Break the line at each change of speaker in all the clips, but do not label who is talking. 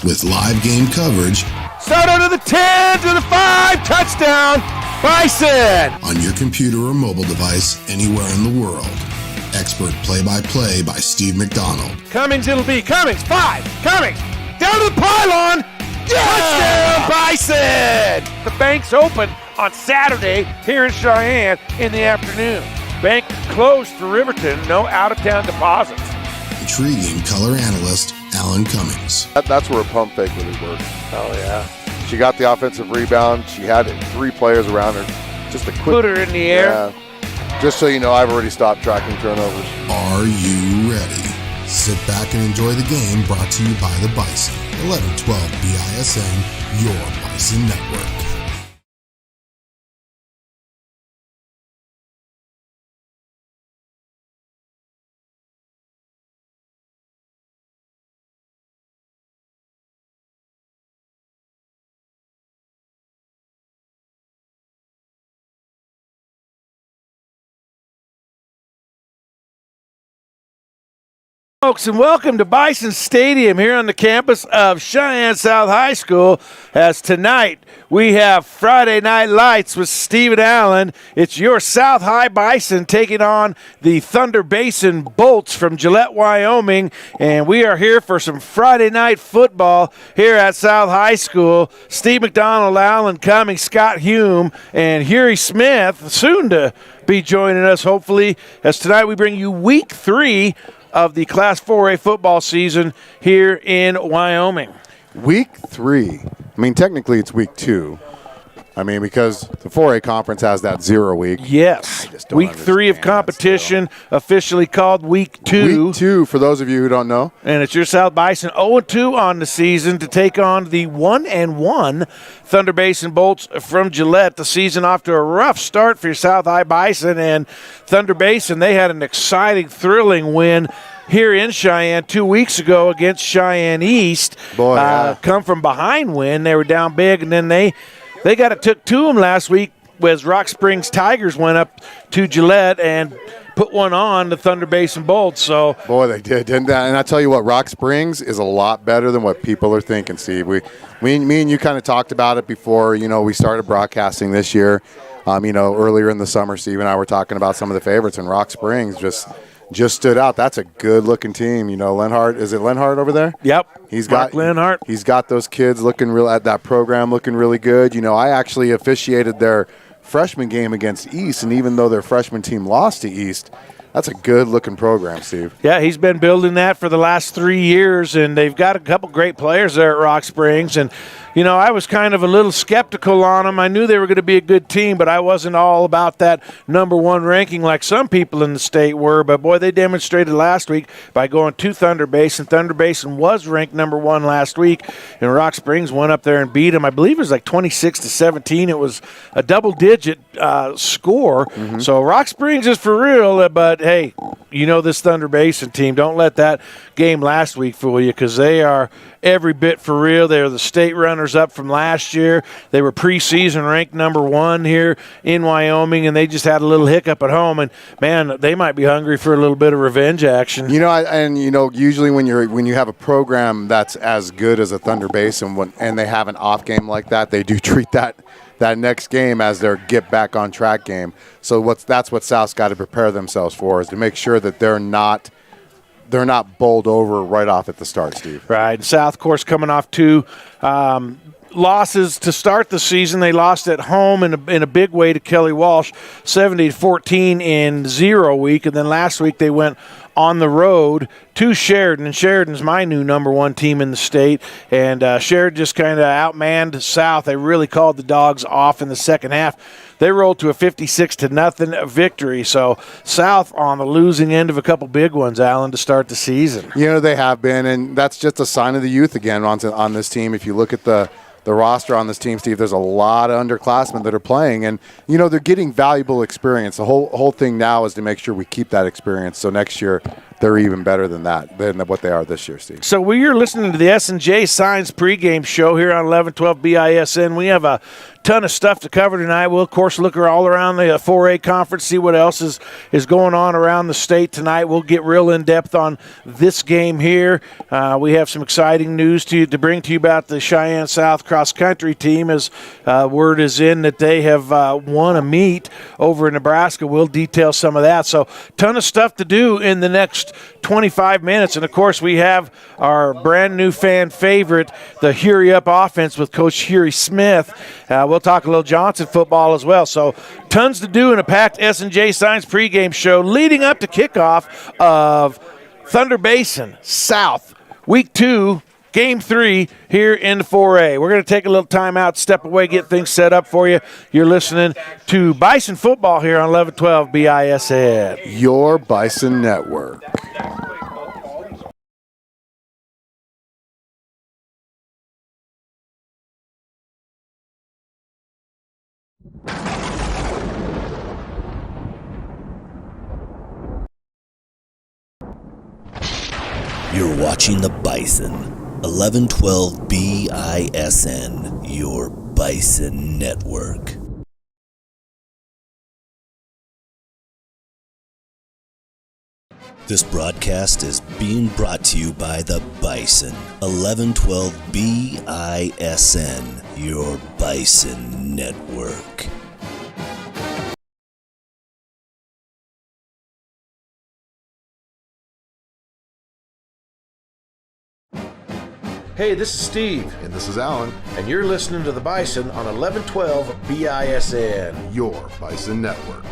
with live game coverage.
Start under the 10 to the 5, touchdown, Bison!
On your computer or mobile device anywhere in the world. Expert play-by-play by Steve McDonald.
Cummings it'll be. Cummings, 5. Cummings, down to the pylon. Yeah! Touchdown, Bison! The bank's open on Saturday here in Cheyenne in the afternoon. Bank closed for Riverton. No out-of-town deposits.
Intriguing color analyst Alan Cummings.
That's where a pump fake really works.
Oh, yeah.
She got the offensive rebound. She had 3 players around her. Just a quick.
Put her in the air.
Yeah. Just so you know, I've already stopped tracking turnovers.
Are you ready? Sit back and enjoy the game, brought to you by the Bison. 1112 BISN, your Bison network.
Folks, and welcome to Bison Stadium here on the campus of Cheyenne South High School. As tonight we have Friday Night Lights with Stephen Allen. It's your South High Bison taking on the Thunder Basin Bolts from Gillette, Wyoming, and we are here for some Friday night football here at South High School. Steve McDonald, Alan Cummings, Scott Hume, and Huey Smith soon to be joining us, hopefully, as tonight we bring you Week 3 of the Class 4A football season here in Wyoming.
Week 3. I mean, technically it's week 2. I mean, because the 4A conference has that 0 week.
Yes. Week 3 of competition, officially called Week 2.
Week 2, for those of you who don't know.
And it's your South Bison 0-2 on the season to take on the 1-1 Thunder Basin Bolts from Gillette. The season off to a rough start for your South High Bison. And Thunder Basin, they had an exciting, thrilling win here in Cheyenne 2 weeks ago against Cheyenne East.
Boy, yeah.
Come from behind win. They were down big, and then they got it took to them last week as Rock Springs Tigers went up to Gillette and put one on the Thunder Basin Bolts. So,
boy, they did, didn't they? And I tell you what, Rock Springs is a lot better than what people are thinking, Steve. Me and you kind of talked about it before, we started broadcasting this year. Earlier in the summer, Steve and I were talking about some of the favorites, and Rock Springs just stood out. That's a good-looking team. Lenhart, is it Lenhart over there?
Yep.
Mark
Lenhart.
He's got those kids looking real at that program, looking really good. I actually officiated their freshman game against East, and even though their freshman team lost to East, that's a good-looking program, Steve.
Yeah, he's been building that for the last 3 years, and they've got a couple great players there at Rock Springs. And, I was kind of a little skeptical on them. I knew they were going to be a good team, but I wasn't all about that number 1 ranking like some people in the state were. But, boy, they demonstrated last week by going to Thunder Basin. Thunder Basin was ranked number 1 last week, and Rock Springs went up there and beat them. I believe it was like 26-17. It was a double-digit score. Mm-hmm. So Rock Springs is for real, but hey, this Thunder Basin team, don't let that game last week fool you, because they are every bit for real. They are the state runners-up from last year. They were preseason ranked number 1 here in Wyoming, and they just had a little hiccup at home. And man, they might be hungry for a little bit of revenge action.
Usually when you have a program that's as good as a Thunder Basin, and they have an off game like that, they do treat that next game as their get back on track game. So that's what South's got to prepare themselves for, is to make sure that they're not bowled over right off at the start, Steve.
Right. South, of course, coming off 2 losses to start the season. They lost at home in a big way to Kelly Walsh, 70-14 in 0 week, and then last week they went on the road to Sheridan, and Sheridan's my new number 1 team in the state, and Sheridan just kind of outmanned South. They really called the dogs off in the second half. They rolled to a 56-0 victory. So South on the losing end of a couple big ones, Alan, to start the season.
They have been, and that's just a sign of the youth again on this team. If you look at the roster on this team, Steve, there's a lot of underclassmen that are playing, and they're getting valuable experience. The whole thing now is to make sure we keep that experience, so next year they're even better than what they are this year, Steve.
So we are listening to the S&J Signs pregame show here on 1112 BISN. We have a ton of stuff to cover tonight. We'll, of course, look all around the 4A conference, see what else is going on around the state tonight. We'll get real in-depth on this game here. We have some exciting news to bring to you about the Cheyenne South cross-country team, as word is in that they have won a meet over in Nebraska. We'll detail some of that. So ton of stuff to do in the next 25 minutes. And, of course, we have our brand-new fan favorite, the Hurry Up offense with Coach Hury Smith. We'll talk a little Johnson football as well. So tons to do in a packed S&J Science pregame show leading up to kickoff of Thunder Basin South, Week 2, Game 3 here in the 4A. We're going to take a little time out, step away, get things set up for you. You're listening to Bison football here on 1112 BISN.
Your Bison Network.
You're watching the Bison, 1112 BISN, your Bison Network. This broadcast is being brought to you by the Bison, 1112 BISN, your Bison Network.
Hey, this is Steve,
And this is Alan,
and you're listening to the Bison on 1112 BISN.
your Bison Network.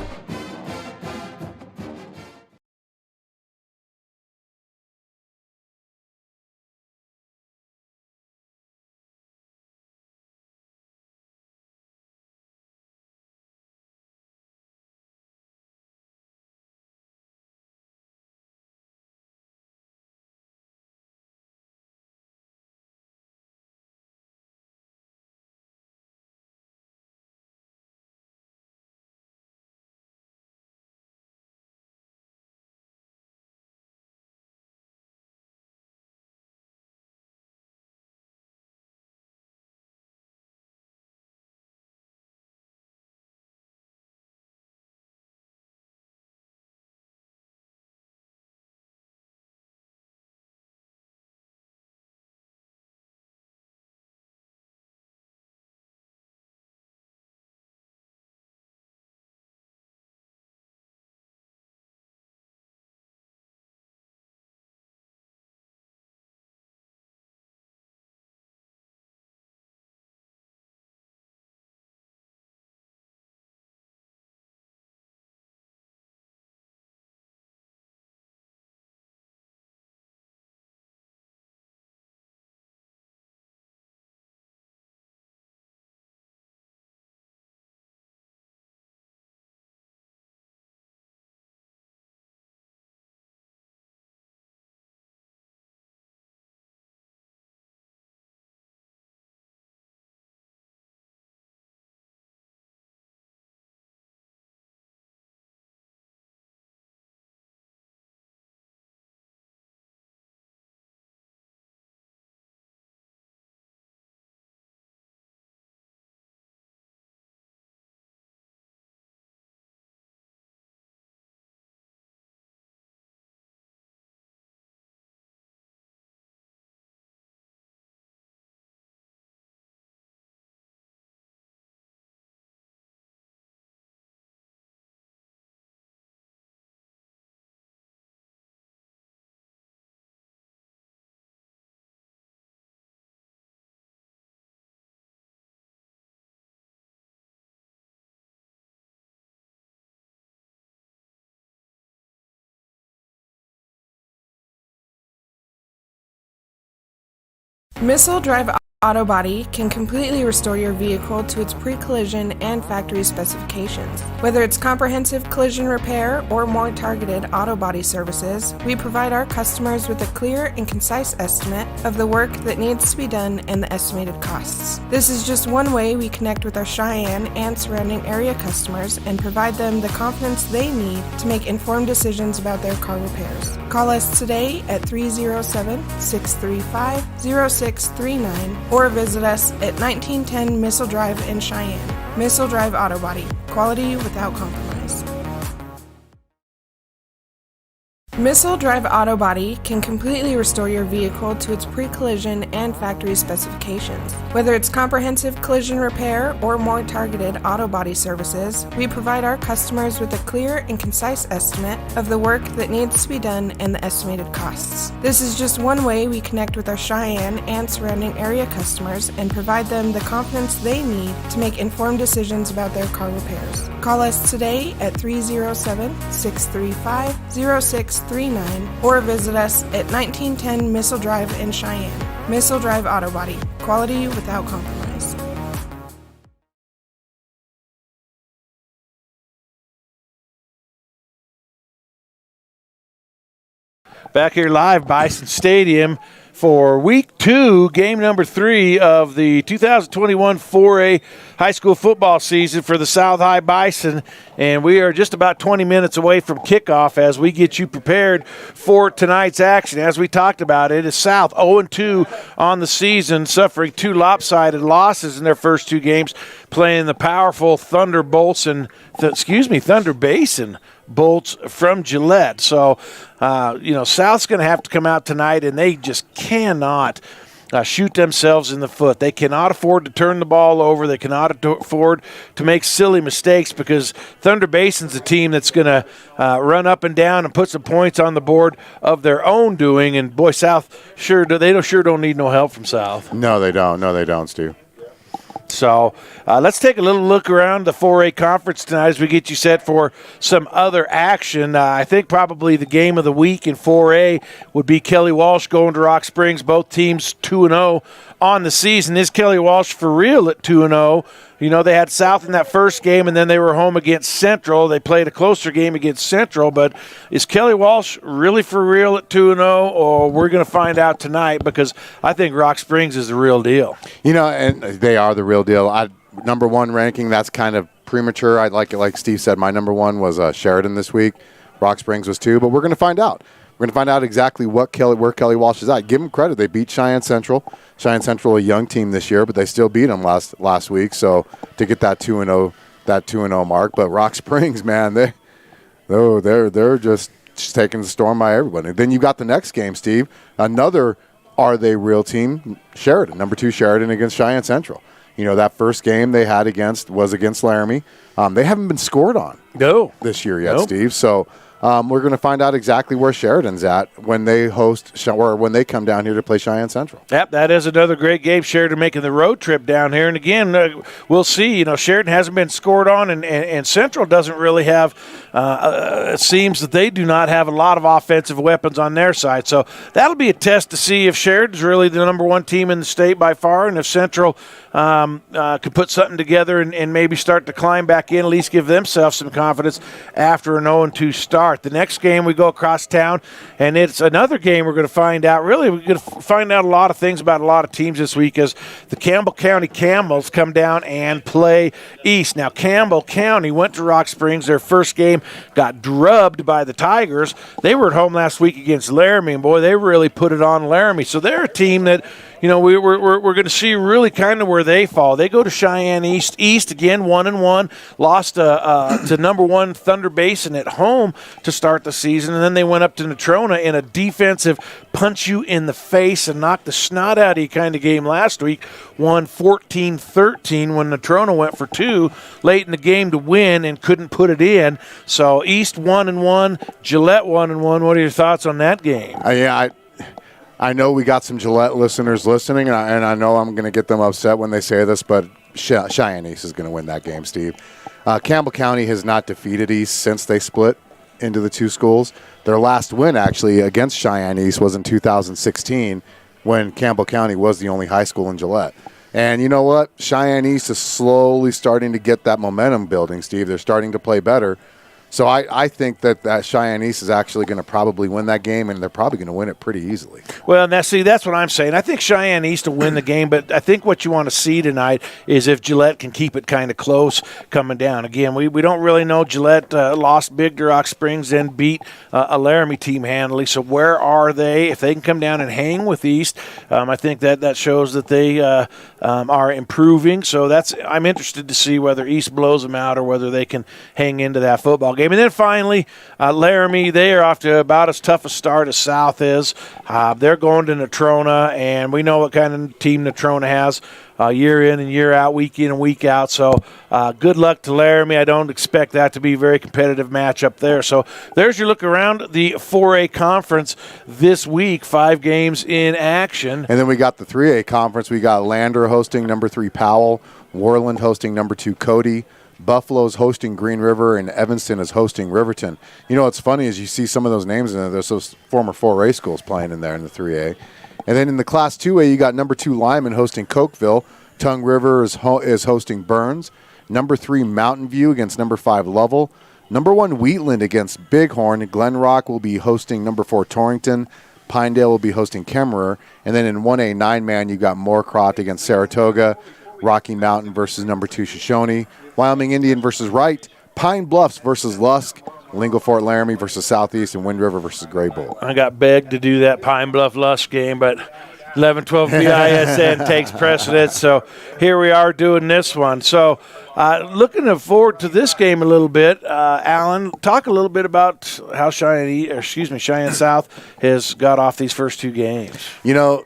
Missile Drive Auto Body can completely restore your vehicle to its pre-collision and factory specifications. Whether it's comprehensive collision repair or more targeted auto body services, we provide our customers with a clear and concise estimate of the work that needs to be done and the estimated costs. This is just one way we connect with our Cheyenne and surrounding area customers and provide them the confidence they need to make informed decisions about their car repairs. Call us today at 307-635-0639 or visit us at 1910 Missile Drive in Cheyenne. Missile Drive Auto Body, quality without compromise. Missile Drive Auto Body can completely restore your vehicle to its pre-collision and factory specifications. Whether it's comprehensive collision repair or more targeted auto body services, we provide our customers with a clear and concise estimate of the work that needs to be done and the estimated costs. This is just one way we connect with our Cheyenne and surrounding area customers and provide them the confidence they need to make informed decisions about their car repairs. Call us today at 307-635-0639 or visit us at 1910 Missile Drive in Cheyenne. Missile Drive Auto Body, quality without compromise.
Back here live, Bison Stadium, for Week 2, game number 3 of the 2021 4A high school football season for the South High Bison. And we are just about 20 minutes away from kickoff as we get you prepared for tonight's action. As we talked about, it is South 0-2 on the season, suffering 2 lopsided losses in their first 2 games, playing the powerful Thunder Basin Bolts from Gillette. So, South's going to have to come out tonight, and they just cannot shoot themselves in the foot. They cannot afford to turn the ball over. They cannot afford to make silly mistakes because Thunder Basin's a team that's going to run up and down and put some points on the board of their own doing. And, boy, South sure don't need no help from South.
No, they don't. No, they don't, Stu.
So let's take a little look around the 4A conference tonight as we get you set for some other action. I think probably the game of the week in 4A would be Kelly Walsh going to Rock Springs. Both teams 2-0 on the season. Is Kelly Walsh for real at 2-0? They had South in that first game, and then they were home against Central. They played a closer game against Central, but is Kelly Walsh really for real at 2-0, or we're going to find out tonight because I think Rock Springs is the real deal.
And they are the real deal. Number 1 ranking, that's kind of premature. I'd like Steve said, my number 1 was Sheridan this week. Rock Springs was 2, but we're going to find out. We're going to find out exactly where Kelly Walsh is at. Give them credit. They beat Cheyenne Central. Cheyenne Central, a young team this year, but they still beat them last week. So to get that 2-0 mark. But Rock Springs, man, they're just taking the storm by everybody. Then you got the next game, Steve. Another are they real team? Sheridan, number 2 Sheridan against Cheyenne Central. That first game they had was against Laramie. They haven't been scored on this year yet, Steve. So we're going to find out exactly where Sheridan's at when they when they come down here to play Cheyenne Central. Yep,
that is another great game. Sheridan making the road trip down here. And again, we'll see. Sheridan hasn't been scored on, and Central doesn't really have it seems that they do not have a lot of offensive weapons on their side. So that'll be a test to see if Sheridan's really the number 1 team in the state by far, and if Central could put something together and maybe start to climb back in, at least give themselves some confidence after an 0-2 start. The next game we go across town, and it's another game we're going to find out. Really, we're going to find out a lot of things about a lot of teams this week as the Campbell County Camels come down and play East. Now, Campbell County went to Rock Springs. Their first game got drubbed by the Tigers. They were at home last week against Laramie, and boy, they really put it on Laramie. So they're a team that we're going to see really kind of where they fall. They go to Cheyenne East. East again, 1-1, lost to number 1 Thunder Basin at home to start the season, and then they went up to Natrona in a defensive punch you in the face and knock the snot out of you kind of game last week. Won 14-13 when Natrona went for 2 late in the game to win and couldn't put it in. So East 1-1, Gillette 1-1. What are your thoughts on that game?
I know we got some Gillette listeners listening, and I know I'm going to get them upset when they say this, but Cheyenne East is going to win that game, Steve. Campbell County has not defeated East since they split into the 2 schools. Their last win, actually, against Cheyenne East was in 2016 when Campbell County was the only high school in Gillette. And you know what? Cheyenne East is slowly starting to get that momentum building, Steve. They're starting to play better. So I think that Cheyenne East is actually going to probably win that game, and they're probably going to win it pretty easily.
Well, that's what I'm saying. I think Cheyenne East will win the game, but I think what you want to see tonight is if Gillette can keep it kind of close coming down. Again, we don't really know. Gillette lost big to Rock Springs, then beat a Laramie team handily. So where are they? If they can come down and hang with East, I think that shows that they are improving. So I'm interested to see whether East blows them out or whether they can hang into that football game. And then finally, Laramie, they are off to about as tough a start as South is. They're going to Natrona, and we know what kind of team Natrona has year in and year out, week in and week out. So good luck to Laramie. I don't expect that to be a very competitive matchup there. So there's your look around the 4A conference this week, 5 games in action.
And then we got the 3A conference. We got Lander hosting number 3 Powell, Worland hosting number 2 Cody, Buffalo's hosting Green River, and Evanston is hosting Riverton. You know what's funny is you see some of those names in there. There's those former 4A schools playing in there in the 3A. And then in the Class 2A, you got number 2 Lyman hosting Cokeville. Tongue River is hosting Burns. Number 3 Mountain View against number 5 Lovell. Number 1 Wheatland against Bighorn. Glen Rock will be hosting number 4 Torrington. Pinedale will be hosting Kemmerer. And then in 1A 9-man, you got Moorcroft against Saratoga. Rocky Mountain versus number 2 Shoshone. Wyoming Indian versus Wright. Pine Bluffs versus Lusk. Lingo Fort Laramie versus Southeast, and Wind River versus Gray Bull.
I got begged to do that Pine Bluff Lusk game, but 11-12 BISN takes precedence. So here we are doing this one. So looking forward to this game a little bit. Alan, talk a little bit about how Cheyenne South has got off these first 2 games. You know,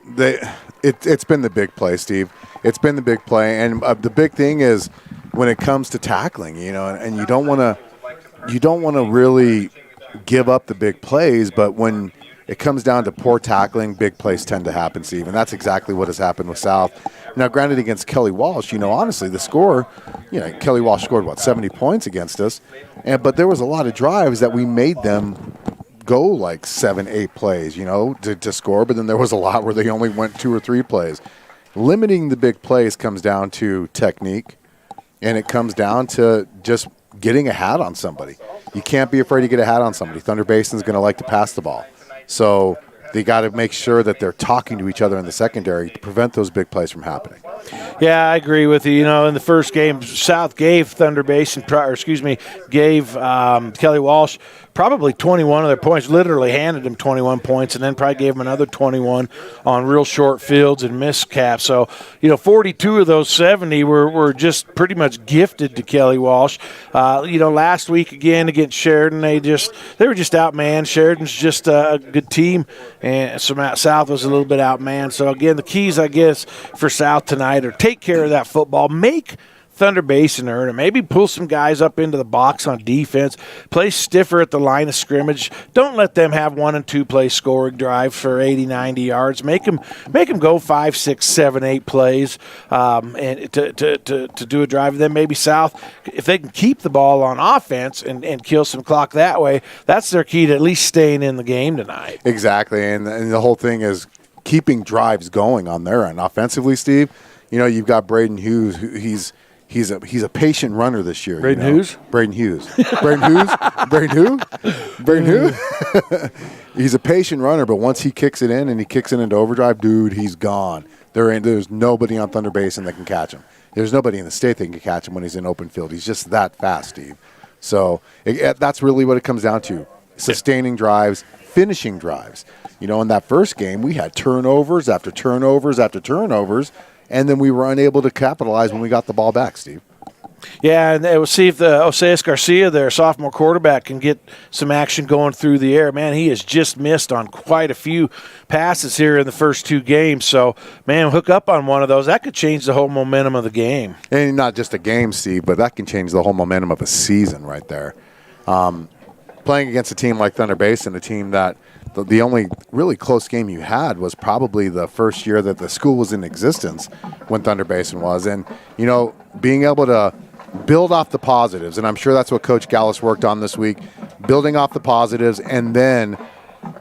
it's been the big play, Steve. It's been the big play, and the big thing is when it comes to tackling, and you don't want to really give up the big plays, but when it comes down to poor tackling, big plays tend to happen, Steve, and that's exactly what has happened with South. Now, granted, against Kelly Walsh, honestly, the score, Kelly Walsh scored, 70 points against us, but there was a lot of drives that we made them go like 7-8 plays, to score, but then there was a lot where they only went 2 or 3 plays. Limiting the big plays comes down to technique, and it comes down to just getting a hat on somebody. You can't be afraid to get a hat on somebody. Thunder Basin's going to like to pass the ball. So they got to make sure that they're talking to each other in the secondary to prevent those big plays from happening.
Yeah, I agree with you. In the first game, South gave Thunder Basin, gave Kelly Walsh probably 21 of their points, literally handed him 21 points, and then probably gave him another 21 on real short fields and missed caps. So, 42 of those 70 were just pretty much gifted to Kelly Walsh. Last week again against Sheridan, they were just outmanned. Sheridan's just a good team, and South was a little bit outmanned. So, again, the keys, I guess, for South tonight are take care of that football, make Thunder Basin earn it. Maybe pull some guys up into the box on defense, play stiffer at the line of scrimmage. Don't let them have 1 and 2 play scoring drive for 80, 90 yards. Make them go 5, 6, 7, 8 plays and to do a drive. And then maybe South, if they can keep the ball on offense and kill some clock that way, that's their key to at least staying in the game tonight.
Exactly, and the whole thing is keeping drives going on their end. Offensively, Steve, you've got Braden Hughes, He's a patient runner this year.
Braden Hughes?
Braden Hughes. Braden Hughes? Braden who? Braden who? He's a patient runner, but once he kicks it in and he kicks it into overdrive, dude, he's gone. There's nobody on Thunder Basin that can catch him. There's nobody in the state that can catch him when he's in open field. He's just that fast, Steve. So that's really what it comes down to. Sustaining drives, finishing drives. In that first game, we had turnovers after turnovers after turnovers, and then we were unable to capitalize when we got the ball back, Steve.
Yeah, and we'll see if the Oseas Garcia, their sophomore quarterback, can get some action going through the air. Man, he has just missed on quite a few passes here in the first 2 games. So, man, hook up on one of those. That could change the whole momentum of the game.
And not just a game, Steve, but that can change the whole momentum of a season right there. Playing against a team like Thunder Basin, a team that the only really close game you had was probably the first year that the school was in existence when Thunder Basin was. And, being able to build off the positives, and I'm sure that's what Coach Gallus worked on this week, building off the positives and then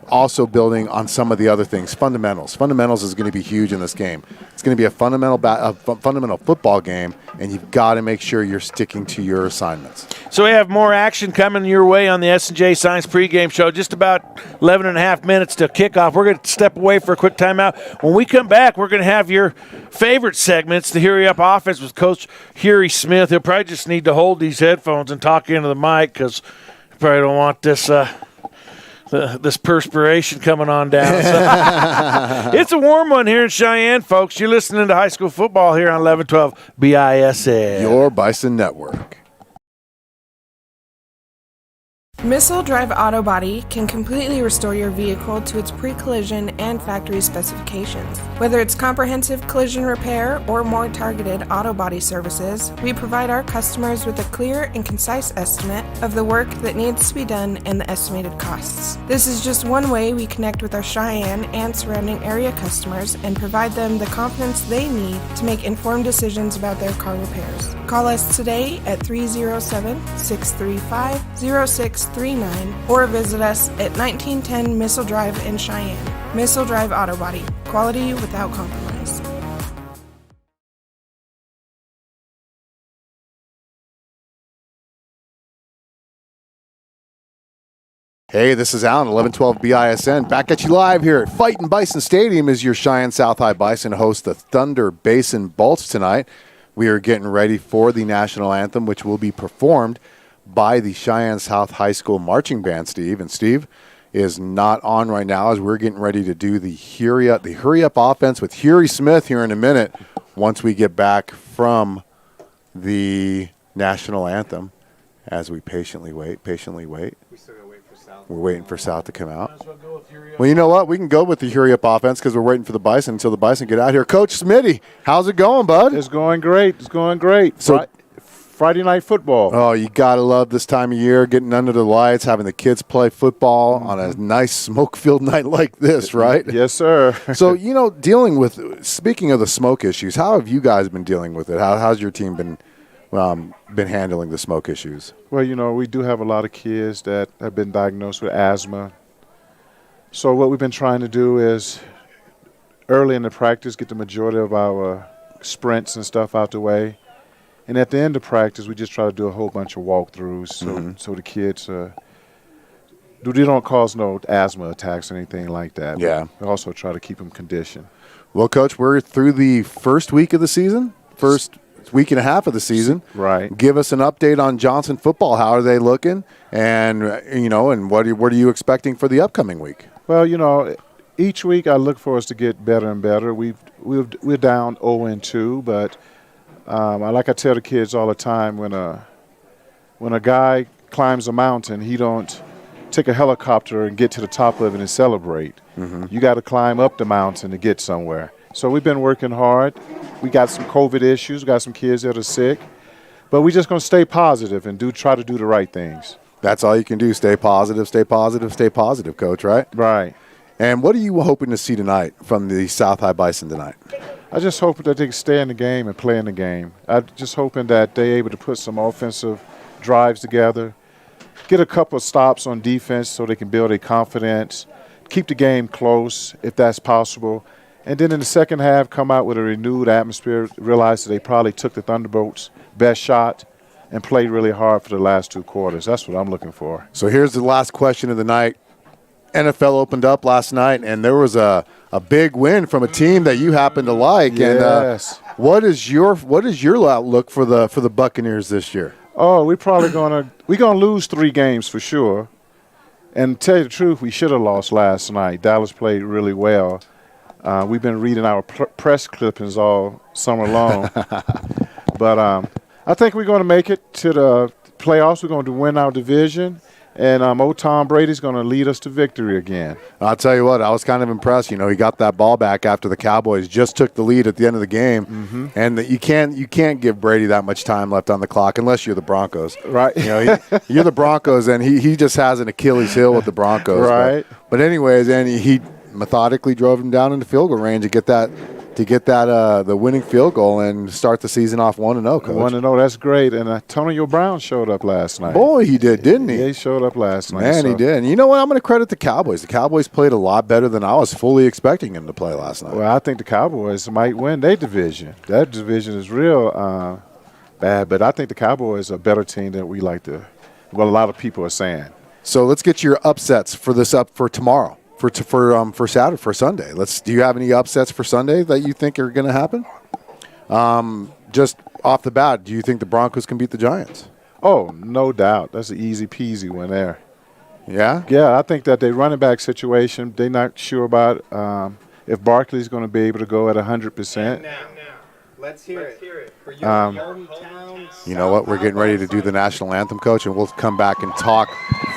also building on some of the other things. Fundamentals. Fundamentals is going to be huge in this game. It's going to be a fundamental football game, and you've got to make sure you're sticking to your assignments.
So we have more action coming your way on the S&J Science pregame show. Just about 11 and a half minutes to kickoff. We're going to step away for a quick timeout. When we come back, we're going to have your favorite segments, the Hurry Up Offense with Coach Hury Smith. He'll probably just need to hold these headphones and talk into the mic because you probably don't want this this perspiration coming on down. So it's a warm one here in Cheyenne, folks. You're listening to high school football here on 1112 BISN.
Your Bison Network.
Missile Drive Auto Body can completely restore your vehicle to its pre-collision and factory specifications. Whether it's comprehensive collision repair or more targeted auto body services, we provide our customers with a clear and concise estimate of the work that needs to be done and the estimated costs. This is just one way we connect with our Cheyenne and surrounding area customers and provide them the confidence they need to make informed decisions about their car repairs. Call us today at 307-635-0639 or visit us at 1910 Missile Drive in Cheyenne. Missile Drive Auto Body. Quality without compromise.
Hey, this is Alan, 1112 BISN. Back at you live here at Fightin Bison Stadium as your Cheyenne South High Bison host the Thunder Basin Bolts tonight. We are getting ready for the national anthem, which will be performed by the Cheyenne South High School Marching Band, Steve. And Steve is not on right now as we're getting ready to do the Hurry Up Offense with Hury Smith here in a minute once we get back from the national anthem as we patiently wait. We still got to wait for South. We're waiting for South to come out. Well, you know what? We can go with the Hurry Up Offense because we're waiting for the Bison until the Bison get out here. Coach Smitty, how's it going, bud?
It's going great.
So,
Friday night football.
Oh, you got to love this time of year, getting under the lights, having the kids play football on a nice smoke-filled night like this, right?
Yes, sir.
So, speaking of the smoke issues, how have you guys been dealing with it? How's your team been handling the smoke issues?
Well, we do have a lot of kids that have been diagnosed with asthma. So what we've been trying to do is early in the practice get the majority of our sprints and stuff out the way. And at the end of practice, we just try to do a whole bunch of walkthroughs so the kids they don't cause no asthma attacks or anything like that.
Yeah.
We also try to keep them conditioned.
Well, Coach, we're through the first week of the season, first week and a half of the season.
Right.
Give us an update on Johnson football. How are they looking? And, and what are you expecting for the upcoming week?
Well, each week I look for us to get better and better. We're down 0-2, but like I tell the kids all the time, when a guy climbs a mountain, he don't take a helicopter and get to the top of it and celebrate. Mm-hmm. You got to climb up the mountain to get somewhere. So we've been working hard. We got some COVID issues. We got some kids that are sick. But we're just going to stay positive and try to do the right things.
That's all you can do. Stay positive, Coach, right?
Right.
And what are you hoping to see tonight from the South High Bison tonight?
I just hope that they can stay in the game and play in the game. I'm just hoping that they're able to put some offensive drives together, get a couple of stops on defense so they can build their confidence, keep the game close if that's possible, and then in the second half come out with a renewed atmosphere, realize that they probably took the Thunderbolts' best shot and played really hard for the last two quarters. That's what I'm looking for.
So here's the last question of the night. NFL opened up last night, and there was a big win from a team that you happen to like.
Yes.
And what is your outlook for the Buccaneers this year?
Oh, we're gonna lose 3 games for sure. And to tell you the truth, we should have lost last night. Dallas played really well. We've been reading our press clippings all summer long. But I think we're going to make it to the playoffs. We're going to win our division. And old Tom Brady's going to lead us to victory again.
I'll tell you what, I was kind of impressed. He got that ball back after the Cowboys just took the lead at the end of the game. Mm-hmm. And you can't give Brady that much time left on the clock unless you're the Broncos.
Right.
You're the Broncos, and he just has an Achilles heel with the Broncos.
Right.
But anyways, and he methodically drove him down into field goal range to get that to get that the winning field goal and start the season off 1-0, Coach.
1-0, that's great. And Antonio Brown showed up last night.
Boy, he did, didn't he?
Yeah, he showed up last night.
Man, he did. And you know what? I'm going to credit the Cowboys. The Cowboys played a lot better than I was fully expecting him to play last night.
Well, I think the Cowboys might win their division. That division is real bad, but I think the Cowboys are a better team than we like to. Well, a lot of people are saying.
So let's get your upsets for tomorrow, for Saturday, for Sunday. Do you have any upsets for Sunday that you think are going to happen? Just off the bat, do you think the Broncos can beat the Giants?
Oh, no doubt. That's an easy peasy one there.
Yeah?
Yeah, I think that their running back situation, they're not sure about if Barkley's going to be able to go at 100%.
Now, let's hear it. For your hometown,
you know what? We're getting ready to do the national anthem, Coach, and we'll come back and talk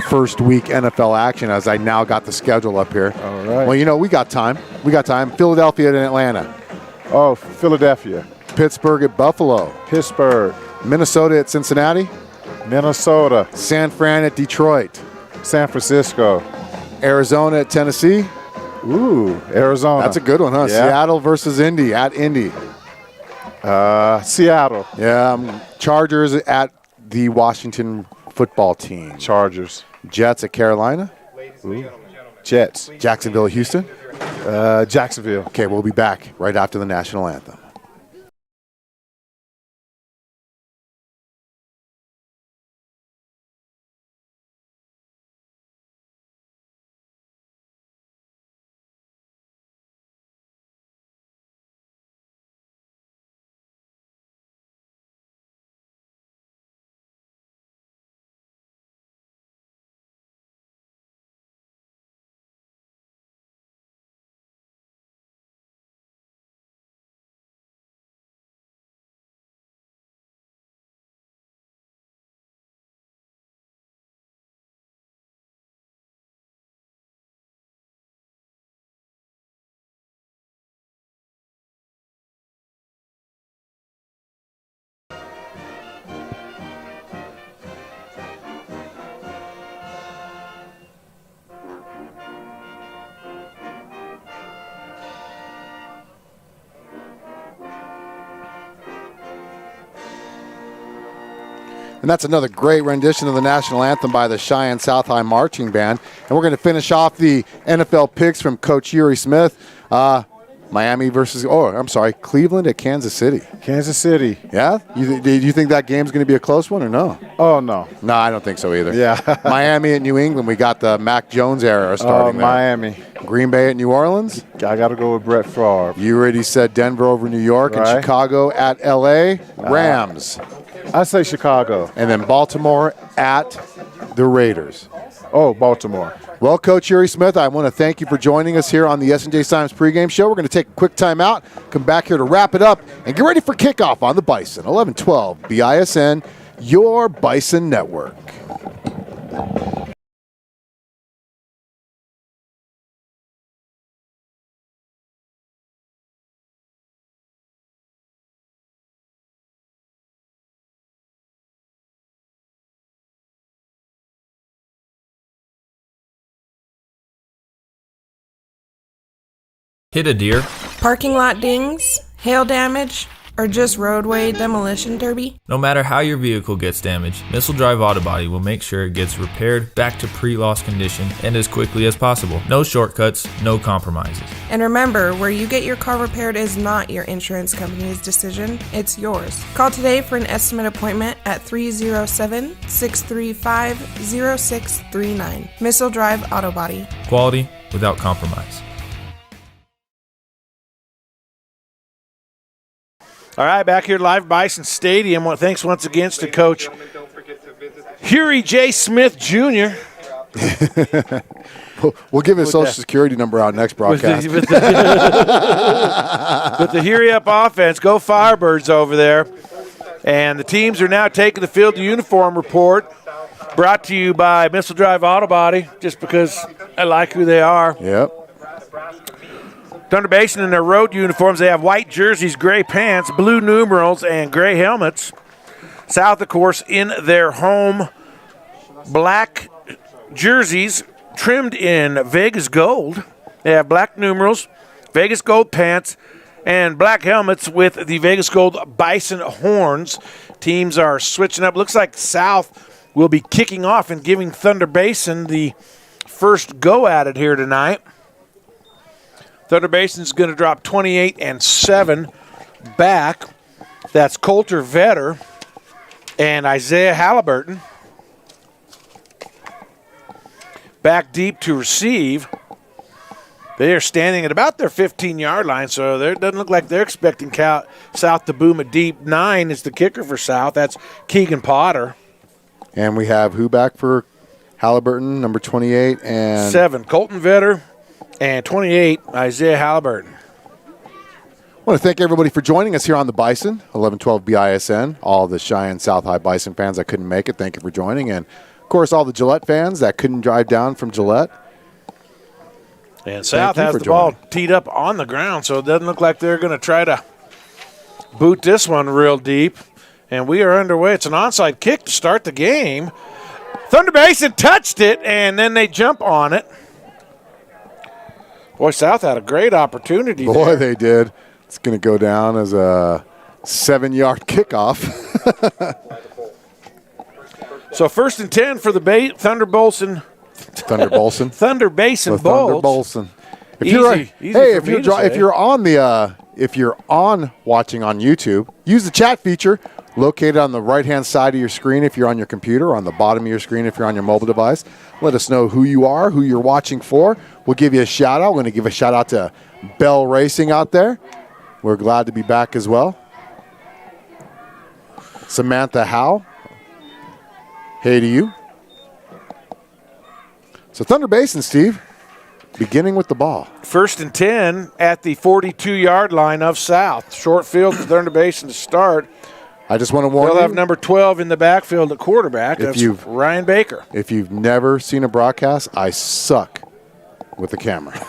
first week NFL action as I now got the schedule up here.
All right.
Well, we got time. Philadelphia and Atlanta.
Oh, Philadelphia.
Pittsburgh at Buffalo.
Pittsburgh.
Minnesota at Cincinnati.
Minnesota.
San Fran at Detroit.
San Francisco.
Arizona at Tennessee.
Ooh, Arizona.
That's a good one, huh?
Yeah.
Seattle versus Indy at Indy.
Seattle.
Yeah, Chargers at the Washington football team.
Chargers.
Jets at Carolina.
Ooh. Jets.
Jacksonville, Houston.
Jacksonville.
Okay, we'll be back right after the national anthem. And that's another great rendition of the national anthem by the Cheyenne South High Marching Band. And we're going to finish off the NFL picks from Coach Yuri Smith. Cleveland at Kansas City.
Kansas City.
Yeah? Do you think that game's going to be a close one or no?
Oh, no.
No, I don't think so either.
Yeah.
Miami at New England. We got the Mac Jones era starting there.
Miami.
Green Bay at New Orleans.
I got to go with Brett Favre.
You already said Denver over New York,
right.
And Chicago at L.A. Rams.
I say Chicago.
And then Baltimore at the Raiders.
Oh, Baltimore.
Well, Coach Yuri Smith, I want to thank you for joining us here on the S&J Symes pregame show. We're going to take a quick time out, come back here to wrap it up, and get ready for kickoff on the Bison. 1112 BISN, your Bison network.
Hit a deer,
Parking lot dings, hail damage, or just roadway demolition derby?
no matter how your vehicle gets damaged, Missile Drive Auto Body will make sure it gets repaired back to pre-loss condition and as quickly as possible. No shortcuts, no compromises.
And remember, where you get your car repaired is not your insurance company's decision, it's yours. Call today for an estimate appointment at 307-635-0639. Missile Drive Auto Body.
Quality without compromise.
All right, back here live at Bison Stadium. Well, thanks once again to Coach Hury J. Smith Jr.
We'll give his social security number out next broadcast.
With the Hury Up offense, go Firebirds over there. And the teams are now taking the field to uniform report, brought to you by Missile Drive Auto Body, just because I like who they are.
Yep.
Thunder Basin in their road uniforms, they have white jerseys, gray pants, blue numerals, and gray helmets. South, of course, in their home black jerseys trimmed in Vegas gold. They have black numerals, Vegas gold pants, and black helmets with the Vegas Gold Bison horns. Teams are switching up. Looks like South will be kicking off and giving Thunder Basin the first go at it here tonight. Thunder Basin's going to drop 28-7 back. That's Coulter Vetter and Isaiah Halliburton. Back deep to receive. They are standing at about their 15-yard line, so it doesn't look like they're expecting South to boom a deep. 9 is the kicker for South. That's Keegan Potter.
And we have who back for Halliburton, number 28, and
7, Colton Vetter, and 28, Isaiah Halliburton.
I want to thank everybody for joining us here on the Bison, 1112 BISN. All the Cheyenne South High Bison fans that couldn't make it, thank you for joining. And, of course, all the Gillette fans that couldn't drive down from Gillette.
And South has the ball teed up on the ground, so it doesn't look like they're going to try to boot this one real deep. And we are underway. It's an onside kick to start the game. Thunder Basin touched it, and then they jump on it. Boy, South had a great opportunity there.
Boy, they did. It's going to go down as a 7-yard kickoff.
So 1st and 10 for the Thunder Basin.
Thunder Basin.
Thunder Basin
Thunder
Bolts.
Basin. If you're on watching on YouTube, use the chat feature located on the right-hand side of your screen if you're on your computer, or on the bottom of your screen if you're on your mobile device. Let us know who you are, who you're watching for. We'll give you a shout-out. We're going to give a shout-out to Bell Racing out there. We're glad to be back as well. Samantha Howe, hey to you. So Thunder Basin, Steve, beginning with the ball.
1st and 10 at the 42-yard line of South. Short field for Thunder Basin to start.
I just want to warn you.
They'll have number 12 in the backfield at quarterback. That's Ryan Baker.
If you've never seen a broadcast, I suck with the camera.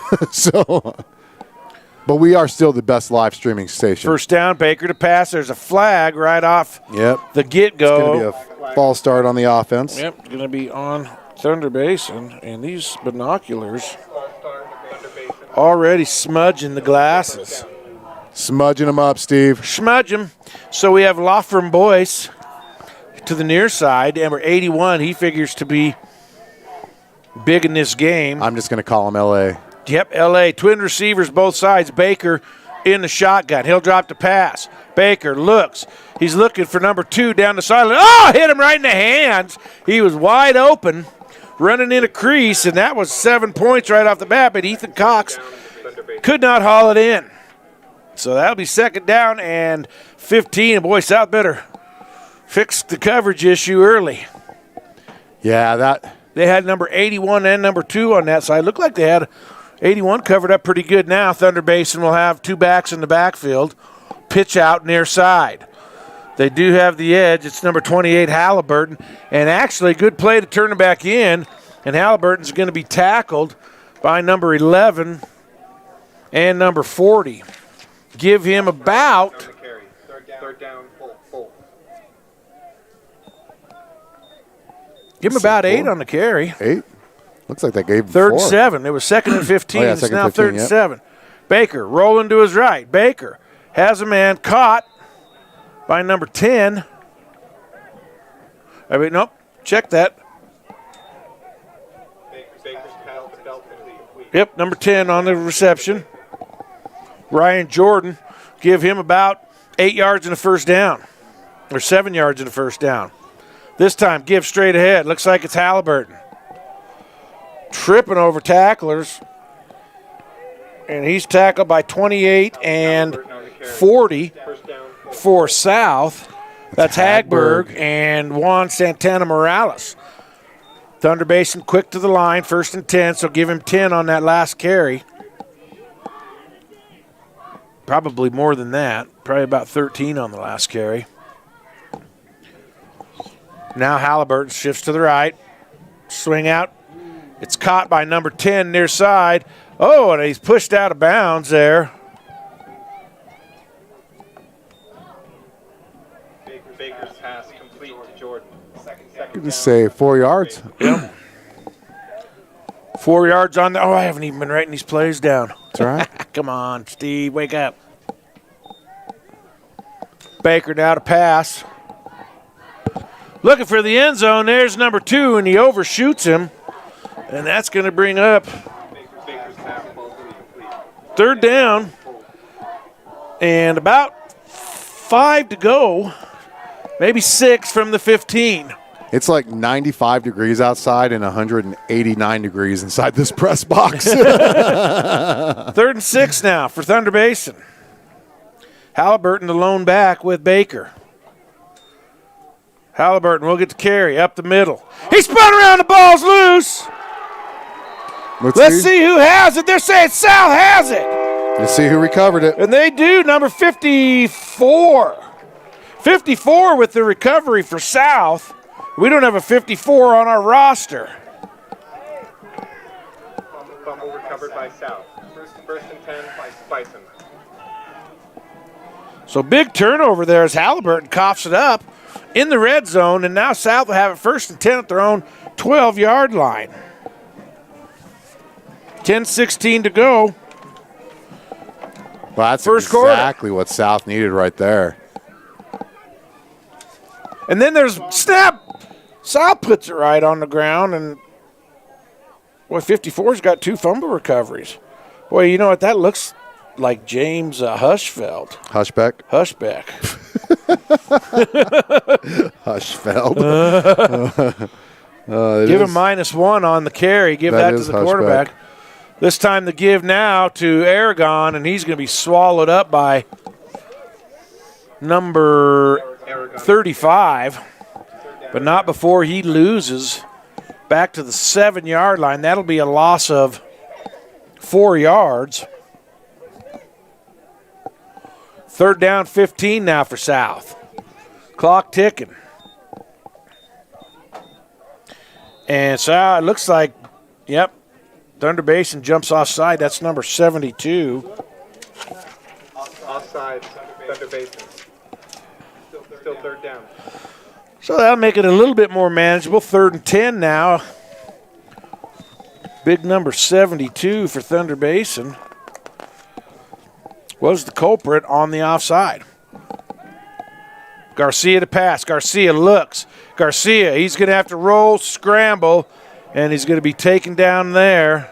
But we are still the best live streaming station.
First down, Baker to pass. There's a flag right off the get-go.
It's going to be a false start on the offense.
Yep, it's going to be on Thunder Basin. And these binoculars already smudging the glasses.
Smudging them up, Steve.
Smudge them. So we have Lofram Boyce to the near side. Number 81, he figures to be big in this game.
I'm just going to call him L.A.
Yep, L.A. Twin receivers both sides. Baker in the shotgun. He'll drop the pass. Baker looks. He's looking for number 2 down the sideline. Oh, hit him right in the hands. He was wide open, running in a crease, and that was 7 points right off the bat, but Ethan Cox could not haul it in. So that'll be 2nd down and 15. And boy, South better fix the coverage issue early.
Yeah,
they had number 81 and number 2 on that side. Looked like they had 81 covered up pretty good now. Thunder Basin will have 2 backs in the backfield. Pitch out near side. They do have the edge. It's number 28, Halliburton. And actually, good play to turn it back in. And Halliburton's going to be tackled by number 11 and number 40. Give him about...
Third down, full.
Give him about 8 on the carry.
8? Looks like they gave him
3rd
4.
and 7. It was 2nd and 15.
Yeah,
it's
2nd
now
15,
3rd and 7. Baker rolling to his right. Baker has a man caught by number 10. I mean, nope. Check that. Yep, number 10 on the reception. Ryan Jordan, give him about 8 yards in the first down, or 7 yards in the first down. This time, give straight ahead. Looks like it's Halliburton. Tripping over tacklers. And he's tackled by 28 and 40 for South. That's Hagberg and Juan Santana Morales. Thunder Basin quick to the line, 1st and 10, so give him 10 on that last carry. Probably more than that. Probably about 13 on the last carry. Now Halliburton shifts to the right. Swing out. It's caught by number 10 near side. Oh, and he's pushed out of bounds there.
Baker's pass complete to Jordan. Second
Just say 4 yards.
Yep. 4 yards on the. Oh, I haven't even been writing these plays down.
That's all right.
Come on, Steve, wake up. Baker now to pass. Looking for the end zone. There's number 2, and he overshoots him. And that's going to bring up third down. And about 5 to go, maybe 6 from the 15.
It's like 95 degrees outside and 189 degrees inside this press box.
3rd and 6 now for Thunder Basin. Halliburton the lone back with Baker. Halliburton will get the carry up the middle. He spun around, the ball's loose. Let's see who has it. They're saying Sal has it.
Let's see who recovered it.
And they do, number 54. 54 with the recovery for South. We don't have a 54 on our roster.
Fumble recovered by South. First and 10 by Bison.
So big turnover there as Halliburton coughs it up in the red zone, and now South will have it 1st and 10 at their own 12-yard line. 10:16 to go.
Well, that's
First
exactly what South needed right there.
And then there's snap. South puts it right on the ground, and boy, 54's got 2 fumble recoveries. Boy, you know what? That looks like James Hushfeld.
Hushbeck?
Hushbeck.
Hushfeld.
Give him -1 on the carry. Give that to the quarterback.
Hushbeck.
This time the give now to Aragon, and he's going to be swallowed up by number 35, but not before he loses back to the 7-yard line. That'll be a loss of 4 yards. 3rd down, 15 now for South. Clock ticking. And so it looks like, yep, Thunder Basin jumps offside. That's number 72.
Offside, Thunder Basin. Still 3rd down.
So that'll make it a little bit more manageable. 3rd and 10 now. Big number 72 for Thunder Basin was the culprit on the offside. Garcia to pass. Garcia looks. Garcia, he's going to have to roll, scramble, and he's going to be taken down there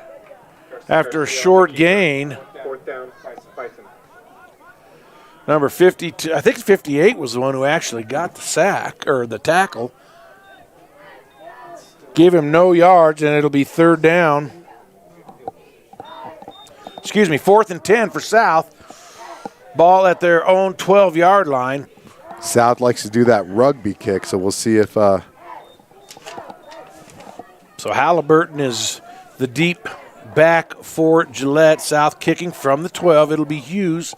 after a short gain.
4th down, Bison.
Number 52, I think 58 was the one who actually got the sack, or the tackle. Give him no yards, and it'll be 3rd down. 4th and 10 for South. Ball at their own 12-yard line.
South likes to do that rugby kick, so we'll see if...
So Halliburton is the deep back for Gillette. South kicking from the 12. It'll be Hughes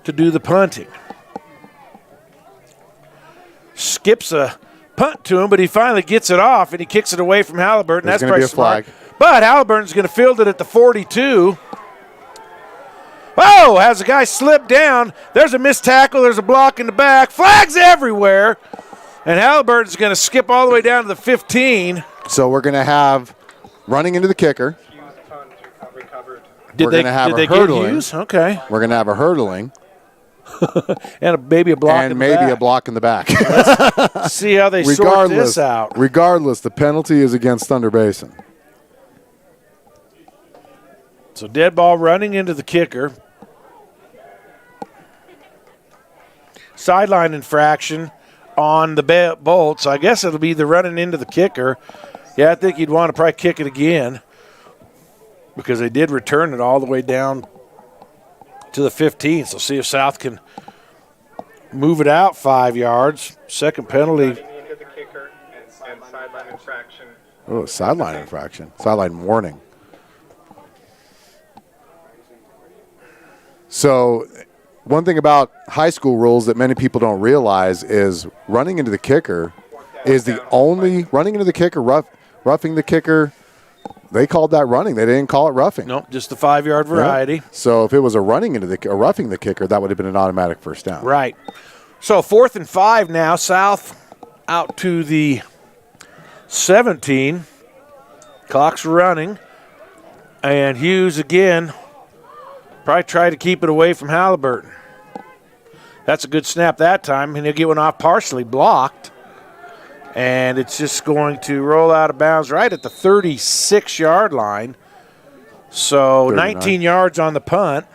to do the punting. Skips a punt to him, but he finally gets it off, and he kicks it away from Halliburton.
There's
That's
going to
probably
be a flag.
Smart. But Halliburton's going to field it at the 42. Oh, has a guy slipped down. There's a missed tackle. There's a block in the back. Flags everywhere. And Halliburton's going to skip all the way down to the 15.
So we're going to have running into the kicker.
Did they get Hughes? Okay.
We're going to have a hurdling.
And maybe a block in the back.
And maybe a block in the back.
Let's see how they sort this out.
Regardless, the penalty is against Thunder Basin.
So dead ball running into the kicker. Sideline infraction on the Bolts. I guess it'll be the running into the kicker. Yeah, I think you'd want to probably kick it again because they did return it all the way down to the 15. So see if South can move it out 5 yards. Second penalty.
Into the kicker and sideline infraction.
Oh, sideline infraction. Sideline warning. So one thing about high school rules that many people don't realize is running into the kicker is the only running into the kicker, roughing the kicker. They called that running. They didn't call it roughing.
Nope, just the 5-yard variety.
Yeah. So if it was a running into a roughing the kicker, that would have been an automatic first down.
Right. So 4th and 5 now. South out to the 17. Clock's running. And Hughes again. Probably try to keep it away from Halliburton. That's a good snap that time, and he'll get one off partially blocked. And it's just going to roll out of bounds right at the 36-yard line. So
39.
19 yards on the punt.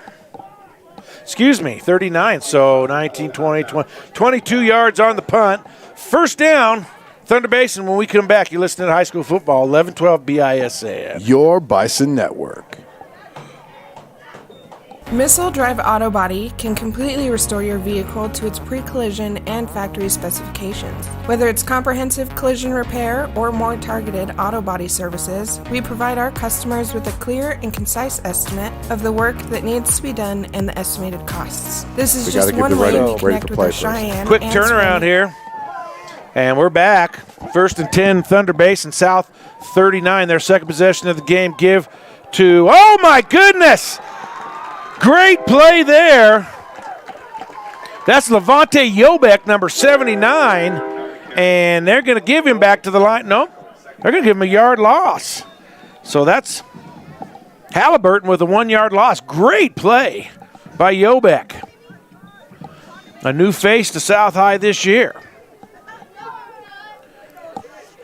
Excuse me, 39. So 19, 20, 22 yards on the punt. First down, Thunder Basin. When we come back, you're listening to High School Football, 11-12 BISN.
Your Bison Network.
Missile Drive Auto Body can completely restore your vehicle to its pre-collision and factory specifications. Whether it's comprehensive collision repair or more targeted auto body services, we provide our customers with a clear and concise estimate of the work that needs to be done and the estimated costs. This is just one way to connect with our Cheyenne.
Quick turnaround here. And we're back. First and 10, Thunder Basin, South 39. Their second possession of the game give to, oh my goodness! Great play there. That's Levante Yobek, number 79. And they're going to give him back to the line. Nope. They're going to give him a yard loss. So that's Halliburton with a 1-yard loss. Great play by Yobek. A new face to South High this year.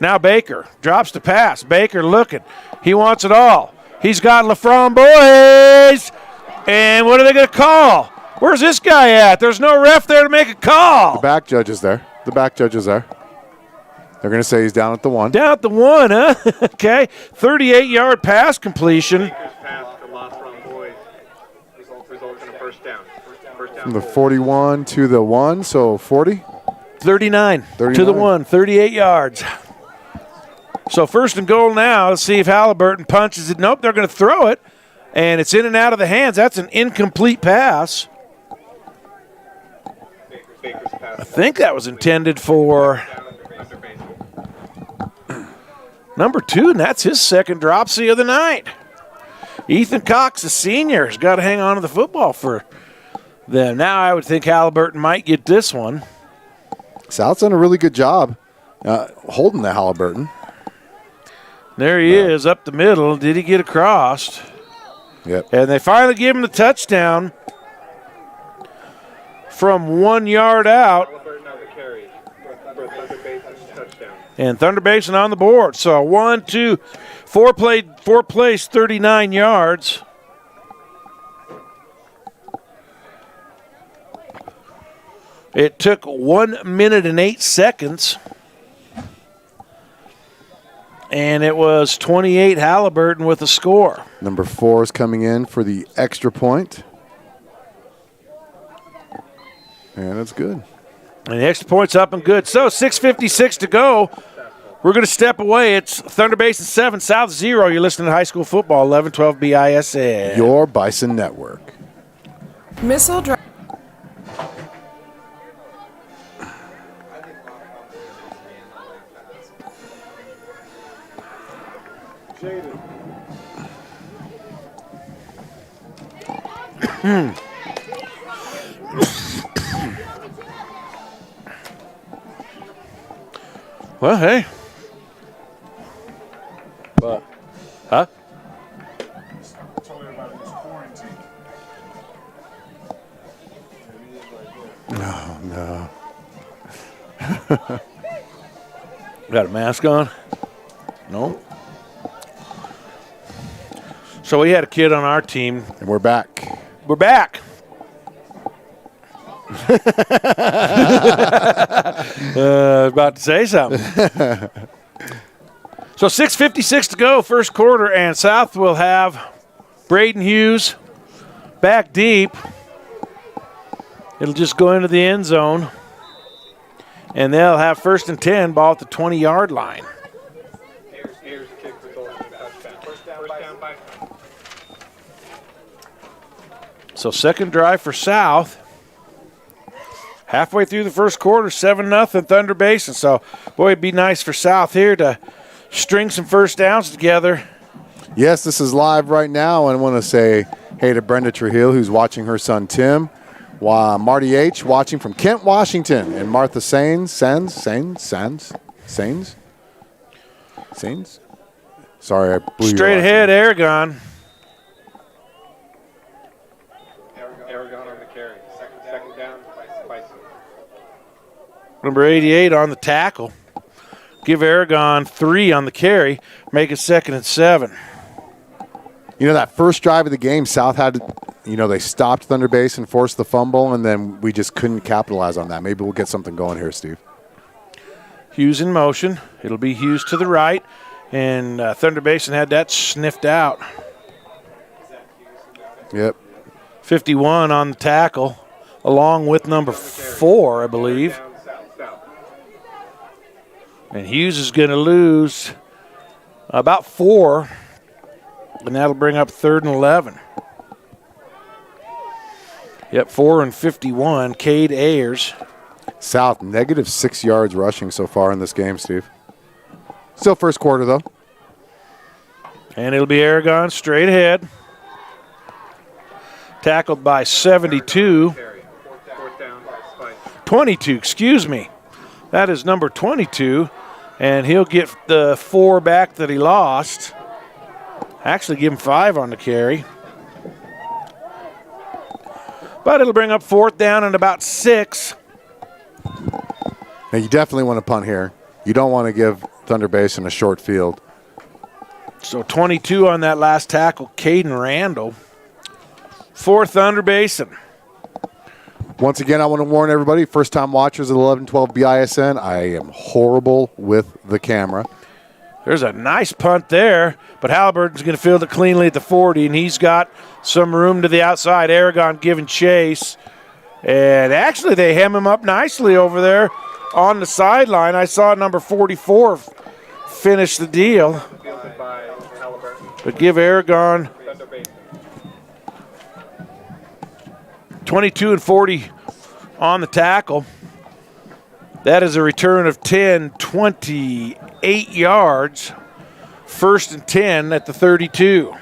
Now Baker drops the pass. Baker looking. He wants it all. He's got LaFron boys. And what are they going to call? Where's this guy at? There's no ref there to make a call.
The back judge is there. The back judge is there. They're going to say he's down at the 1.
Down at the 1, huh? Okay. 38-yard pass completion.
Baker's pass to LaFron boys results in a first down.
From the 41 to the 1, so 40?
39 to the 1, 38 yards. So first and goal now. Let's see if Halliburton punches it. Nope, they're going to throw it. And it's in and out of the hands. That's an incomplete pass. I think that was intended for number 2, and that's his second dropsy of the night. Ethan Cox, the senior, has got to hang on to the football for them. Now I would think Halliburton might get this one.
South's done a really good job holding the Halliburton.
There he is, up the middle. Did he get across?
Yep.
And they finally give him the touchdown from 1 yard out. And Thunder Basin on the board. So 1, 2, 4 plays, 39 yards. It took 1 minute and 8 seconds. And it was 28 Halliburton with a score.
Number 4 is coming in for the extra point. And that's good.
And the extra point's up and good. So 6:56 to go. We're going to step away. It's Thunder Basin 7, South 0. You're listening to High School Football, 11-12 BISN.
Your Bison Network.
Missile Drive.
Well, hey. What? Huh?
Oh, no.
Got a mask on? No. So we had a kid on our team.
And we're back.
We're back. I was about to say something. So 6:56 to go, first quarter, and South will have Braden Hughes back deep. It'll just go into the end zone. And they'll have first and 10, ball at the 20-yard line.
Here's the kick resulting in a touchdown. First down by.
So second drive for South. Halfway through the first quarter, 7-0 Thunder Basin. So, boy, it'd be nice for South here to string some first downs together.
Yes, this is live right now. And I want to say hey to Brenda Trujillo, who's watching her son Tim. Marty H. watching from Kent, Washington. And Martha Sains. Sorry, I blew you
Straight ahead, Aragon.
Aragon on the carry. Second down by
Number 88 on the tackle. Give Aragon 3 on the carry. Make it 2nd and 7.
You know, that first drive of the game, South had, they stopped Thunder Basin, forced the fumble, and then we just couldn't capitalize on that. Maybe we'll get something going here, Steve.
Hughes in motion. It'll be Hughes to the right, and Thunder Basin had that sniffed out.
Yep.
51 on the tackle, along with number 4, I believe. And Hughes is going to lose about 4, and that'll bring up 3rd and 11. Yep, 4 and 51, Cade Ayers.
South, -6 yards rushing so far in this game, Steve. Still first quarter, though.
And it'll be Aragon straight ahead. Tackled by 72. 22, excuse me. That is number 22. And he'll get the 4 back that he lost. Actually give him 5 on the carry. But it'll bring up 4th down and about 6.
Now, you definitely want to punt here. You don't want to give Thunder Basin a short field.
So 22 on that last tackle, Caden Randall. For Thunder Basin.
Once again, I want to warn everybody, first-time watchers of 11-12 BISN, I am horrible with the camera.
There's a nice punt there, but Halliburton's going to field it cleanly at the 40, and he's got some room to the outside. Aragon giving chase. And actually, they hem him up nicely over there on the sideline. I saw number 44 finish the deal. But give Aragon 22 and 40 on the tackle. That is a return of 10, 28 yards. 1st and 10 at the 32.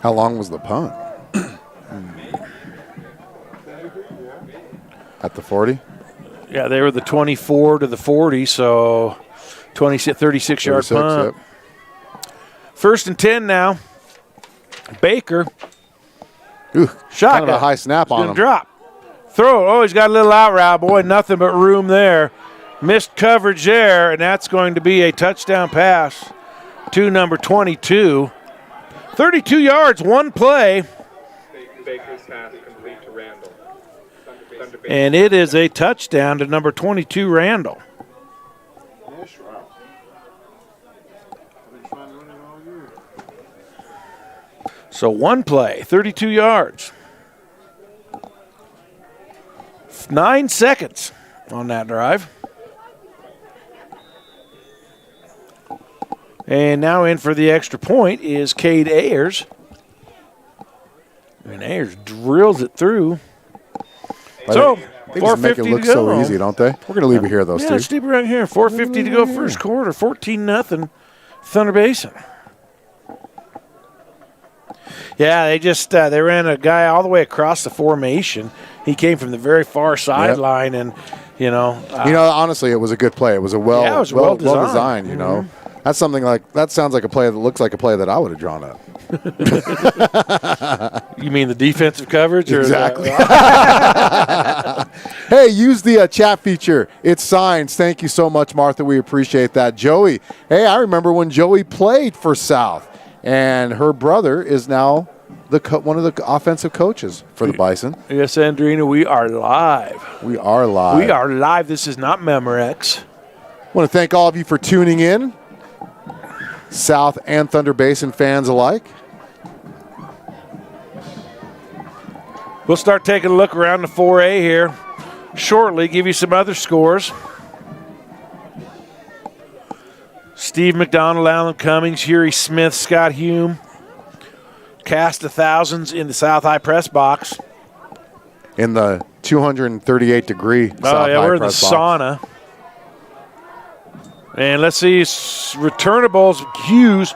How long was the punt? At the 40?
Yeah, they were the 24 to the 40, so 36-yard punt. Yep. 1st and 10 now. Baker.
Ooh,
shot.
Kind of a high snap on him.
Drop. Throw. Oh, he's got a little out route. Boy, nothing but room there. Missed coverage there, and that's going to be a touchdown pass to number 22. 32 yards, one play.
Baker's pass complete to Randall.
And it is a touchdown to number 22, Randall. So one play, 32 yards. 9 seconds on that drive. And now in for the extra point is Cade Ayers. And Ayers drills it through. So,
they just make it look so easy, don't they? We're going to leave it here, though, Steve.
Yeah, let's leave it right here. 4:50 to go first quarter. 14-0 Thunder Basin. Yeah, they ran a guy all the way across the formation. He came from the very far sideline, and
honestly, it was a good play. It was a well designed. You know, that's something like that sounds like a play that looks like a play that I would have drawn up.
You mean the defensive coverage?
Exactly. Hey, use the chat feature. It's signs. Thank you so much, Martha. We appreciate that. Joey. Hey, I remember when Joey played for South, and her brother is now one of the offensive coaches for the Bison.
Yes, Andrina, we are live.
We are live.
We are live. This is not Memorex.
I want to thank all of you for tuning in, South and Thunder Basin fans alike.
We'll start taking a look around the 4A here shortly, give you some other scores. Steve McDonald, Alan Cummings, Huey Smith, Scott Hume. Cast of thousands in the South High press box.
In the 238-degree South High
we're in the
press box.
sauna. And let's see, returnables, Hughes.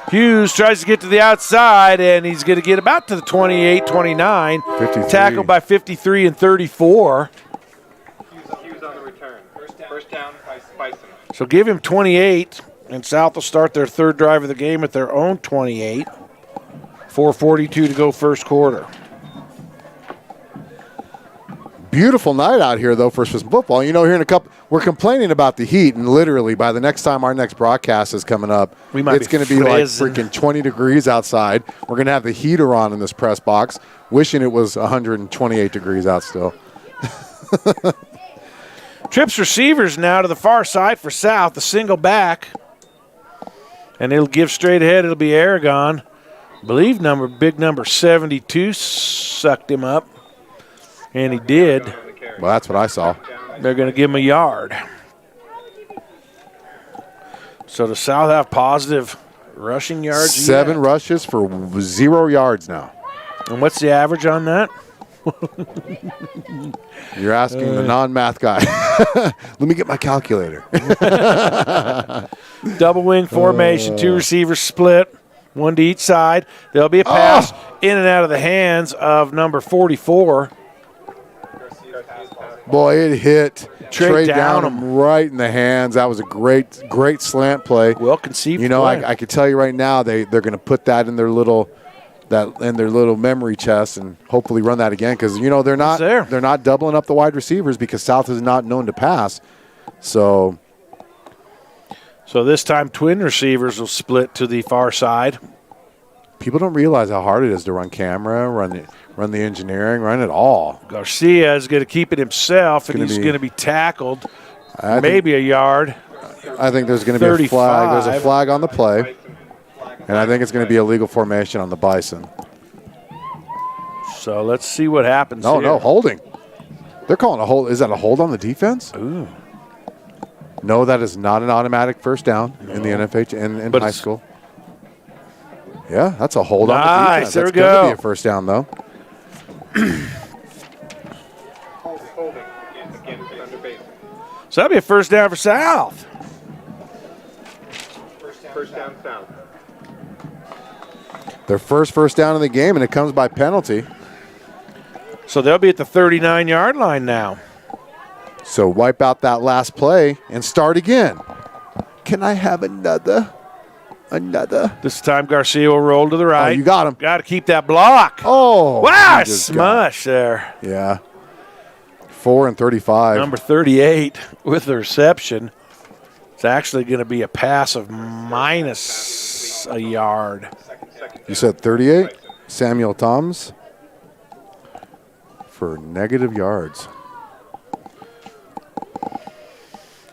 Hughes tries to get to the outside, and he's going to get about to the 28-29. Tackled by 53 and 34.
Hughes on the return. First down, Bison.
So give him 28, and South will start their third drive of the game at their own 28. 4:42 to go first quarter.
Beautiful night out here, though, for some football. You know, here in a couple, we're complaining about the heat, and literally by the next time our next broadcast is coming up, it's going to be like freaking 20 degrees outside. We're going to have the heater on in this press box, wishing it was 128 degrees out still.
Trips receivers now to the far side for South, the single back. And it'll give straight ahead. It'll be Aragon. I believe big number 72 sucked him up. And he did.
Well, that's what I saw.
They're going to give him a yard. So the South have positive rushing yards.
7 rushes for 0 yards now.
And what's the average on that?
You're asking the non-math guy. Let me get my calculator.
Double wing formation, 2 receivers split, 1 to each side. There'll be a pass in and out of the hands of number 44.
Boy, it hit Trey
Downham
Downham right in the hands. That was a great slant play.
Well conceived.
You know, I could tell you right now they're going to put that in their little memory chest and hopefully run that again because you know they're not doubling up the wide receivers because South is not known to pass. So
this time twin receivers will split to the far side.
People don't realize how hard it is to run camera, run the engineering, run it all.
Garcia is going to keep it himself, and he's going to be tackled, maybe a yard.
I think there's going to be a flag. There's a flag on the play, and I think it's going to be a legal formation on the Bison.
So let's see what happens here.
No, holding. They're calling a hold. Is that a hold on the defense?
Ooh.
No, that is not an automatic first down in the NFH in high school. Yeah, that's a hold on the defense.
There we
go. That's going to be a first down, though.
So that'll be a first down for South.
First down South.
Their first down in the game, and it comes by penalty.
So they'll be at the 39-yard line now.
So wipe out that last play and start again. Can I have another?
This time Garcia will roll to the right.
Oh, you got him.
Got to keep that block.
Oh.
Wow, smush there.
Yeah. 4 and 35.
Number 38 with the reception. It's actually going to be a pass of minus a yard.
You said 38? Samuel Toms for negative yards.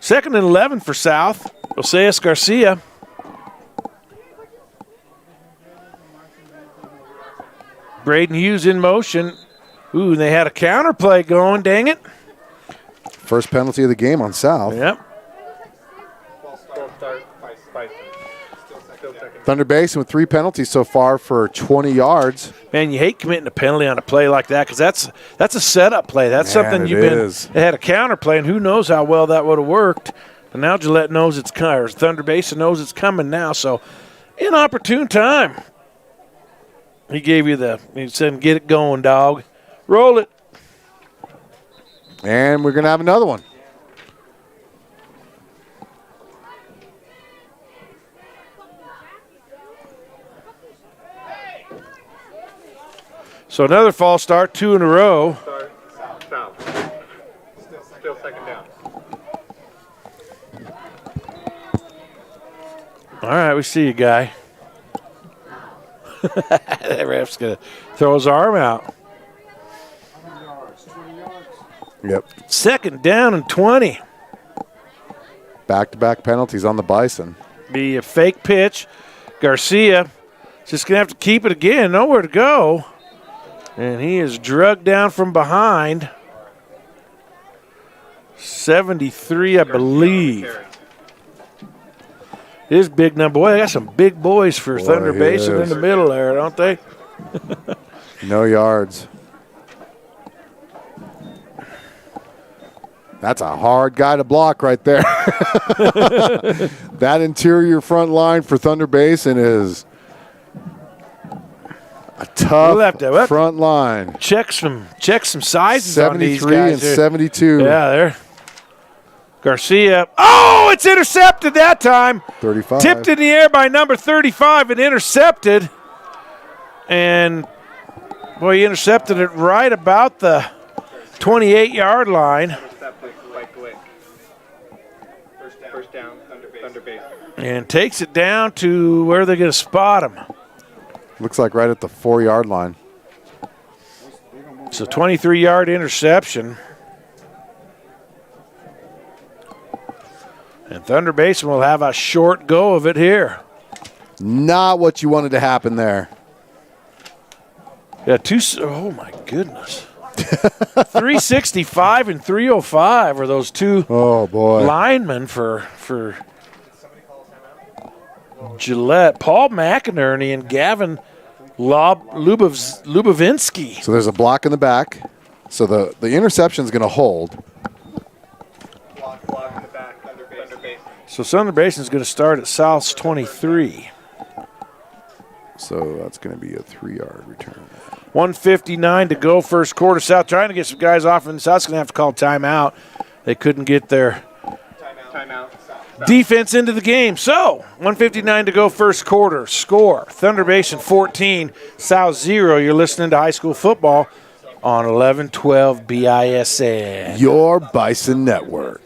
2nd and 11 for South. Oseas Garcia. Braden Hughes in motion. Ooh, they had a counter play going, dang it.
First penalty of the game on South.
Yep.
Thunder Basin with 3 penalties so far for 20 yards.
Man, you hate committing a penalty on a play like that because that's a setup play. That's something they had a counter play, and who knows how well that would have worked. But now Gillette knows it's coming, or Thunder Basin knows it's coming now. So, inopportune time. He said, get it going, dog. Roll it.
And we're going to have another one.
So another false start, 2 in a row.
South. Still second down.
All right, we see you, guy. That ref's going to throw his arm out.
Yep.
2nd down and 20.
Back-to-back penalties on the Bison.
Be a fake pitch. Garcia just going to have to keep it again. Nowhere to go. And he is drugged down from behind. 73, I believe. His big number. Boy, they got some big boys for Thunder Basin in the middle there, don't they?
No yards. That's a hard guy to block right there. That interior front line for Thunder Basin is a tough front line.
Check some sizes on these guys.
73 and 72.
Yeah, there. Garcia. Oh, it's intercepted that time.
35.
Tipped in the air by number 35 and intercepted. And, boy, he intercepted it right about the 28-yard line.
First down, Thunder Basin.
And takes it down to where they're going to spot him.
Looks like right at the 4-yard line.
It's a 23-yard interception. And Thunder Basin will have a short go of it here.
Not what you wanted to happen there.
Yeah, oh my goodness. 365 and 305 are those two linemen for Gillette. Paul McInerney and Gavin Lubovinsky.
So there's a block in the back. So the interception is going to hold.
Block in the back, Thunder Basin.
So Thunder Basin is going to start at South's 23.
So that's going to be a 3-yard return.
1:59 to go, first quarter. South trying to get some guys off, and South's going to have to call timeout. They couldn't get their defense into the game. So 1:59 to go, first quarter. Score: Thunder Basin 14, South 0. You're listening to high school football on 1112 BISN.
Your Bison Network.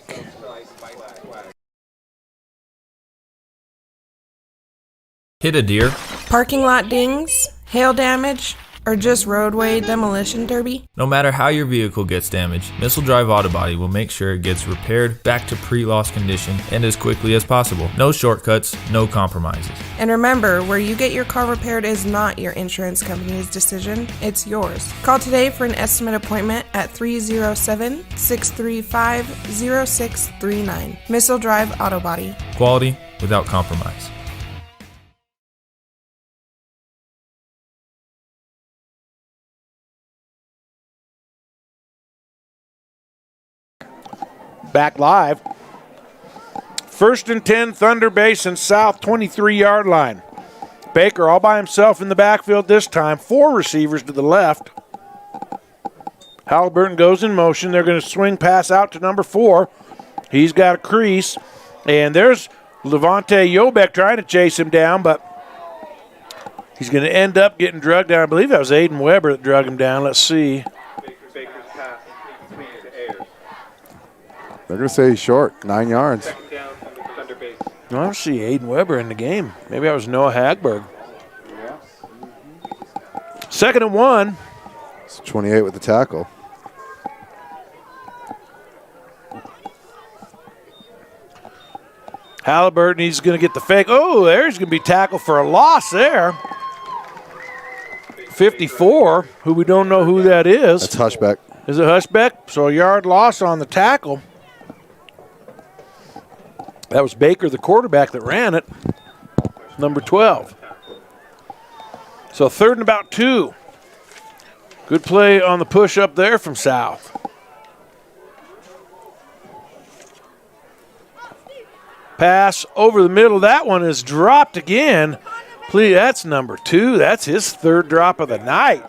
Hit a deer?
Parking lot dings, hail damage, or just roadway demolition derby?
No matter how your vehicle gets damaged, Missile Drive Auto Body will make sure it gets repaired back to pre-loss condition and as quickly as possible. No shortcuts, no compromises.
And remember, where you get your car repaired is not your insurance company's decision, it's yours. Call today for an estimate appointment at 307-635-0639. Missile Drive Auto Body.
Quality without compromise.
Back live. 1st and 10, Thunder Basin, South 23-yard line. Baker all by himself in the backfield this time. 4 receivers to the left. Halliburton goes in motion. They're going to swing pass out to number 4. He's got a crease. And there's Levante Yobek trying to chase him down, but he's going to end up getting drugged down. I believe that was Aiden Weber that drugged him down. Let's see.
Baker's pass complete to Ayers.
They're going to say he's short, 9 yards.
Second down, Thunder Basin.
I don't see Aiden Weber in the game. Maybe that was Noah Hagberg. 2nd and 1.
It's 28 with the tackle.
Halliburton, he's going to get the fake. Oh, there's going to be tackled for a loss there. 54, who we don't know who that is.
That's Hushbeck.
Is it Hushbeck? So a yard loss on the tackle. That was Baker, the quarterback that ran it, number 12. So 3rd and about 2. Good play on the push up there from South. Pass over the middle. That one is dropped again. Please, that's number 2. That's his 3rd drop of the night.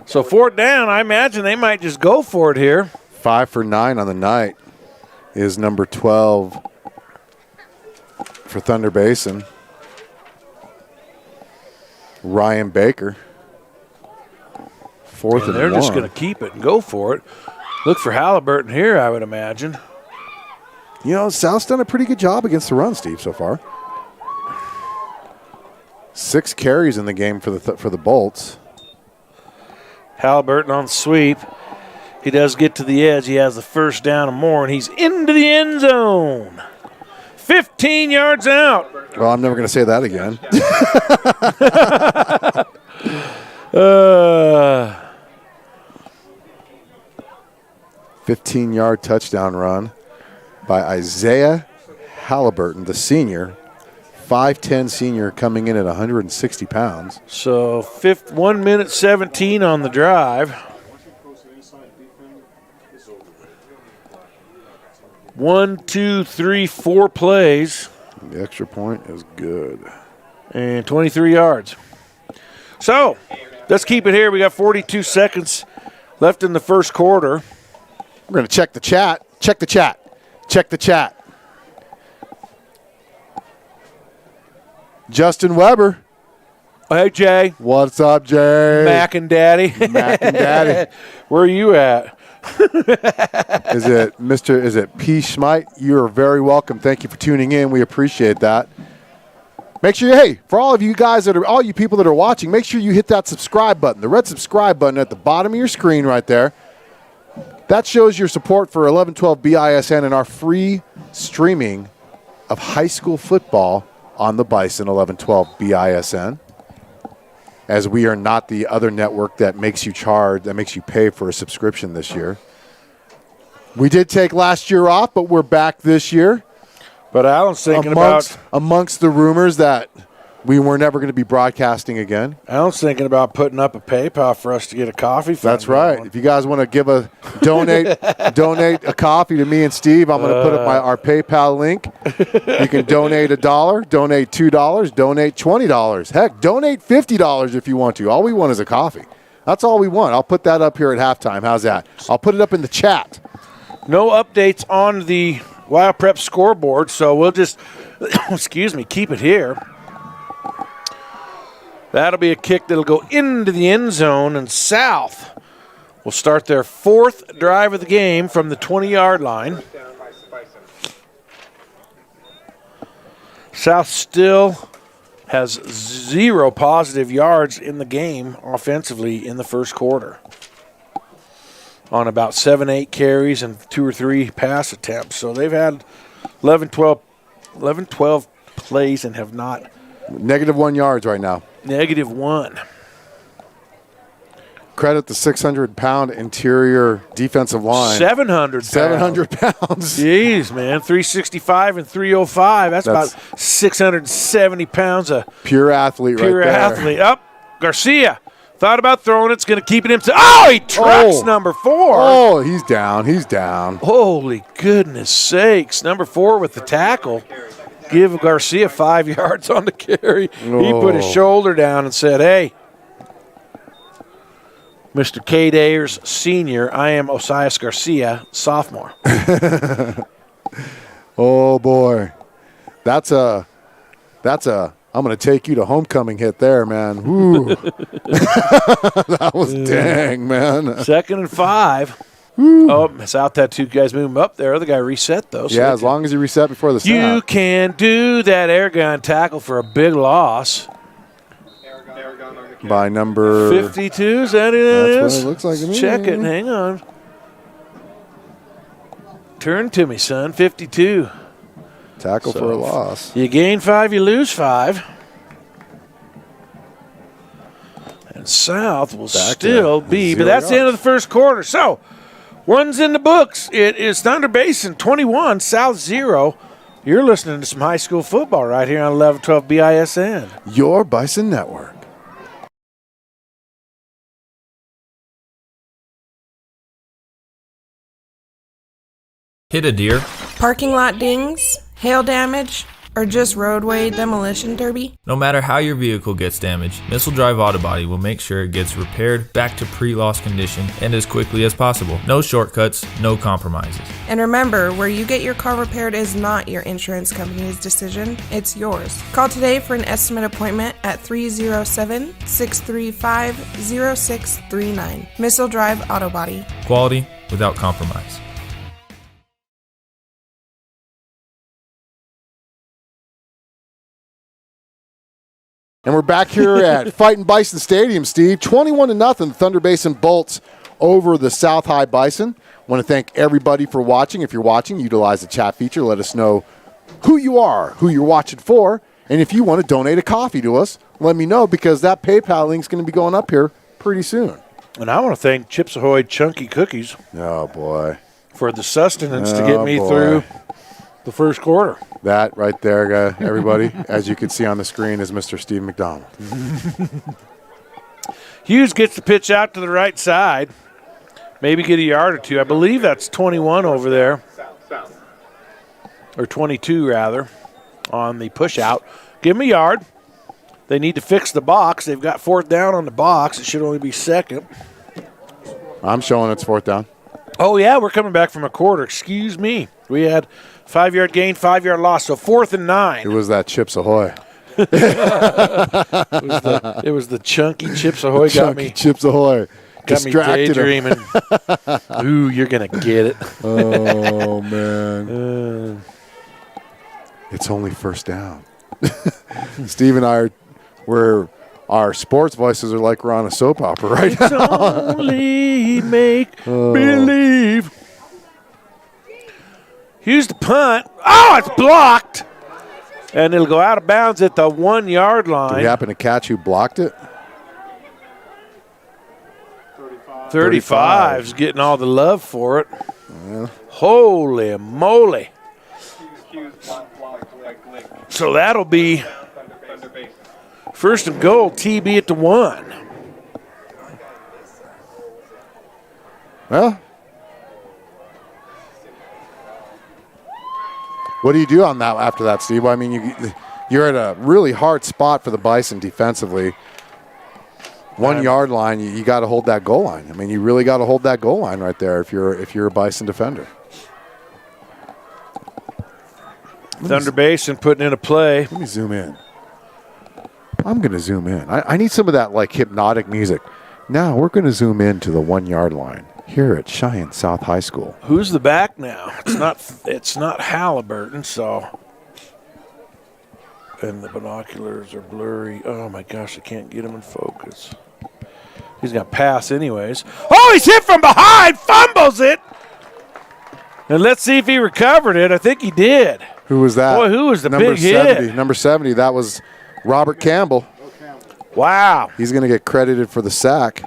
So 4th down, I imagine they might just go for it here.
5 for 9 on the night is number 12 for Thunder Basin. Ryan Baker. 4th and
they're
1.
just going to keep it and go for it. Look for Halliburton here, I would imagine.
You know, South's done a pretty good job against the run, Steve, so far. 6 carries in the game for the Bolts.
Halliburton on sweep. He does get to the edge. He has the 1st down and more, and he's into the end zone. 15 yards out.
Well, I'm never going to say that again. 15-yard touchdown run by Isaiah Halliburton, the senior. 5'10 senior coming in at 160 pounds.
So 1 minute 17 on the drive. 1, 2, 3, 4 plays.
The extra point is good.
And 23 yards. So let's keep it here. We got 42 seconds left in the first quarter.
We're going to check the chat. Check the chat. Check the chat. Justin Weber.
Hey, Jay.
What's up, Jay?
Mac and Daddy.
Mac and Daddy.
Where are you at?
Is it P. Schmite? You're very welcome. Thank you for tuning in. We appreciate that. Make sure, for all of you guys all you people that are watching, make sure you hit that subscribe button, the red subscribe button at the bottom of your screen right there. That shows your support for 1112 BISN and our free streaming of high school football on the Bison 1112 BISN. As we are not the other network that makes you pay for a subscription this year. We did take last year off, but we're back this year.
But Alan's thinking
amongst the rumors that we were never going to be broadcasting again.
Alan's thinking about putting up a PayPal for us to get a coffee.
That's right. If you guys want to donate a coffee to me and Steve, I'm going to put up our PayPal link. You can donate $1, donate $2, donate $20. Heck, donate $50 if you want to. All we want is a coffee. That's all we want. I'll put that up here at halftime. How's that? I'll put it up in the chat.
No updates on the Wild Prep scoreboard, so we'll just, keep it here. That'll be a kick that'll go into the end zone, and South will start their fourth drive of the game from the 20-yard line. South still has 0 positive yards in the game offensively in the first quarter, on about 7-8 carries and 2 or 3 pass attempts. So they've had 11-12 plays and have not.
-1 yards right now.
-1.
Credit the 600-pound interior defensive line.
700
pounds.
Jeez, man. 365 and 305. That's about 670 pounds of
pure athlete right there.
Pure athlete. Up. Garcia. Thought about throwing it. It's going to keep it himself. Oh, he trucks number 4.
Oh, he's down.
Holy goodness sakes. Number 4 with the tackle. Give Garcia 5 yards on the carry. Oh. He put his shoulder down and said, hey, Mr. Cade Ayers, senior, I am Osias Garcia, sophomore.
Oh, boy. That's a I'm going to take you to homecoming hit there, man. Woo. That was dang, man.
2nd and 5. Woo. Oh, South had 2 guys move him up there. The guy reset, though. So
as long as he reset before the snap.
You can do that air gun tackle for a big loss.
By number
52, is that it is?
That's what it looks like to me.
Check it. Hang on. Turn to me, son. 52.
Tackle for a loss.
You gain 5, you lose 5. And South will still be, but that's the end of the first quarter. So, one's in the books. It is Thunder Basin 21, South 0. You're listening to some high school football right here on 1112 BISN.
Your Bison Network.
Hit a deer,
Parking lot dings, hail damage, or just roadway demolition derby?
No matter how your vehicle gets damaged, Missile Drive Auto Body will make sure it gets repaired back to pre-loss condition and as quickly as possible. No shortcuts, no compromises.
And remember, where you get your car repaired is not your insurance company's decision, it's yours. Call today for an estimate appointment at 307-635-0639. Missile Drive Auto Body.
Quality without compromise.
And we're back here at Fightin Bison Stadium, Steve. 21-0, Thunder Basin bolts over the South High Bison. Want to thank everybody for watching. If you're watching, utilize the chat feature. Let us know who you are, who you're watching for. And if you want to donate a coffee to us, let me know, because that PayPal link's going to be going up here pretty soon.
And I want to thank Chips Ahoy Chunky Cookies.
Oh, boy.
For the sustenance to get me through the first quarter.
That right there, everybody, as you can see on the screen, is Mr. Steve McDonald.
Hughes gets the pitch out to the right side. Maybe get a yard or 2. I believe that's 21 over there. Or 22, rather, on the push out. Give him a yard. They need to fix the box. They've got 4th down on the box. It should only be 2nd.
I'm showing it's 4th down.
Oh, yeah, we're coming back from a quarter. Excuse me. We had 5-yard gain, 5-yard loss, so 4th and 9.
It was that Chips Ahoy.
It was the chunky Chips Ahoy got me.
Chips Ahoy. Distracted
daydreaming. Ooh, you're going to get it.
Oh, man. It's only first down. Steve and I our sports voices are like we're on a soap opera right now.
It's only make believe. Here's the punt. Oh, it's blocked. And it'll go out of bounds at the 1 yard line.
Did we happen to catch who blocked it?
35's getting all the love for it.
Yeah.
Holy moly. So that'll be first and goal, TB at the 1.
Well, what do you do on that after that, Steve? Well, I mean, you're at a really hard spot for the Bison defensively. 1 yard line, you got to hold that goal line. I mean, you really got to hold that goal line right there if you're a Bison defender.
Thunder Basin putting in a play.
Let me zoom in. I'm going to zoom in. I need some of that like hypnotic music. Now we're going to zoom in to the 1 yard line here at Cheyenne South High School.
Who's the back now? It's not Halliburton, so. And the binoculars are blurry. Oh my gosh, I can't get him in focus. He's going to pass anyways. Oh, he's hit from behind, fumbles it. And let's see if he recovered it. I think he did.
Who was that?
Boy, who was the
number
big
70,
hit?
Number 70, that was Robert Campbell.
Wow.
He's going to get credited for the sack.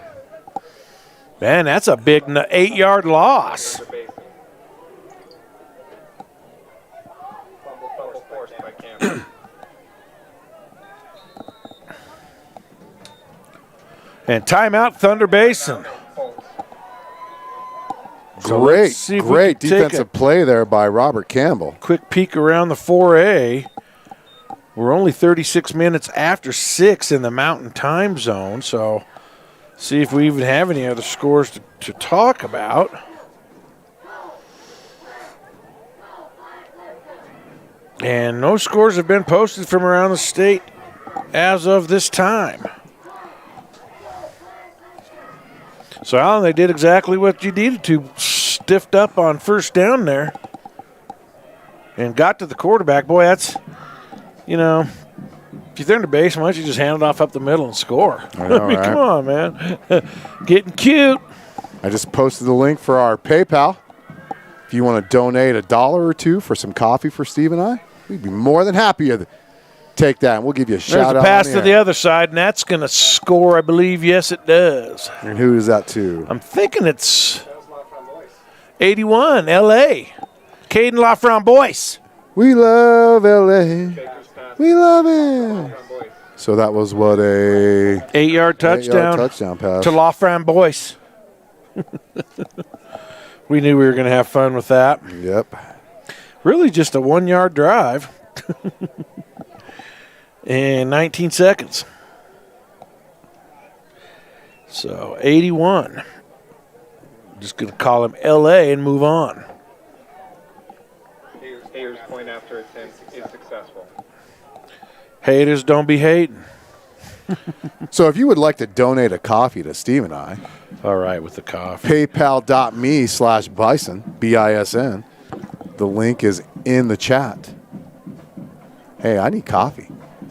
Man, that's a big 8 yard loss. And timeout, Thunder Basin.
Great defensive play there by Robert Campbell.
Quick peek around the 4A. We're only 36 minutes after 6 in the Mountain Time Zone, so see if we even have any other scores to talk about. And no scores have been posted from around the state as of this time. So, Alan, they did exactly what you needed to. Stiffed up on first down there and got to the quarterback. Boy, that's, if you're Thunder Basin, why don't you just hand it off up the middle and score?
I know, right?
Come on, man. Getting cute.
I just posted the link for our PayPal. If you want to donate $1 or $2 for some coffee for Steve and I, we'd be more than happy to take that, and we'll give you a shout-out.
There's a pass to the other side, and that's going to score, I believe. Yes, it does.
And who is that to?
I'm thinking it's 81, L.A. Caden LaFramboise.
We love L.A. We love it. So that was what, a
8-yard touchdown.
8-yard touchdown pass.
To LaFramboise. We knew we were going to have fun with that.
Yep.
Really just a 1 yard drive. In 19 seconds. So 81. Just going to call him L.A. and move on.
Hayers' point after attempt is successful.
Haters don't be hating.
So if you would like to donate a coffee to Steve and I.
All right, with the coffee.
PayPal.me/Bison, BISN. The link is in the chat. Hey, I need coffee.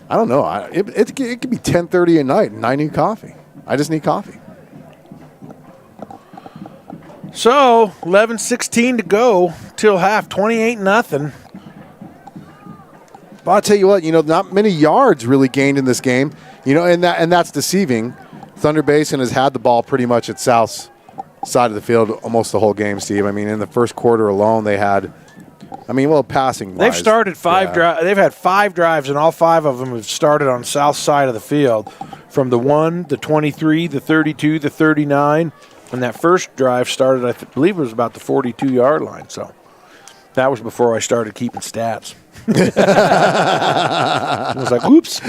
I don't know. It could be 10:30 at night and I need coffee. I just need coffee.
So 11:16 to go till half. 28-0.
But I'll tell you what, not many yards really gained in this game. And that's deceiving. Thunder Basin has had the ball pretty much at South's side of the field almost the whole game, Steve. I mean, in the first quarter alone, they had, passing.
They've started five drives. They've had 5 drives, and all 5 of them have started on south side of the field, from the 1, the 23, the 32, the 39, and that first drive started, I believe, it was about the 42-yard line. So that was before I started keeping stats. I was like, "Oops,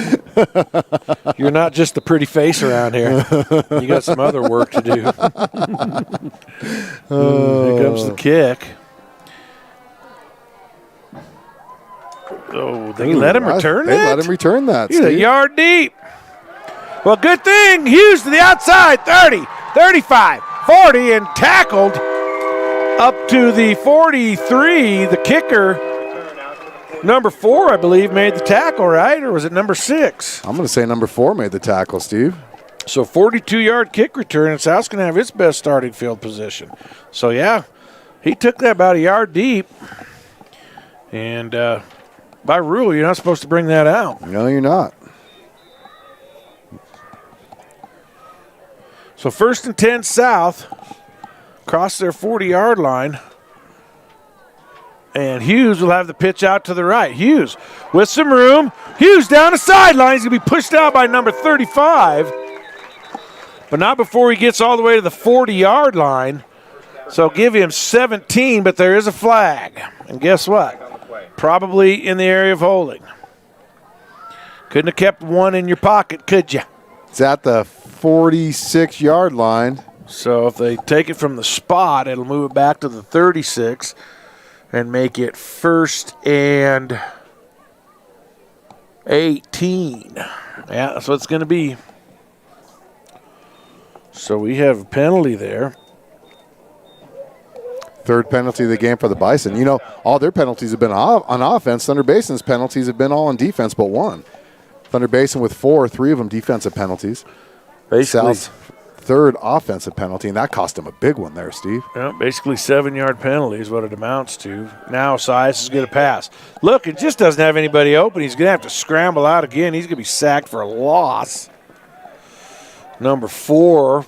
you're not just the pretty face around here. You got some other work to do." Here comes the kick. Oh, they let him return that?
They let him return that,
He's
Steve.
a yard deep. Well, good thing. Hughes to the outside, 30, 35, 40, and tackled up to the 43. The kicker, number 4, I believe, made the tackle, right? Or was it number 6?
I'm going to say number 4 made the tackle, Steve.
So 42-yard kick return, and South's going to have its best starting field position. So, yeah, he took that about a yard deep. And by rule, you're not supposed to bring that out.
No, you're not.
So 1st and 10 South, across their 40-yard line. And Hughes will have the pitch out to the right. Hughes with some room. Hughes down the sideline. He's going to be pushed out by number 35. But not before he gets all the way to the 40-yard line. So give him 17, but there is a flag. And guess what? Probably in the area of holding. Couldn't have kept one in your pocket, could you?
It's at the 46-yard line.
So if they take it from the spot, it'll move it back to the 36 and make it 1st and 18. Yeah, that's what it's going to be. So we have a penalty there.
3rd penalty of the game for the Bison. You know, all their penalties have been on offense. Thunder Basin's penalties have been all on defense but one. Thunder Basin with 4, 3 of them defensive penalties.
Basically,
South's 3rd offensive penalty, and that cost him a big one there, Steve.
Yeah, basically 7-yard penalty is what it amounts to. Now Sias is going to pass. Look, it just doesn't have anybody open. He's going to have to scramble out again. He's going to be sacked for a loss. Number 4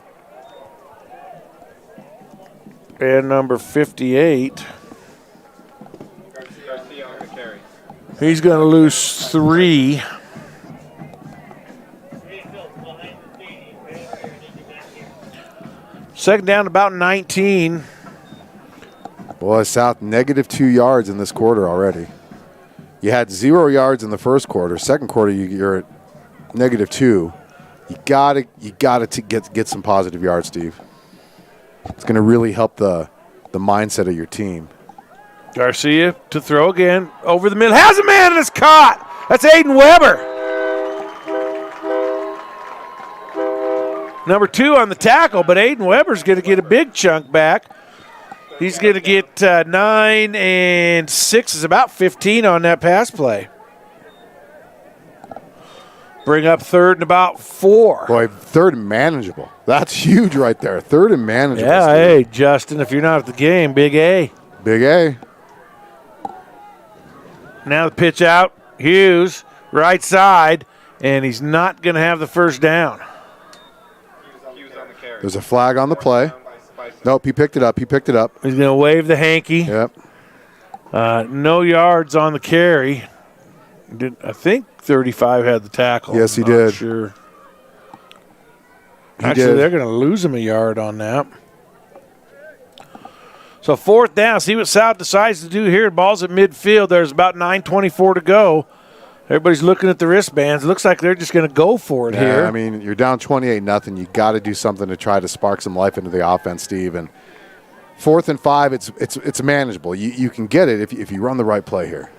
and number 58. He's going to lose 3. Second down, about 19.
Boy, South -2 yards in this quarter already. You had 0 yards in the first quarter. Second quarter, you're at -2. You gotta get some positive yards, Steve. It's going to really help the mindset of your team.
Garcia to throw again over the middle. Has a man and it's caught. That's Aiden Weber. Number 2 on the tackle, but Aiden Weber's going to get a big chunk back. He's going to get 9 and 6 is about 15 on that pass play. Bring up 3rd and about 4.
Boy, 3rd and manageable. That's huge right there. 3rd and manageable.
Yeah,
Steve.
hey, Justin, if you're not at the game, big A.
Big A.
Now the pitch out. Hughes, right side, and he's not going to have the first down.
There's a flag on the play. Nope, he picked it up. He's
going to wave the hanky.
Yep.
No yards on the carry. I think 35 had the tackle.
Yes, he
I'm not
did.
Sure.
He
Actually,
did.
they're going to lose him a yard on that. So 4th down. See what South decides to do here. Ball's at midfield. There's about 9:24 to go. Everybody's looking at the wristbands. It looks like they're just going to go for it here.
I mean, you're down 28-0. You got to do something to try to spark some life into the offense, Steve. And 4th and 5, it's manageable. You can get it if you run the right play here.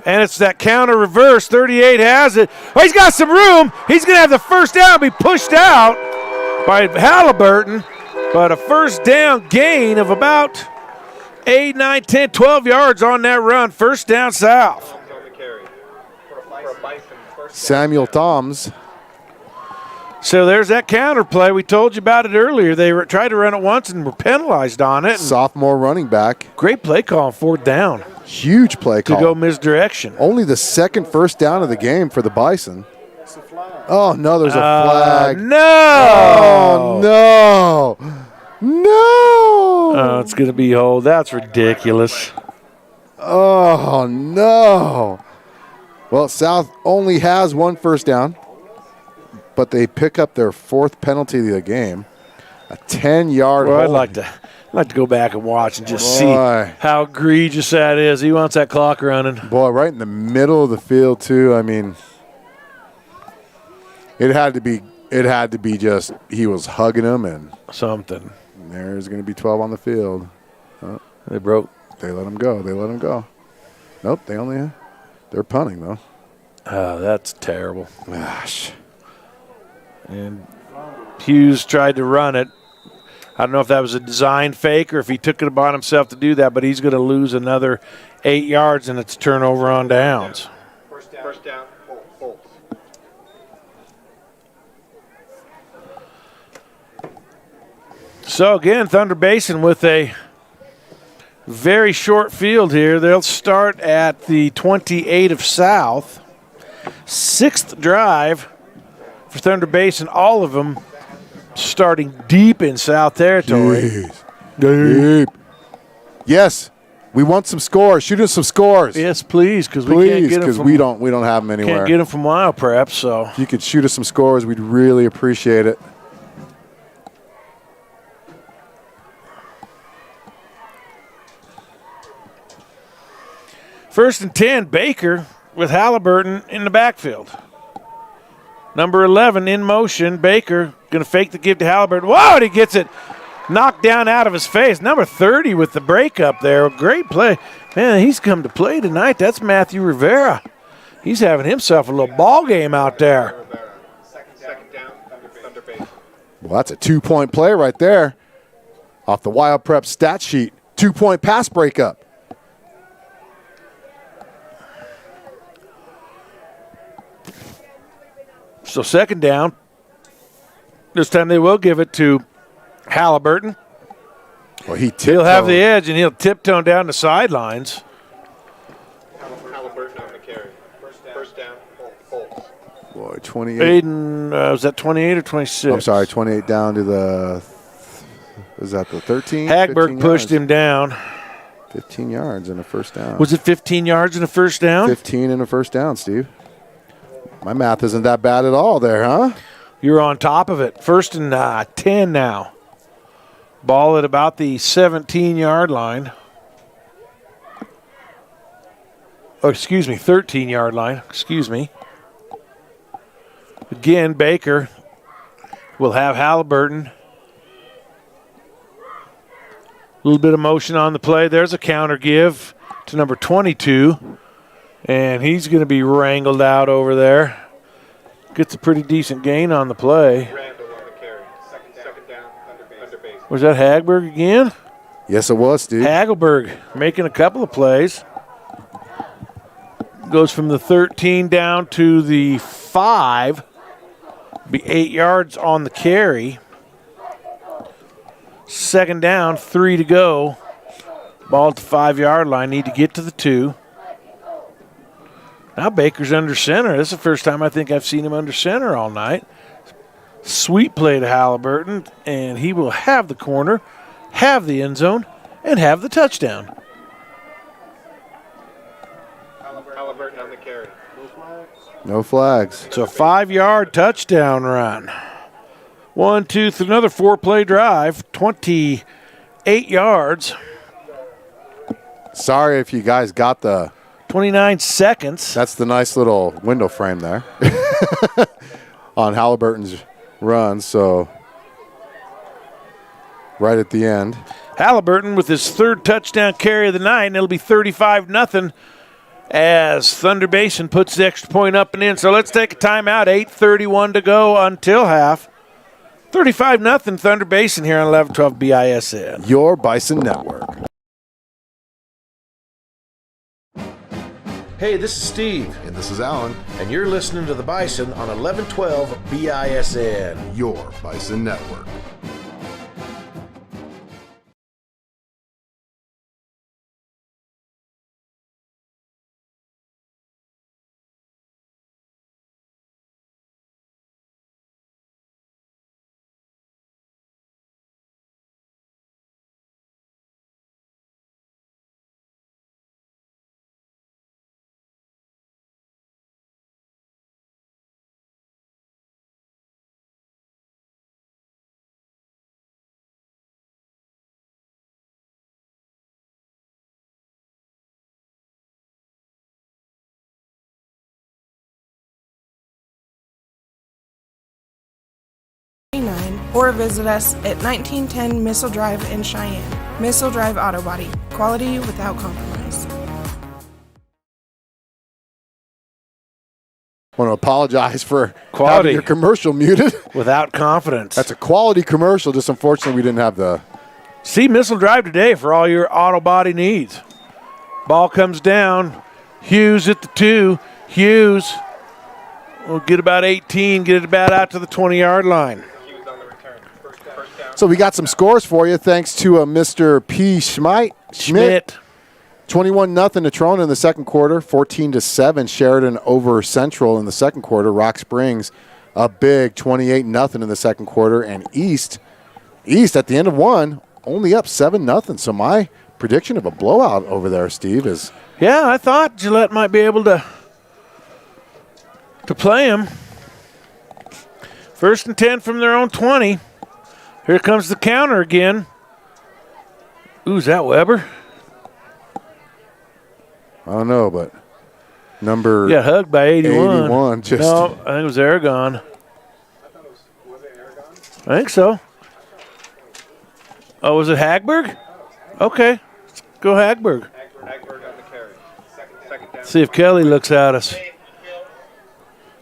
And it's that counter reverse. 38 has it. Oh, he's got some room. He's going to have the first down, be pushed out by Halliburton. But a first down gain of about 8, 9, 10, 12 yards on that run. First down South.
Samuel Toms.
So there's that counter play. We told you about it earlier. They tried to run it once and were penalized on it.
Sophomore running back.
Great play call on 4th down.
Huge play call.
To go misdirection.
Only the 2nd first down of the game for the Bison. Oh, no, there's a flag.
No!
Oh, no. No!
Oh, it's going to be hold. That's ridiculous.
Oh, no. Well, South only has 1 first down, but they pick up their 4th penalty of the game. A 10-yard
Well,
hold.
I'd like to go back and watch and just see how egregious that is. He wants that clock running.
Boy, right in the middle of the field, too. I mean, it had to be just he was hugging him and
something.
There's going to be 12 on the field. Oh,
they broke.
They let him go. Nope, they're punting, though.
Oh, that's terrible.
Gosh.
And Hughes tried to run it. I don't know if that was a design fake or if he took it upon himself to do that, but he's going to lose another 8 yards, and it's turnover on downs.
First down, hold.
So, again, Thunder Basin with a very short field here. They'll start at the 28 of South. 6th drive for Thunder Basin, all of them starting deep in South territory.
Deep. Yes, we want some scores. Shoot us some scores.
Yes, please, because we can't get them
because we don't have them anywhere.
Can't get them from Wild Prep, so.
If you could shoot us some scores, we'd really appreciate it.
First and 10, Baker with Halliburton in the backfield. Number 11 in motion. Baker going to fake the give to Halliburton. Whoa, and he gets it knocked down out of his face. Number 30 with the breakup there. Great play. Man, he's come to play tonight. That's Matthew Rivera. He's having himself a little ball game out there.
Second down, Thunder Basin.
Well, that's a 2-point play right there off the Wild Prep stat sheet. 2-point pass breakup.
So second down. This time they will give it to Halliburton.
Well,
he'll have the edge, and he'll tiptoe down the sidelines.
Halliburton on the carry. First down, hold.
Boy, 28.
Aiden, was that 28 or 26?
I'm sorry, 28 down to the, is that the 13?
Hagberg pushed him down.
15 yards and a first down.
Was it 15 yards and a first down?
15 and a first down, Steve. My math isn't that bad at all there, huh?
You're on top of it. First and 10 now. Ball at about the 17-yard line. Oh, 13-yard line. Excuse me. Again, Baker will have Halliburton. A little bit of motion on the play. There's a counter give to number 22. And he's going to be wrangled out over there. Gets a pretty decent gain on the play.
Randall on the carry. Second down, Thunder Basin.
Was that Hagberg again?
Yes, it was, Steve.
Hagelberg making a couple of plays. Goes from the 13 down to the 5. Be 8 yards on the carry. Second down, 3 to go. Ball at the 5-yard line. Need to get to the 2. Now Baker's under center. This is the first time I think I've seen him under center all night. Sweet play to Halliburton, and he will have the corner, have the end zone, and have the touchdown.
Halliburton on the carry.
No flags.
It's a 5-yard touchdown run. 1, 2, 3, another 4-play drive, 28 yards.
Sorry if you guys got the
29 seconds.
That's the nice little window frame there on Halliburton's run. So right at the end.
Halliburton with his 3rd touchdown carry of the night, and it'll be 35-0 as Thunder Basin puts the extra point up and in. So let's take a timeout. 8:31 to go until half. 35-0 Thunder Basin here on 1112 BISN.
Your Bison Network.
Hey, this is Steve.
And this is Alan,
And you're listening to the Bison on 1112 BISN.
your Bison Network.
Or visit us at 1910 Missile Drive in Cheyenne. Missile Drive Auto Body. Quality without compromise.
want to apologize for
Quality.
having your commercial muted.
Without confidence.
That's a quality commercial. Just unfortunately, we didn't have the.
See Missile Drive today for all your auto body needs. Ball comes down. Hughes at the 2. Hughes will get about 18, get it about out to the 20-yard line.
So we got some scores for you thanks to Mr. P. Schmidt. 21-0 to Trona in the second quarter. 14-7 Sheridan over Central in the second quarter. Rock Springs a big 28-0 in the second quarter. And East at the end of one only up 7-0. So my prediction of a blowout over there, Steve, is...
Yeah, I thought Gillette might be able to play him. 1st and 10 from their own 20. Here comes the counter again. Ooh, is that Weber?
I don't know, but number...
Got hugged by 81.
81 just...
No, I think it was Aragon. I think so. Oh, was it Hagberg? Okay. Let's go Hagberg. See if Kelly looks at us.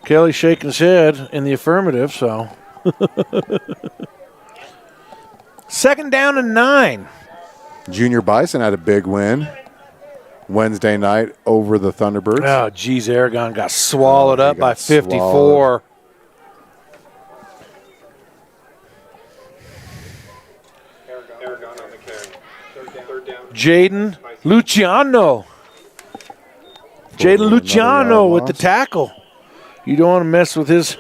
Kelly's shaking his head in the affirmative, so. 2nd down and 9.
Junior Bison had a big win Wednesday night over the Thunderbirds.
Oh, geez, Aragon got swallowed up by 54.
Swallowed.
Jaden Luciano. Jaden Luciano with the tackle. You don't want to mess with his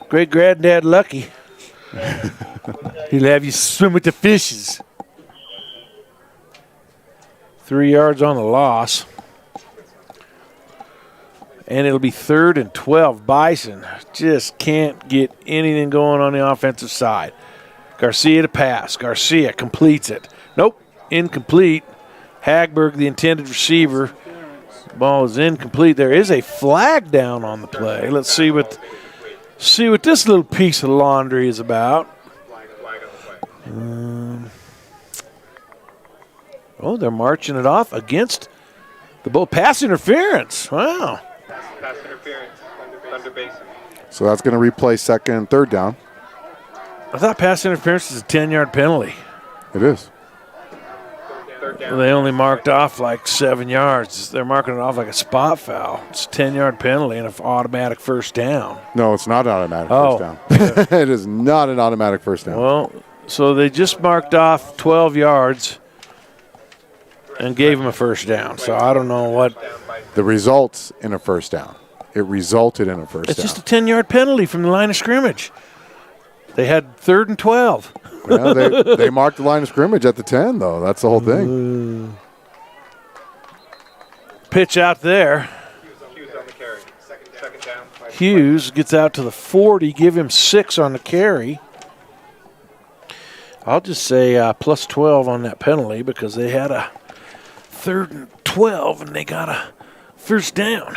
great-granddad Lucky. He'll have you swim with the fishes. 3 yards on the loss. And it'll be 3rd and 12. Bison just can't get anything going on the offensive side. Garcia to pass. Garcia completes it. Nope, incomplete. Hagberg, the intended receiver. Ball is incomplete. There is a flag down on the play. Let's see what this little piece of laundry is about. Oh, they're marching it off against the ball. Pass interference. Wow.
Pass interference under Basin.
So that's going to replay 2nd and 3rd down.
I thought pass interference is a 10-yard penalty.
It is.
Well, they only marked off like 7 yards. They're marking it off like a spot foul. It's a 10-yard penalty and an automatic 1st down.
No, it's not an automatic first down. It is not an automatic 1st down.
Well, so they just marked off 12 yards and gave him a 1st down. So I don't know what.
The results in a 1st down. It resulted in a 1st down.
It's just a 10-yard penalty from the line of scrimmage. They had 3rd and 12.
Well, they marked the line of scrimmage at the 10, though. That's the whole thing.
Pitch out there. Hughes gets out to the 40. Give him 6 on the carry. I'll just say plus 12 on that penalty because they had a 3rd and 12 and they got a 1st down.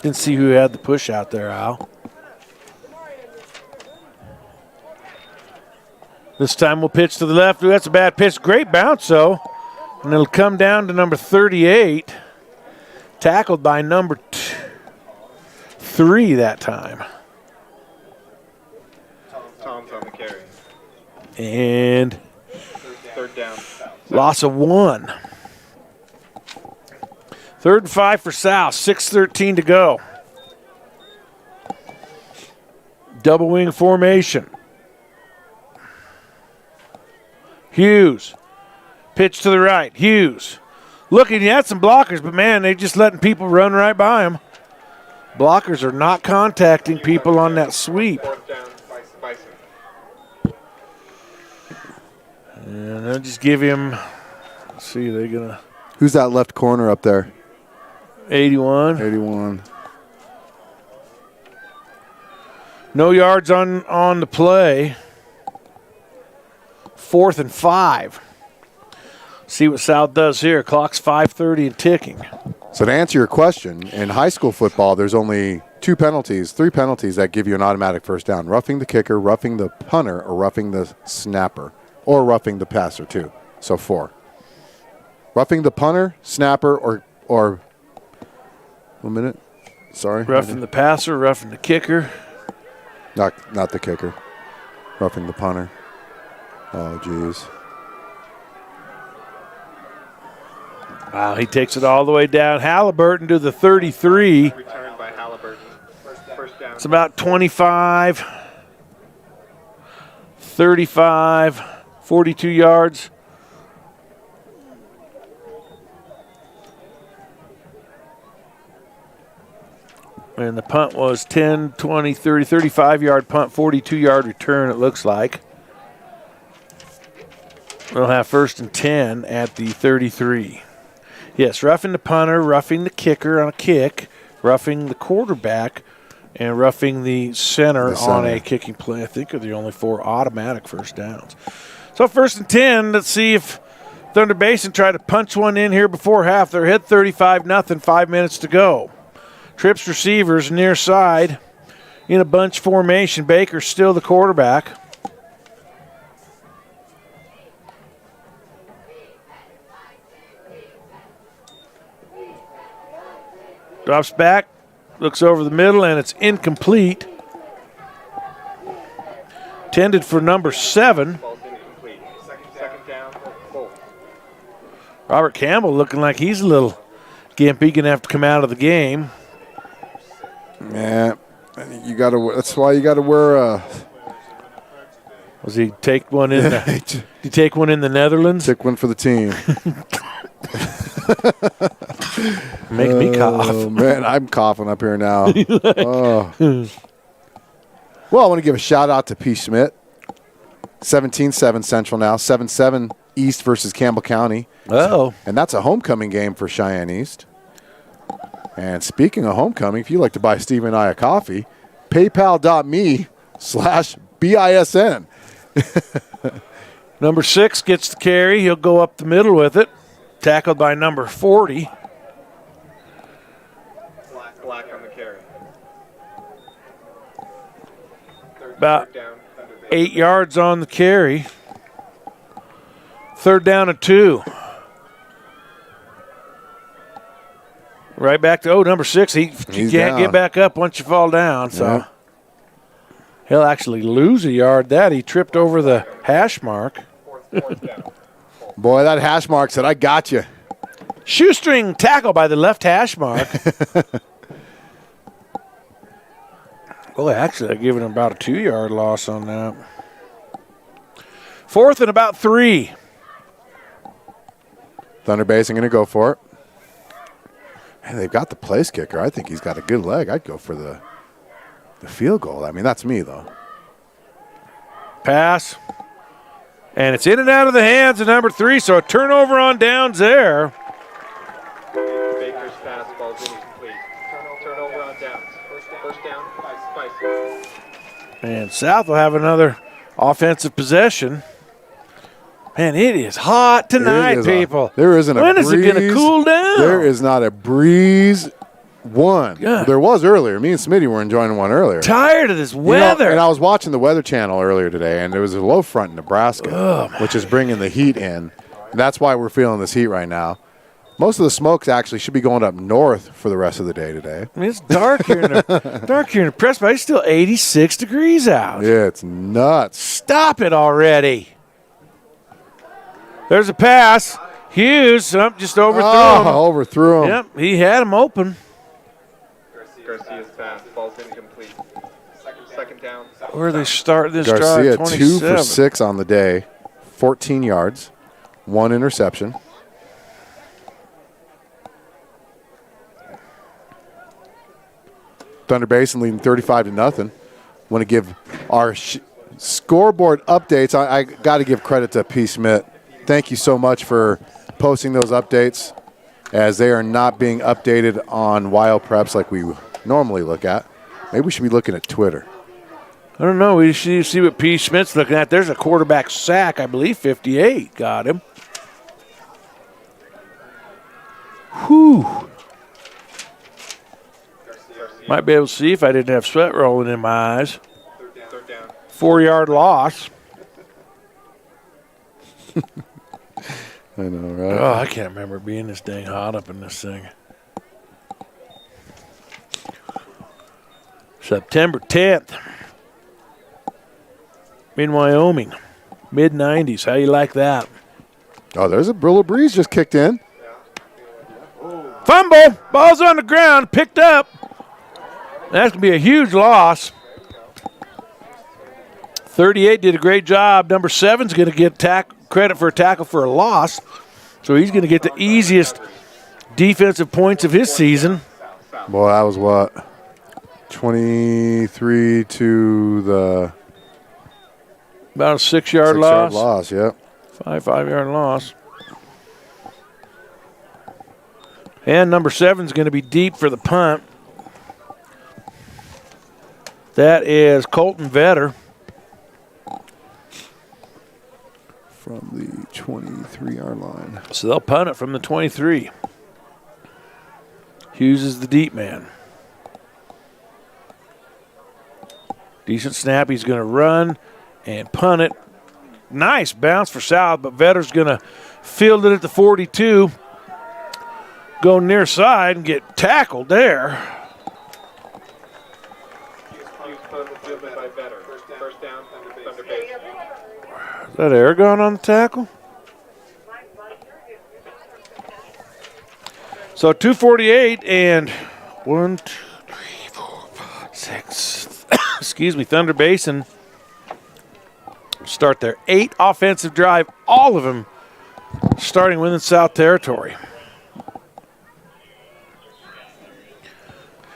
Didn't see who had the push out there, Al. This time we'll pitch to the left. Ooh, that's a bad pitch. Great bounce, though. And it'll come down to number 38. Tackled by number 3 that time.
Tom's on the carry.
And
3rd down.
Loss of 1. 3rd and 5 for South. 6:13 to go. Double wing formation. Hughes. Pitch to the right. Hughes. Looking, he had some blockers, but, man, they're just letting people run right by him. Blockers are not contacting people on that sweep.
4th down, Bison.
And they'll just give him, let's see, they're going to.
Who's that left corner up there?
81.
81.
No yards on the play. 4th and 5. See what South does here. Clock's 5:30 and ticking.
So to answer your question, in high school football, there's only 3 penalties that give you an automatic 1st down. Roughing the kicker, roughing the punter, or roughing the snapper, or roughing the passer too. So 4. Roughing the punter, snapper, or 1 minute, Sorry.
Roughing the passer, roughing the kicker.
Not the kicker. Roughing the punter. Oh, geez.
Wow, he takes it all the way down. Halliburton to the 33.
Returned by Halliburton. First down.
It's about 25, 35, 42 yards. And the punt was 10, 20, 30, 35-yard punt, 42-yard return, it looks like. We'll have 1st and 10 at the 33. Yes, roughing the punter, roughing the kicker on a kick, roughing the quarterback, and roughing the center on a kicking play. I think are the only 4 automatic first downs. So 1st and 10, let's see if Thunder Basin try to punch one in here before half. They're hit 35-0, 5 minutes to go. Trips receivers near side in a bunch formation. Baker's still the quarterback. Drops back, looks over the middle, and it's incomplete. Intended for number 7.
Ball's incomplete. Second down. Full.
Robert Campbell looking like he's a little gimpy, going to have to come out of the game.
Yeah, that's why you got to wear
Was he take one in the? Did he take one in the Netherlands?
Took one for the team.
Make me cough.
Oh, man, I'm coughing up here now. Oh. Well, I want to give a shout-out to P. Schmidt. 17-7 Central now. 7-7 East versus Campbell County.
Oh.
And that's a homecoming game for Cheyenne East. And speaking of homecoming, if you'd like to buy Steve and I a coffee, paypal.me/BISN.
Number 6 gets the carry. He'll go up the middle with it. Tackled by number 40.
Black on the carry.
About 8 yards on the carry. 3rd down and 2. Right back to, number 6. He can't get back up once you fall down. So he'll actually lose a yard. He tripped over the hash mark.
Boy, that hash mark said, I got you.
Shoestring tackle by the left hash mark. Well, actually, they're giving him about a 2-yard loss on that. 4th and about 3.
Thunder Basin going to go for it. And they've got the place kicker. I think he's got a good leg. I'd go for the field goal. I mean, that's me, though.
Pass. And it's in and out of the hands of number 3, so a turnover on downs there.
Baker's fastball's incomplete. Turnover on downs. First down, Bison.
And South will have another offensive possession. Man, it is hot tonight, people.
There isn't a breeze.
When is it going to cool down?
There is not a breeze. There was earlier. Me and Smitty were enjoying one earlier.
Tired of this weather.
And I was watching the Weather Channel earlier today, and there was a low front in Nebraska, which is bringing the heat in. And that's why we're feeling this heat right now. Most of the smokes actually should be going up north for the rest of the day today.
I mean, it's dark here in the press, but it's still 86 degrees out.
Yeah, it's nuts.
Stop it already. There's a pass. Hughes just overthrew him.
Overthrew him.
Yep, he had him open.
Garcia's pass. Ball's incomplete. Second down.
Where they start this
Garcia,
drive?
2 for 6 on the day. 14 yards. 1 interception. Thunder Basin leading 35-0. Want to give our scoreboard updates. I got to give credit to P. Smith. Thank you so much for posting those updates, as they are not being updated on Wild Preps like we normally look at. Maybe we should be looking at Twitter.
I don't know. We should see what P. Schmidt's looking at. There's a quarterback sack. I believe 58 got him. Whew. Might be able to see if I didn't have sweat rolling in my eyes. 4-yard loss.
I know, right?
Oh, I can't remember being this dang hot up in this thing. September 10th in Wyoming. Mid-90s. How you like that?
Oh, there's a little breeze just kicked in.
Fumble. Ball's on the ground. Picked up. That's going to be a huge loss. 38 did a great job. Number 7's going to get credit for a tackle for a loss. So he's going to get the easiest defensive points of his season.
Boy, that was what? 23 to the...
About a 6-yard loss.
6-yard loss, yep.
5-yard loss. And number 7's going to be deep for the punt. That is Colton Vetter.
From the 23-yard line.
So they'll punt it from the 23. Hughes is the deep man. Decent snap. He's going to run and punt it. Nice bounce for South, but Vetter's going to field it at the 42. Go near side and get tackled there. Is that Aragon on the tackle? So 2:48 and 1, 2, 3, 4, 5, 6. Excuse me, Thunder Basin start their 8th offensive drive, all of them starting within South Territory.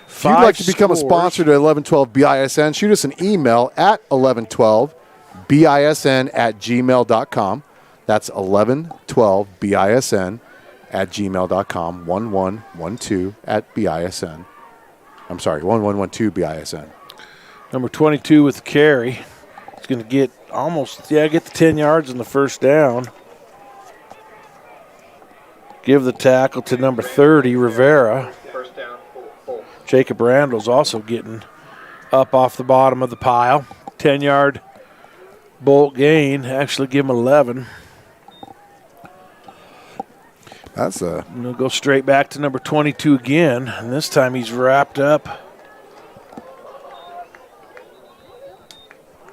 If you'd like to become a sponsor to 1112 BISN, shoot us an email at 1112bisn@gmail.com. That's 1112bisn@gmail.com. 1112 I'm sorry, 1112 BISN.
Number 22 with the carry. He's going to get get the 10 yards in the first down. Give the tackle to number 30, Rivera.
First down, full.
Jacob Randall's also getting up off the bottom of the pile. 10-yard bolt gain. Actually give him 11.
And
we'll go straight back to number 22 again. And this time he's wrapped up.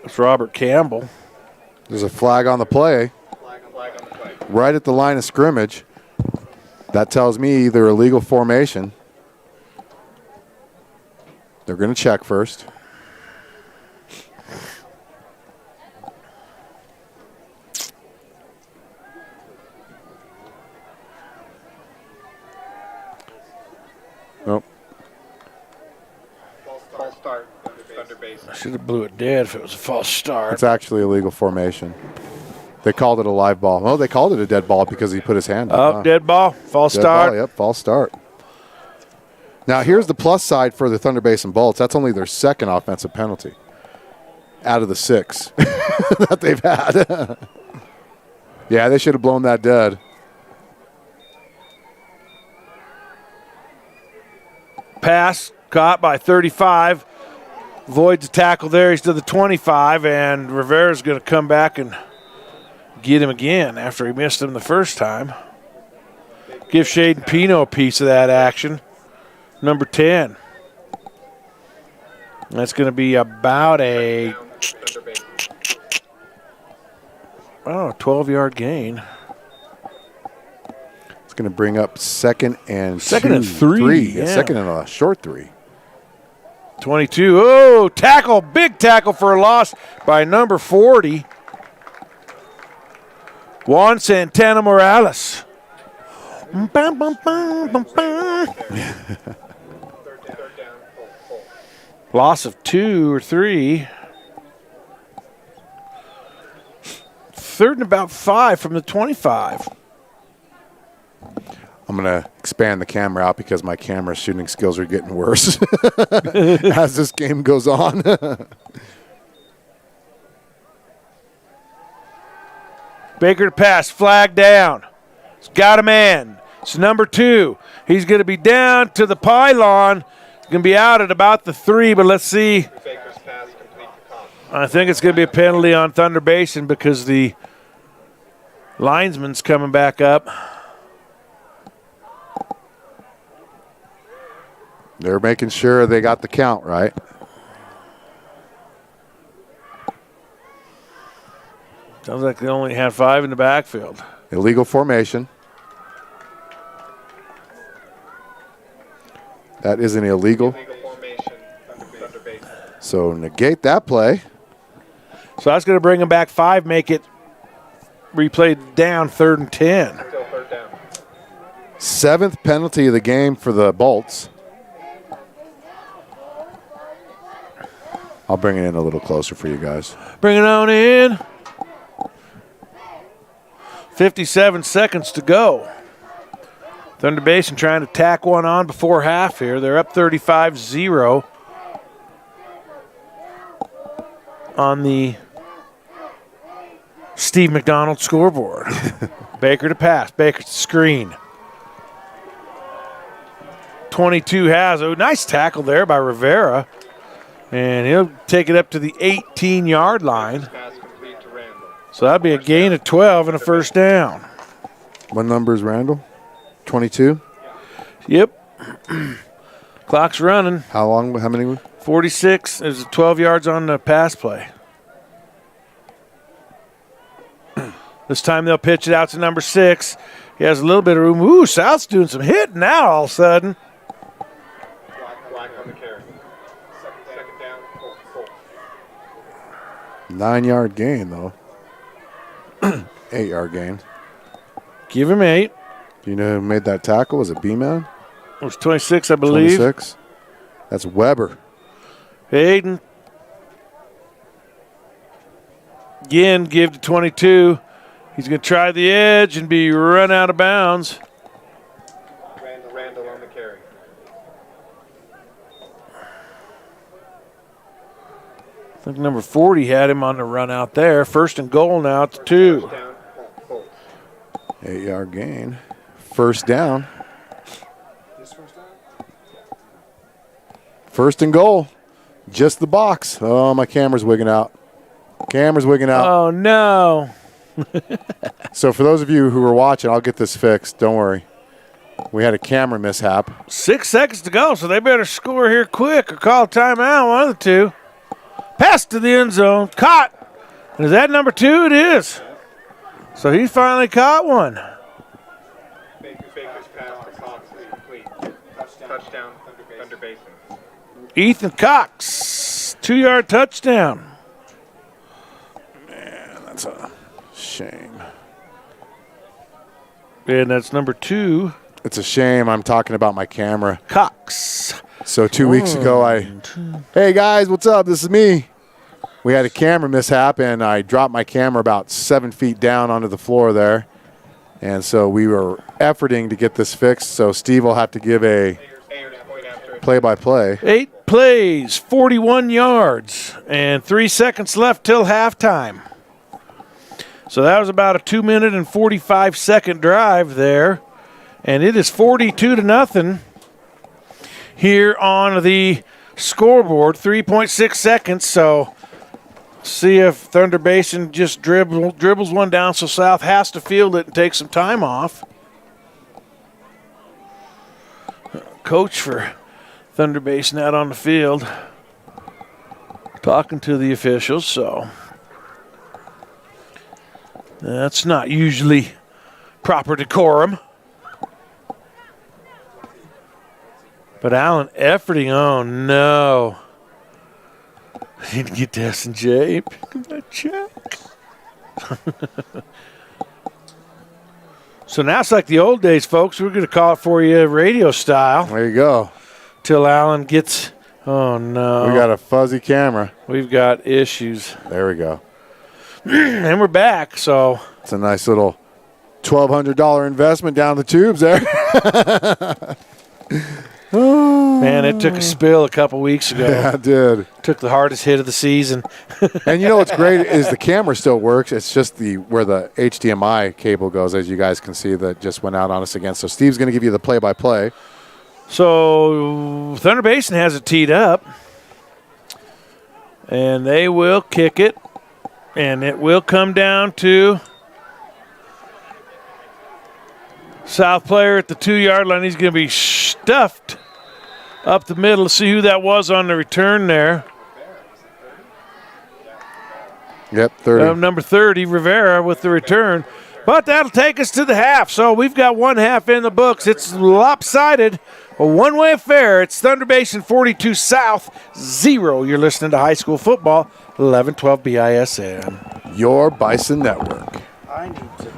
It's Robert Campbell.
There's a flag on the play. Right at the line of scrimmage. That tells me either illegal formation. They're going to check first. Nope.
False start. Thunder Basin.
I should have blew it dead if it was a false start.
It's actually illegal formation. They called it a live ball. Oh, they called it a dead ball because he put his hand up.
Oh, dead ball. False start.
Ball, yep, false start. Now, here's the plus side for the Thunder Basin Bolts. That's only their second offensive penalty out of the 6 that they've had. Yeah, they should have blown that dead.
Pass caught by 35. Voids a tackle there. He's to the 25, and Rivera's going to come back and get him again after he missed him the first time. Give Sheyden Pino a piece of that action. Number 10. That's going to be about a 12-yard gain.
It's going to bring up second and
3.
Yeah. Second and a short 3.
22. Oh, tackle. Big tackle for a loss by number 40. Juan Santana Morales. Loss of 2 or 3. Third and about 5 from the 25.
I'm going to expand the camera out because my camera shooting skills are getting worse as this game goes on.
Baker to pass, flag down. He's got a man. It's number 2. He's going to be down to the pylon. He's going to be out at about the 3, but let's see. I think it's going to be a penalty on Thunder Basin because the linesman's coming back up.
They're making sure they got the count right.
Sounds like they only had 5 in the backfield.
Illegal formation. That is an illegal.
formation. Thunder Basin.
So negate that play.
So that's going to bring them back 5, make it replayed down 3rd and 10.
Still 3rd down.
7th penalty of the game for the Bolts. I'll bring it in a little closer for you guys.
Bring it on in. 57 seconds to go. Thunder Basin trying to tack one on before half here. They're up 35-0 on the Steve McDonald scoreboard. Baker to pass. Baker to screen. 22 has a nice tackle there by Rivera. And he'll take it up to the 18-yard line.
Pass complete to Randall.
So that'd be a gain of 12 and a first down.
What number is Randall? 22?
Yep. Clock's running.
How long? How many?
46. There's 12 yards on the pass play. This time they'll pitch it out to number 6. He has a little bit of room. Ooh, South's doing some hitting now all of a sudden.
Black on the carry. Second down. Full.
9-yard gain, though. 8-yard gain.
Give him 8.
Do you know who made that tackle? Was it B-Man?
It was 26, I believe.
26. That's Weber.
Hayden. Again, give to 22. He's going to try the edge and be run out of bounds.
Randall on the carry.
I think number 40 had him on the run out there. First and goal now at the 2.
Down. Full.
8-yard gain. First down. First and goal. Just the box. Oh, my camera's wigging out. Camera's wigging out.
Oh, no.
So for those of you who are watching, I'll get this fixed. Don't worry. We had a camera mishap.
6 seconds to go, so they better score here quick or call timeout, one of the two. Pass to the end zone. Caught. And is that number 2? It is. So he finally caught one.
Baker's pass to Cox is complete. Touchdown. Thunder Basin.
Ethan Cox, 2-yard touchdown.
Man, that's a shame.
And that's number 2.
It's a shame I'm talking about my camera.
Cox.
So 2 weeks ago, hey guys, what's up? This is me. We had a camera mishap, and I dropped my camera about 7 feet down onto the floor there. And so we were efforting to get this fixed, so Steve will have to give a play-by-play.
8 plays, 41 yards, and 3 seconds left till halftime. So that was about a 2-minute and 45-second drive there. And it is 42-0 here on the scoreboard. 3.6 seconds, so see if Thunder Basin just dribbles one down so South has to field it and take some time off. Coach for Thunder Basin out on the field talking to the officials, so that's not usually proper decorum. But Allen efforting, oh no. Need to get to S&J, pick up that check. So now it's like the old days, folks. We're going to call it for you radio style.
There you go.
Till Allen gets, oh no.
We got a fuzzy camera.
We've got issues.
There we go.
And we're back, so.
It's a nice little $1,200 investment down the tubes there.
Man, it took a spill a couple weeks ago.
Yeah, it did.
Took the hardest hit of the season.
And you know what's great is the camera still works. It's just where the HDMI cable goes, as you guys can see, that just went out on us again. So Steve's going to give you the play-by-play.
So Thunder Basin has it teed up. And they will kick it. And it will come down to South player at the 2-yard line. He's going to be stuffed up the middle. Let's see who that was on the return there.
Yep, 30.
Number 30, Rivera, with the return. But that'll take us to the half. So we've got one half in the books. It's lopsided, a one-way affair. It's Thunder Basin 42 South, 0. You're listening to high school football, 1112 BISN.
Your Bison Network.
I need to.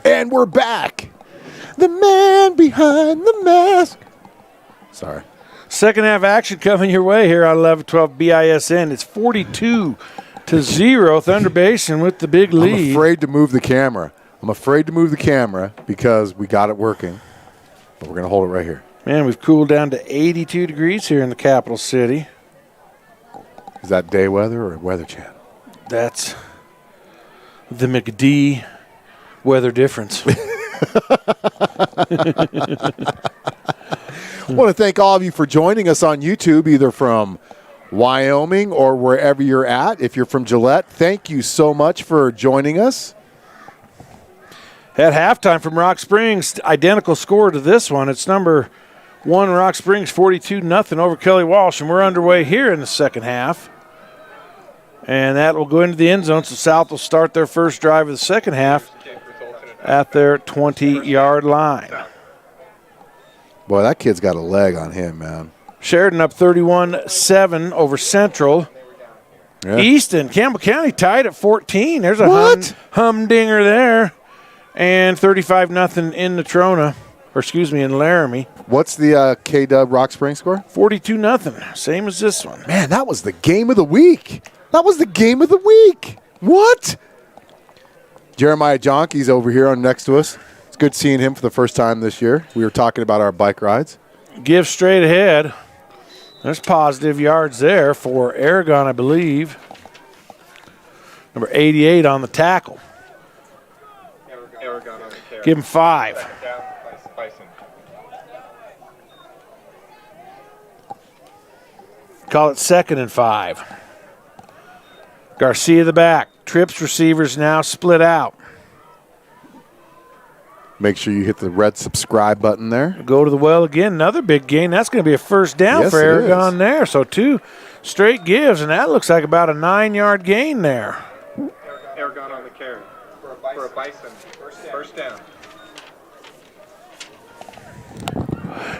And we're back. The man behind the mask. Sorry.
Second half action coming your way here on 11-12 BISN. It's 42-0. Thunder Basin with the big lead.
I'm afraid to move the camera. Because we got it working. But we're going to hold it right here.
Man, we've cooled down to 82 degrees here in the capital city.
Is that day weather or Weather Channel?
That's the McD weather difference.
I want to thank all of you for joining us on YouTube, either from Wyoming or wherever you're at. If you're from Gillette, thank you so much for joining us.
At halftime from Rock Springs, identical score to this one. It's number 1 Rock Springs, 42-0 over Kelly Walsh, and we're underway here in the second half. And that will go into the end zone, so South will start their first drive of the second half at their 20-yard line.
Boy, that kid's got a leg on him, man.
Sheridan up 31-7 over Central.
Yeah.
Easton, Campbell County tied at 14. There's a humdinger there. And 35-0 in Natrona, in Laramie.
What's the K-Dub Rock Springs score?
42-0, same as this one.
Man, that was the game of the week. What? Jeremiah Jonke's over here on next to us. It's good seeing him for the first time this year. We were talking about our bike rides.
Give straight ahead. There's positive yards there for Aragon, I believe. Number 88 on the tackle. Give him 5.
Bison.
Call it 2nd and 5. Garcia the back. Trips receivers now split out.
Make sure you hit the red subscribe button there.
Go to the well again. Another big gain. That's going to be a first down for Aragon there. So 2 straight gives, and that looks like about a 9-yard gain there.
Aragon on the carry for a Bison. First down.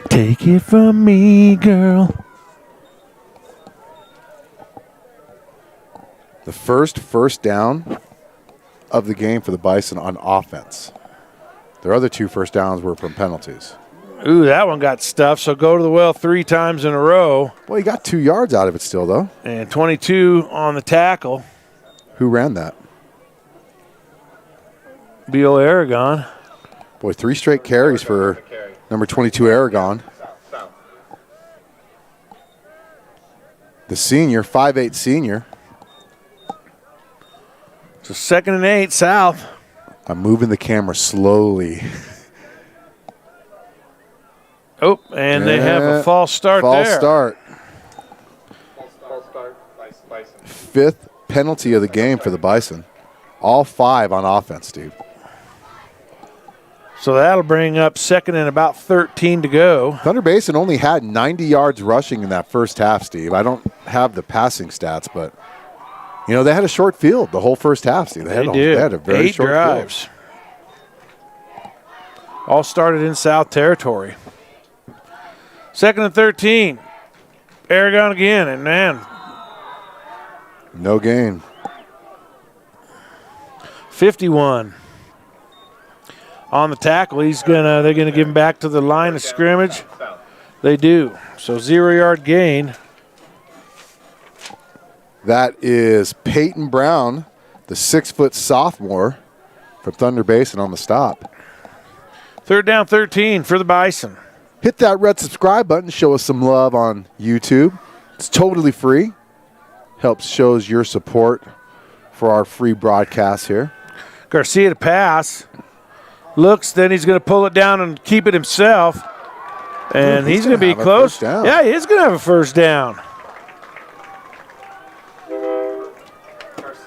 Take it from me, girl.
The first down of the game for the Bison on offense. Their other 2 first downs were from penalties.
Ooh, that one got stuffed, so go to the well 3 times in a row.
Well, he got 2 yards out of it still, though.
And 22 on the tackle.
Who ran that?
B.O. Aragon.
Boy, 3 straight carries for number 22 Aragon. The senior, 5'8" senior.
So 2nd and 8, South.
I'm moving the camera slowly.
Oh, and they have a false start there.
False start.
Bison.
5th penalty of the game for the Bison. All 5 on offense, Steve.
So that'll bring up 2nd and about 13 to go.
Thunder Basin only had 90 yards rushing in that first half, Steve. I don't have the passing stats, but, you know, they had a short field the whole first half, Steve. They had a very
8
short
drives.
field.
All started in South territory. 2nd and 13. Aragon again, and man.
No gain.
51. On the tackle, they're gonna give him back to the line of scrimmage. They do. So 0-yard gain.
That is Peyton Brown, the 6-foot sophomore from Thunder Basin on the stop.
3rd down 13 for the Bison.
Hit that red subscribe button. Show us some love on YouTube. It's totally free. Shows your support for our free broadcast here.
Garcia to pass. Looks, then he's going to pull it down and keep it himself. And he's going to be close. Yeah, he is going to have a first down.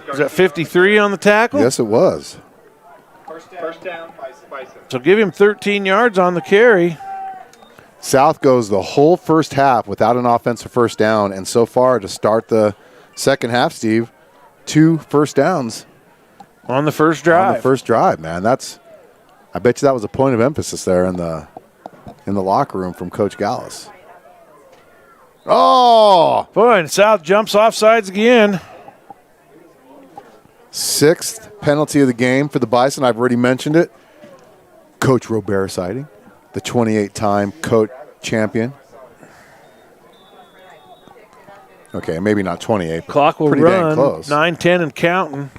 Was that 53 on the tackle?
Yes, it was.
First down, Bison.
So give him 13 yards on the carry.
South goes the whole first half without an offensive first down. And so far to start the second half, Steve, 2 first downs.
On the first drive.
Man. I bet you that was a point of emphasis there in the locker room from Coach Gallus. Oh!
Boy, and South jumps off sides again.
6th penalty of the game for the Bison. I've already mentioned it. Coach Robert sighting, the 28-time coach champion. Okay, maybe not 28, but
Clock will
pretty
run.
dang close.
9-10 and counting.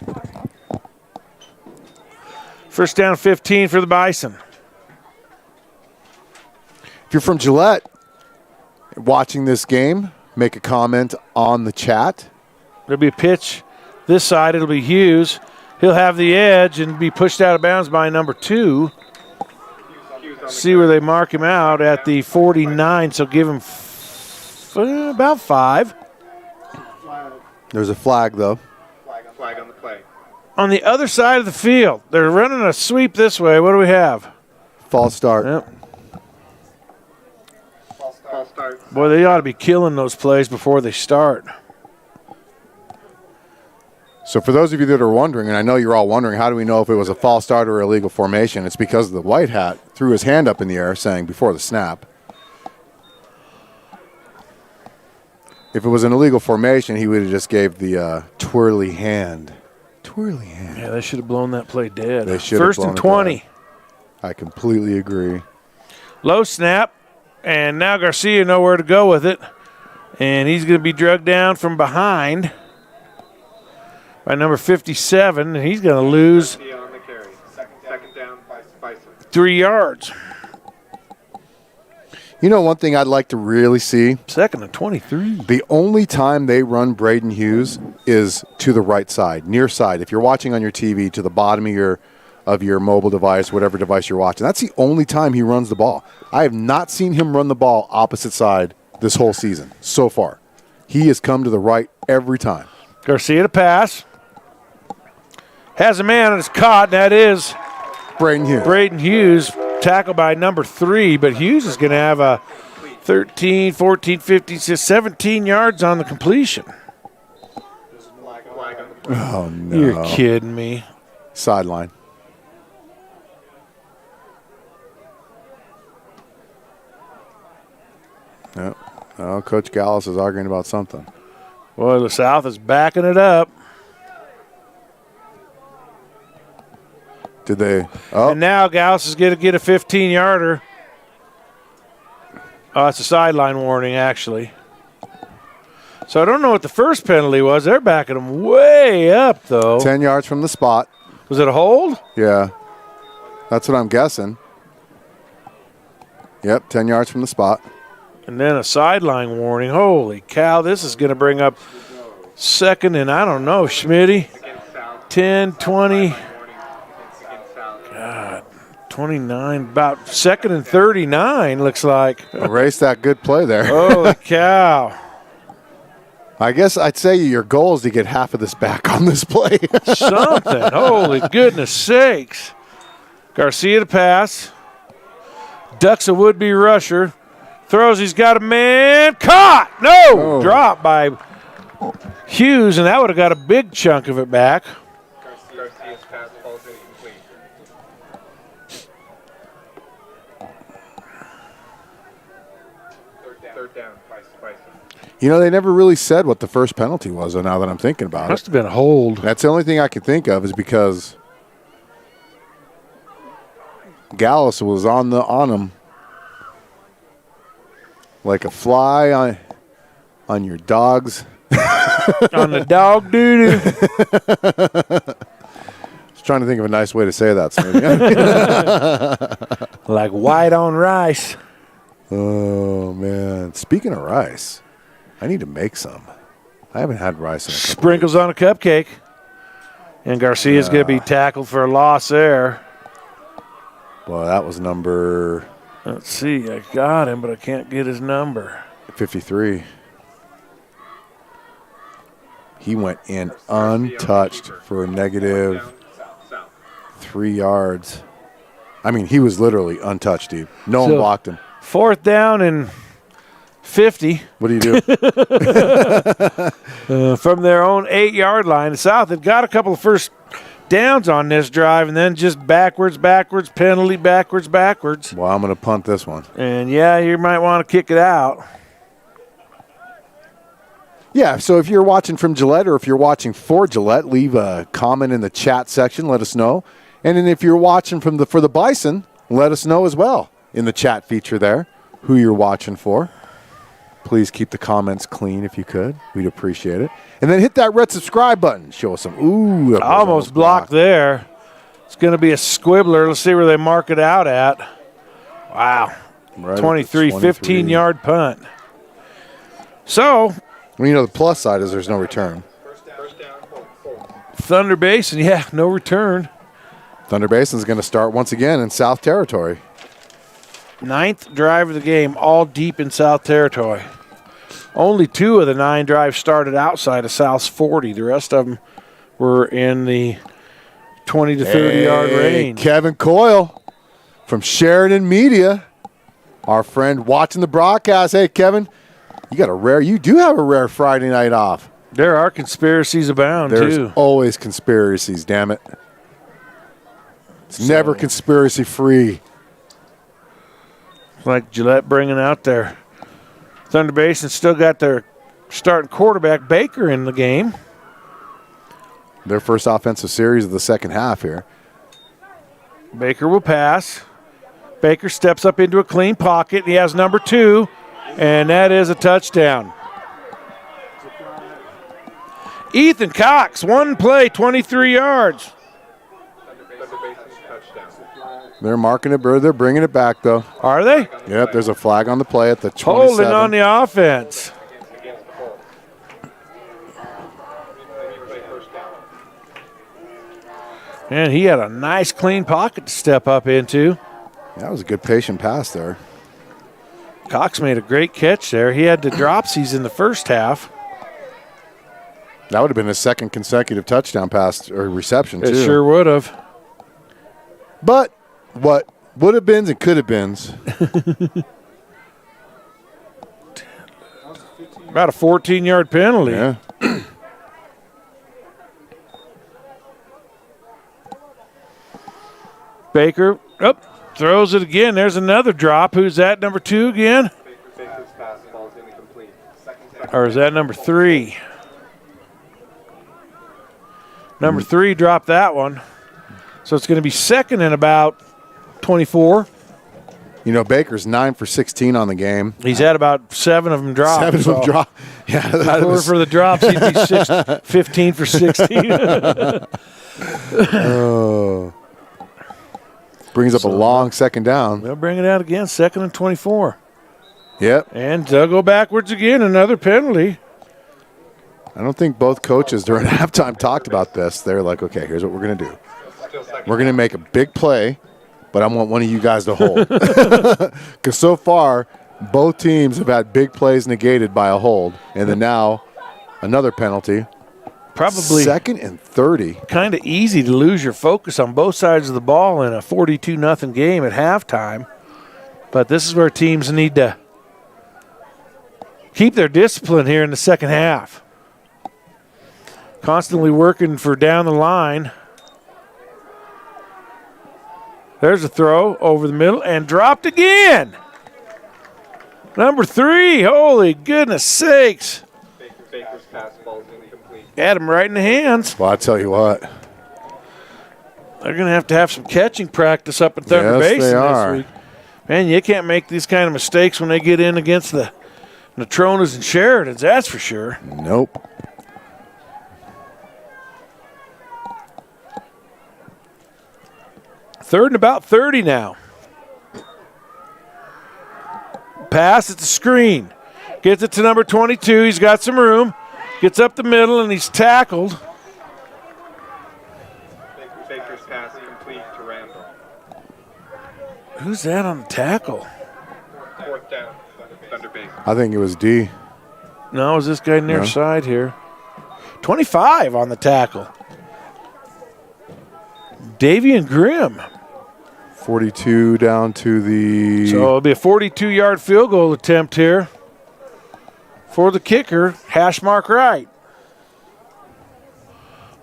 First down 15 for the Bison.
If you're from Gillette watching this game, make a comment on the chat.
There'll be a pitch this side. It'll be Hughes. He'll have the edge and be pushed out of bounds by number 2. See where they mark him out at the 49, so give him about 5.
There's a flag, though.
Flag on the play.
On the other side of the field, they're running a sweep this way. What do we have?
False start.
Yep.
False start.
Boy, they ought to be killing those plays before they start.
So for those of you that are wondering, and I know you're all wondering, how do we know if it was a false start or illegal formation? It's because the white hat threw his hand up in the air saying before the snap. If it was an illegal formation, he would have just gave the twirly hand. Twirly hand.
Yeah, they should have blown that play dead.
They should have
First
blown
and
it
20.
dead. I completely agree.
Low snap, and now Garcia nowhere to go with it. And he's going to be drugged down from behind by number 57, and he's going to lose
On the carry. Second down, Bison.
3 yards.
You know one thing I'd like to really see?
Second and 23.
The only time they run Braden Hughes is to the right side, near side. If you're watching on your TV, to the bottom of your mobile device, whatever device you're watching. That's the only time he runs the ball. I have not seen him run the ball opposite side this whole season so far. He has come to the right every time.
Garcia to pass. Has a man and it's caught. That is Braden Hughes, tackled by number 3. But Hughes is going to have a 13, 14, 15, 17 yards on the completion.
Oh, no.
You're kidding me.
Sideline. Yep. Oh, Coach Gallus is arguing about something.
Well, the South is backing it up.
Did they? Oh,
And now Gallus is going to get a 15-yarder. Oh, it's a sideline warning, actually. So I don't know what the first penalty was. They're backing them way up, though.
10 yards from the spot.
Was it a hold?
Yeah. That's what I'm guessing. Yep, 10 yards from the spot.
And then a sideline warning. Holy cow, this is going to bring up second and, I don't know, Schmitty. 10, 20. God, 29. About second and 39, looks like.
Erase that good play there.
Holy cow.
I guess I'd say your goal is to get half of this back on this play.
Something. Holy goodness sakes. Garcia to pass. Ducks a would-be rusher. Throws, he's got a man. Caught! No! Dropped by Hughes, and that would have got a big chunk of it back.
Garcia's pass falls incomplete. Third down, Bison.
You know, they never really said what the first penalty was, though, now that I'm thinking about
Must
it.
have been a hold.
That's the only thing I can think of is because Gallus was on him like a fly on your dog's.
On the dog doo-doo.
I was trying to think of a nice way to say that, Smitty.
Like white on rice.
Oh, man. Speaking of rice, I need to make some. I haven't had rice in a couple
Sprinkles on a cupcake. And Garcia's going to be tackled for a loss there.
Well, that was number
Let's see. I got him, but I can't get his number.
53. He went in untouched for a negative 3 yards. I mean, he was literally untouched, Steve. No one blocked him.
Fourth down and 50.
What do you do?
From their own 8-yard line. The South had got a couple of first downs on this drive, and then just backwards, penalty, backwards.
Well, I'm going to punt this one.
And, yeah, you might want to kick it out.
Yeah, so if you're watching from Gillette or if you're watching for Gillette, leave a comment in the chat section. Let us know. And then if you're watching for the Bison, Let us know as well in the chat feature there who you're watching for. Please keep the comments clean if you could. We'd appreciate it. And then hit that red subscribe button. Show us some. Ooh, that was
Almost blocked there. It's going to be a squibbler. Let's see where they mark it out at. Wow.
Right
23, 15-yard punt. So,
well, the plus side is there's no return.
Thunder Basin, yeah, no return.
Thunder Basin is going to start once again in South Territory.
9th drive of the game, all deep in South Territory. Only 2 of the 9 drives started outside of South's 40. The rest of them were in the 20 to 30-yard range.
Kevin Coyle from Sheridan Media, our friend watching the broadcast. Hey, Kevin, you do have a rare Friday night off.
There are conspiracies abound,
There's
too.
always conspiracies, damn it. It's never conspiracy-free.
Like Gillette bringing out their Thunder Basin still got their starting quarterback Baker in the game.
Their first offensive series of the second half here.
Baker will pass. Baker steps up into a clean pocket. He has number 2, and that is a touchdown. Ethan Cox, one play, 23 yards.
They're marking it, they're bringing it back, though.
Are they?
Yep, there's a flag on the play at the 27.
Holding on the offense. And he had a nice clean pocket to step up into.
That was a good patient pass there.
Cox made a great catch there. He had the dropsies in the first half.
That would have been his second consecutive touchdown pass or reception, too.
It sure would have.
But what would have beens and could have beens.
About a 14-yard penalty.
Yeah.
Baker throws it again. There's another drop. Who's that, number 2 again?
Baker's pass falls incomplete.
Or is that number 3? Number 3 dropped that one. So it's going to be second and about 24.
Baker's 9 for 16 on the game.
He's had about 7 of them dropped.
7 of them dropped. Yeah,
if it were for the drops, he'd be 15 for 16.
Oh. Brings up a long second down.
They'll bring it out again, second and 24.
Yep.
And they'll go backwards again, another penalty.
I don't think both coaches during halftime talked about this. They're like, okay, here's what we're going to do. We're going to make a big play, but I want one of you guys to hold. Because so far, both teams have had big plays negated by a hold, and then now another penalty.
Probably
second and 30.
Kind of easy to lose your focus on both sides of the ball in a 42-0 game at halftime. But this is where teams need to keep their discipline here in the second half. Constantly working for down the line. There's a throw over the middle and dropped again. Number 3, holy goodness sakes.
Baker's pass falls incomplete.
Had him right in the hands.
Well, I tell you what.
They're going to have some catching practice up at Thunder Basin this week. Man, you can't make these kind of mistakes when they get in against the Natronas and Sheridans, that's for sure.
Nope.
Third and about 30 now. Pass, it's a screen. Gets it to number 22. He's got some room. Gets up the middle, and he's tackled.
Baker's pass complete to Randall.
Who's that on the tackle?
4th down, Thunder Basin.
I think it was D.
No, it was this guy near side here. 25 on the tackle. Davian Grimm.
42 down to the...
So it'll be a 42-yard field goal attempt here for the kicker, hash mark right.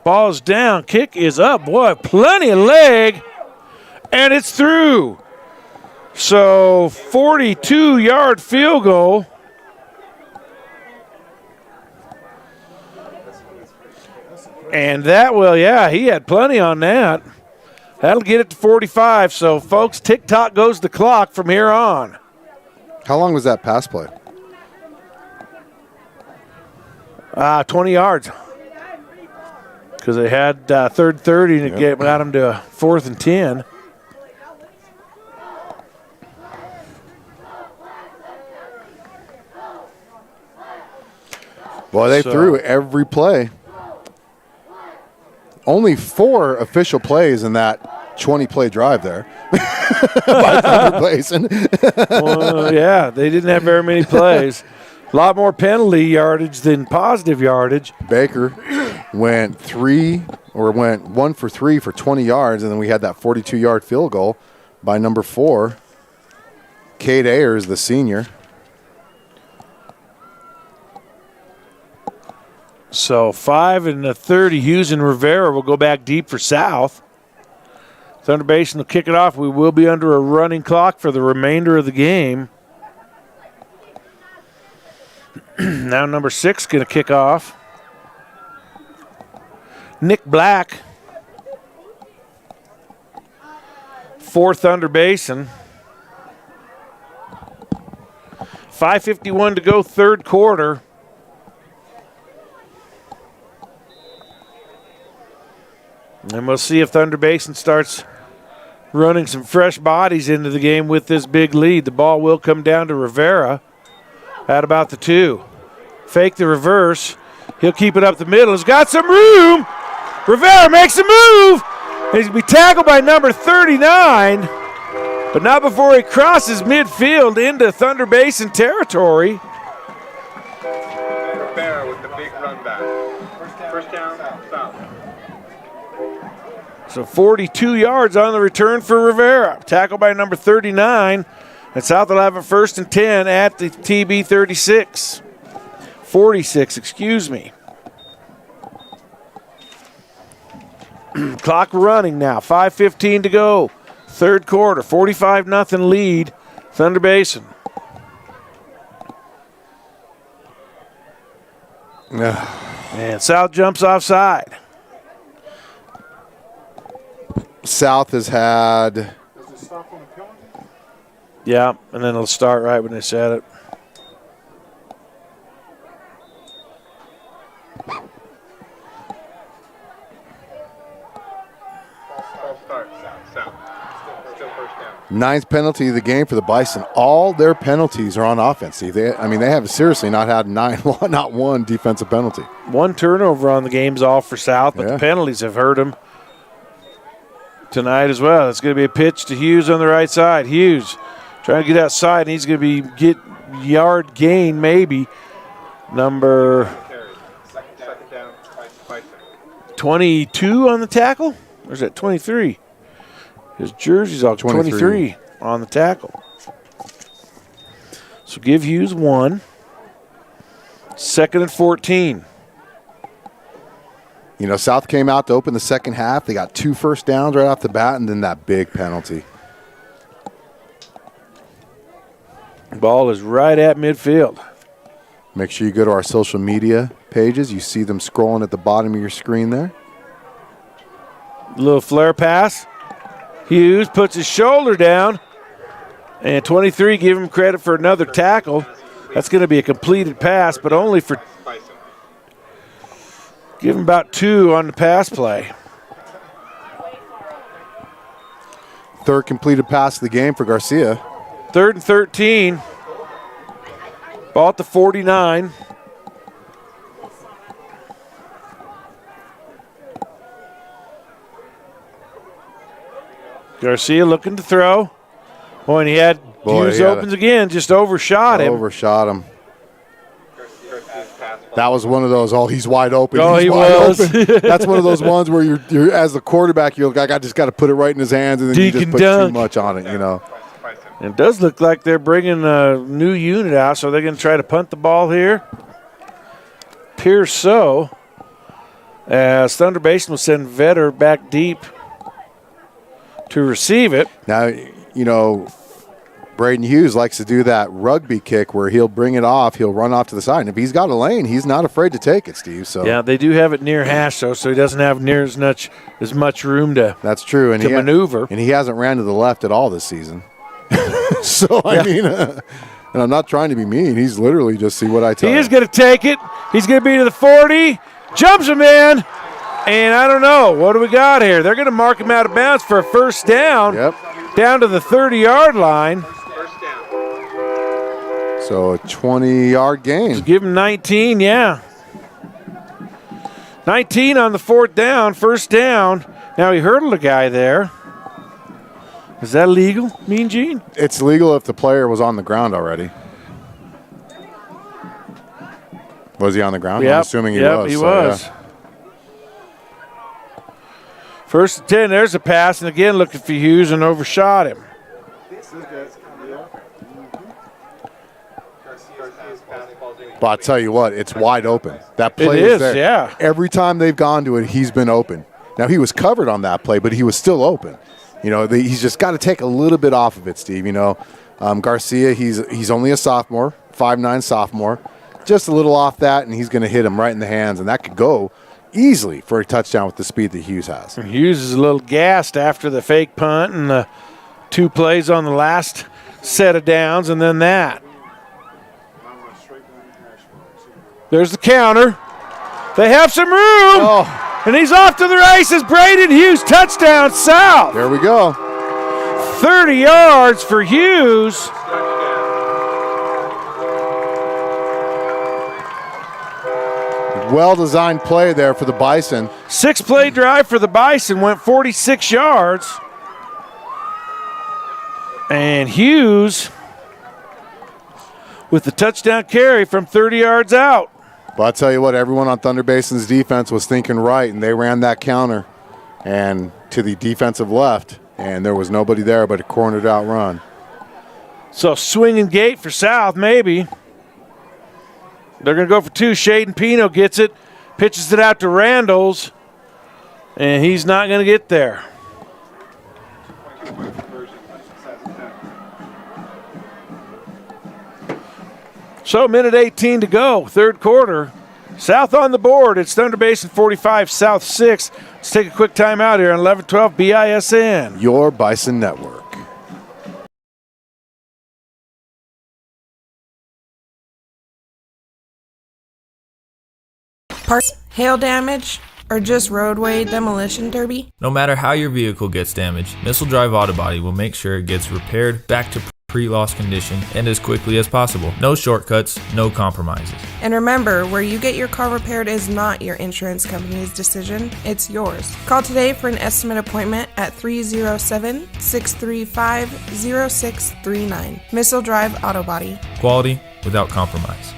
Ball is down, kick is up. Boy, plenty of leg, and it's through. So 42-yard field goal. And that will, he had plenty on that. That'll get it to 45. So, folks, tick-tock goes the clock from here on.
How long was that pass play?
20 yards. Because they had third 30 and it got them to 4th and 10.
Boy, they threw every play. Only 4 official plays in that 20-play drive there. By Thunder Basin.
Well, yeah, they didn't have very many plays. A lot more penalty yardage than positive yardage.
Baker went 1 for 3 for 20 yards, and then we had that 42-yard field goal by number 4, Cade Ayers, the senior.
So 5 and a 30, Hughes and Rivera will go back deep for South. Thunder Basin will kick it off. We will be under a running clock for the remainder of the game. Now number 6 going to kick off. Nick Black for Thunder Basin. 5:51 to go, third quarter. And we'll see if Thunder Basin starts running some fresh bodies into the game with this big lead. The ball will come down to Rivera at about the 2. Fake the reverse. He'll keep it up the middle. He's got some room. Rivera makes a move. He's going to be tackled by number 39, but not before he crosses midfield into Thunder Basin territory.
Rivera with the big run back. First down, South.
So 42 yards on the return for Rivera. Tackled by number 39. And South will have a 1st and 10 at the TB 36. 46, excuse me. Clock running now. 5:15 to go. Third quarter. 45-0 lead. Thunder Basin. And South jumps offside.
South has had.
Yeah, and then it'll start right when they set it.
Ninth penalty of the game for the Bison. All their penalties are on offense. See, they have seriously not had not one defensive penalty.
One turnover on the game's all for South, but the penalties have hurt them tonight as well. It's going to be a pitch to Hughes on the right side. Hughes trying to get outside, and he's going to get yard gain maybe. Number 22 on the tackle? Or is that 23? His jersey's all 23 on the tackle. So give Hughes 1. 2nd and 14.
You know, South came out to open the second half. They got 2 first downs right off the bat, and then that big penalty.
Ball is right at midfield.
Make sure you go to our social media pages. You see them scrolling at the bottom of your screen there.
Little flare pass. Hughes puts his shoulder down, and 23 give him credit for another tackle. That's going to be a completed pass, but only for give him about 2 on the pass play.
Third completed pass of the game for Garcia.
3rd and 13. Ball at the 49. Garcia looking to throw. Boy, and he had Hughes opens again, just overshot him.
Overshot him. That was one of those, he's wide open.
Oh,
he's
he
wide
was.
Open. That's one of those ones where you're as the quarterback, you're like, I just got to put it right in his hands, and then you just put too much on it, you know.
It does look like they're bringing a new unit out, so they're going to try to punt the ball here. Appears so. As Thunder Basin will send Vetter back deep to receive it.
Now, you know, Braden Hughes likes to do that rugby kick where he'll bring it off, he'll run off to the side. And if he's got a lane, he's not afraid to take it, Steve. So
yeah, they do have it near hash, though, so he doesn't have near as much room to
that's true. And
to maneuver.
And he hasn't ran to the left at all this season. So, I mean, and I'm not trying to be mean. He's literally just see what I tell you.
He is going to take it. He's going to be to the 40. Jumps him in. And I don't know. What do we got here? They're going to mark him out of bounds for a first down.
Yep.
Down to the 30-yard line.
First down.
So a 20-yard gain.
Just give him 19, yeah. 19 on the fourth down, first down. Now he hurdled a guy there. Is that legal, Mean Gene?
It's legal if the player was on the ground already. Was he on the ground?
Yep.
I'm assuming he was.
Yep, he was.
Yeah.
First and 10, there's a pass, and again looking for Hughes and overshot him.
But I'll tell you what, it's wide open. That play
It is,
there.
yeah.
Every time they've gone to it, he's been open. Now, he was covered on that play, but he was still open. You know, he's just got to take a little bit off of it, Steve. You know, Garcia, he's only a sophomore, 5'9" sophomore. Just a little off that, and he's going to hit him right in the hands, and that could go easily for a touchdown with the speed that Hughes has.
Hughes is a little gassed after the fake punt and the 2 plays on the last set of downs, and then that. There's the counter. They have some room. And he's off to the races. Braden Hughes, touchdown south.
There we go.
30 yards for Hughes.
Well-designed play there for the Bison.
6-play drive for the Bison, went 46 yards. And Hughes with the touchdown carry from 30 yards out.
But I'll tell you what, everyone on Thunder Basin's defense was thinking right, and they ran that counter and to the defensive left, and there was nobody there but a cornered out run.
So swinging gate for South, maybe. They're going to go for 2. Sheydan Pino gets it, pitches it out to Randalls, and he's not going to get there. So, minute 18 to go, third quarter. South on the board. It's Thunder Basin 45, South 6. Let's take a quick timeout here on 1112 BISN.
Your Bison Network.
Parts, hail damage, or just roadway demolition derby?
No matter how your vehicle gets damaged, Missile Drive Auto Body will make sure it gets repaired back to pre-loss condition and as quickly as possible. No shortcuts, no compromises.
And remember, where you get your car repaired is not your insurance company's decision, it's yours. Call today for an estimate appointment at 307-635-0639. Missile Drive Auto Body.
Quality without compromise.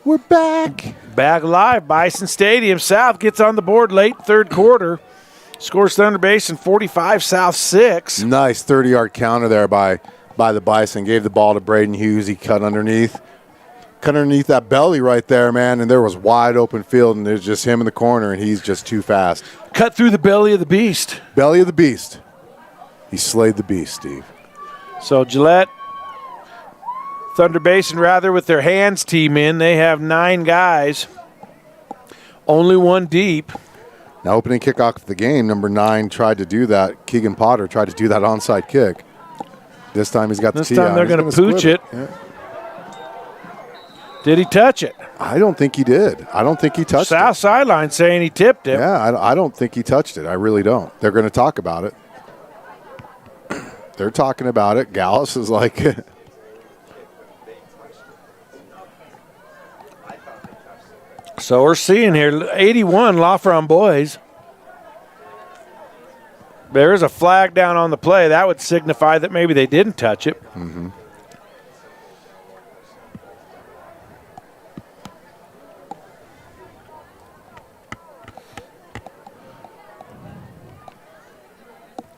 We're back.
Back live, Bison Stadium. South gets on the board late third quarter. Scores Thunder Basin 45, South 6.
Nice 30-yard counter there by the Bison. Gave the ball to Braden Hughes. He cut underneath that belly right there, man, and there was wide open field, and there's just him in the corner, and he's just too fast.
Cut through the belly of the beast.
Belly of the beast. He slayed the beast, Steve.
So Gillette, Thunder Basin, rather, with their hands team in. They have 9 guys, only 1 deep.
Now opening kickoff of the game, number 9 tried to do that. Keegan Potter tried to do that onside kick. This time he's got the tee
This time
out.
they're going to pooch it.
Yeah.
Did he touch it?
I don't think he did. I don't think he touched it.
South sideline saying he tipped it.
Yeah, I don't think he touched it. I really don't. They're going to talk about it. They're talking about it. Gallus is like...
So we're seeing here 81 Lafron boys. There is a flag down on the play. That would signify that maybe they didn't touch it.
Mm-hmm.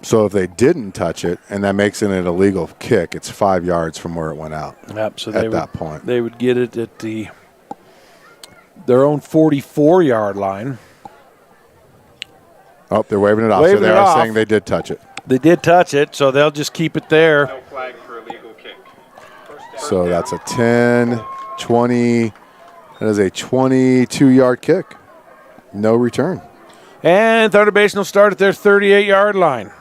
So if they didn't touch it, and that makes it an illegal kick, it's 5 yards from where it went out.
Yep. So
at that point,
they would get it at their own 44-yard line.
Oh, they're waving it off.
Waving
so they
it
are
off.
saying they did touch it.
They did touch it, so they'll just keep it there.
No flag for illegal kick.
So that's a 10, 20. That is a 22-yard kick. No return.
And Thunder Basin will start at their 38-yard line.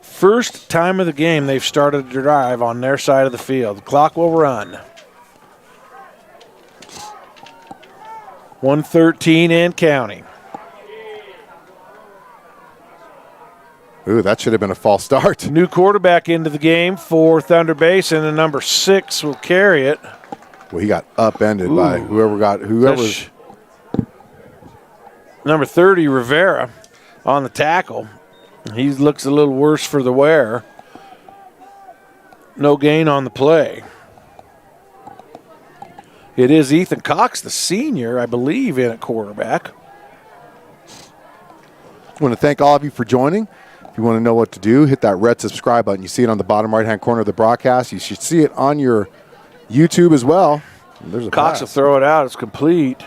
First time of the game they've started a drive on their side of the field. The clock will run. 1:13 and counting.
Ooh, that should have been a false start.
New quarterback into the game for Thunder Basin, and number 6 will carry it.
Well, he got upended by whoever's.
Number 30, Rivera, on the tackle. He looks a little worse for the wear. No gain on the play. It is Ethan Cox, the senior, I believe, in at quarterback.
I want to thank all of you for joining. If you want to know what to do, hit that red subscribe button. You see it on the bottom right-hand corner of the broadcast. You should see it on your YouTube as well. There's a
Cox
pass.
will throw it out. It's complete.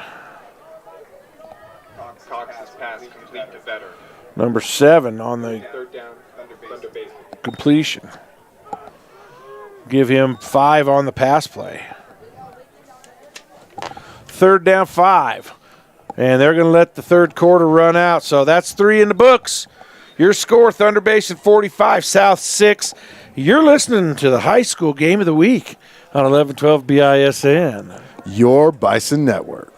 Cox's pass complete to better.
Number 7 on the
Third down, Thunder Basin.
completion. Give him 5 on the pass play. Third down, 5. And they're going to let the third quarter run out. So that's 3 in the books. Your score, Thunder Basin 45, South 6. You're listening to the high school game of the week on 1112 BISN.
Your Bison Network.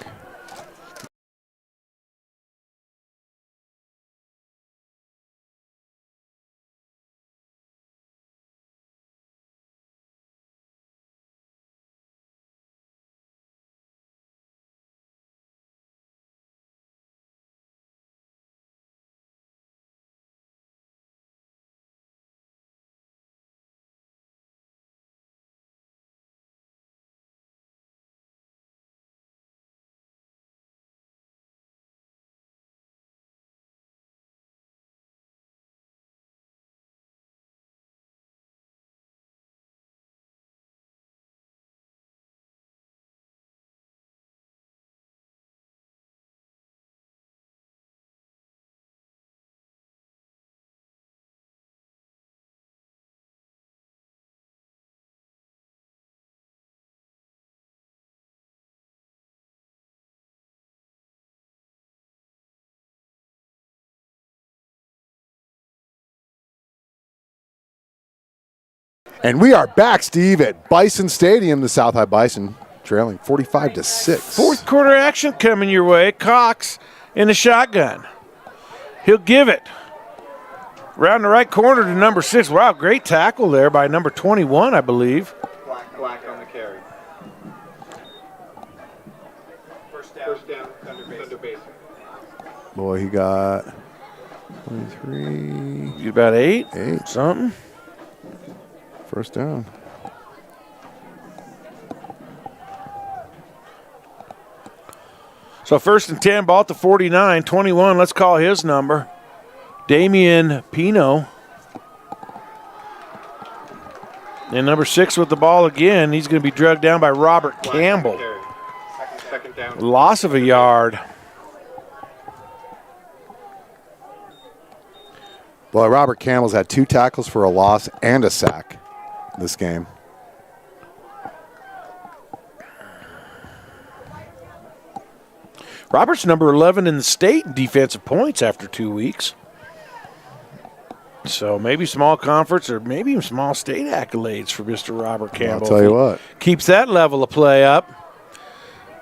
And we are back, Steve, at Bison Stadium, the South High Bison, trailing 45-6.
Fourth quarter action coming your way. Cox in the shotgun. He'll give it. Around the right corner to number 6. Wow, great tackle there by number 21, I believe.
Black on the carry. First down, Thunder Basin.
Boy, he got 23.
You about 8?
8.
Something.
First down.
So 1st and 10, ball at the 49. 21, let's call his number. Damian Pino. And number 6 with the ball again. He's going to be drugged down by Robert Campbell.
Second down.
Loss of a yard.
Well, Robert Campbell's had 2 tackles for a loss and a sack this game.
Robert's number 11 in the state in defensive points after 2 weeks. So maybe small conference or maybe even small state accolades for Mr. Robert Campbell.
I'll tell you what.
Keeps that level of play up.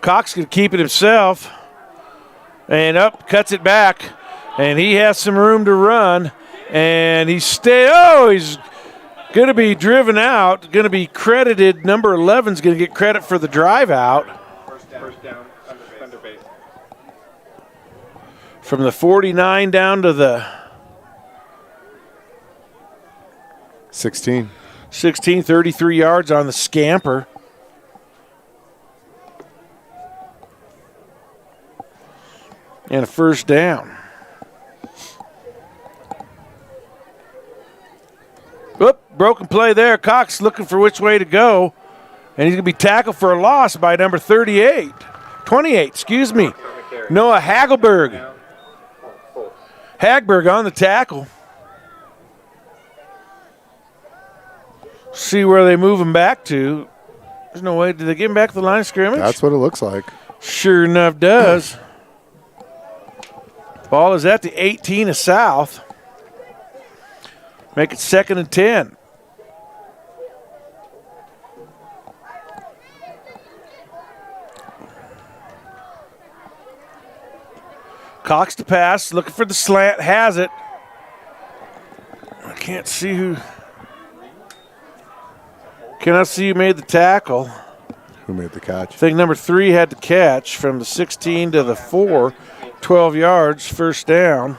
Cox can keep it himself. And up, cuts it back. And he has some room to run. And he's going to be driven out, going to be credited. Number 11 is going to get credit for the drive out.
First down, Thunder Basin.
From the 49 down to the
16.
16, 33 yards on the scamper. And a first down. Whoop, broken play there. Cox looking for which way to go. And he's going to be tackled for a loss by number 28. 28, excuse me. Noah Hagberg. Hagberg on the tackle. See where they move him back to. There's no way. Did they get him back to the line of scrimmage?
That's what it looks like.
Sure enough does. Ball is at the 18 of South. Make it 2nd and 10. Cox to pass, looking for the slant, has it. I can't see who. Cannot see who made the tackle.
Who made the catch?
I think number 3 had the catch from the 16 to the 4, 12 yards, first down.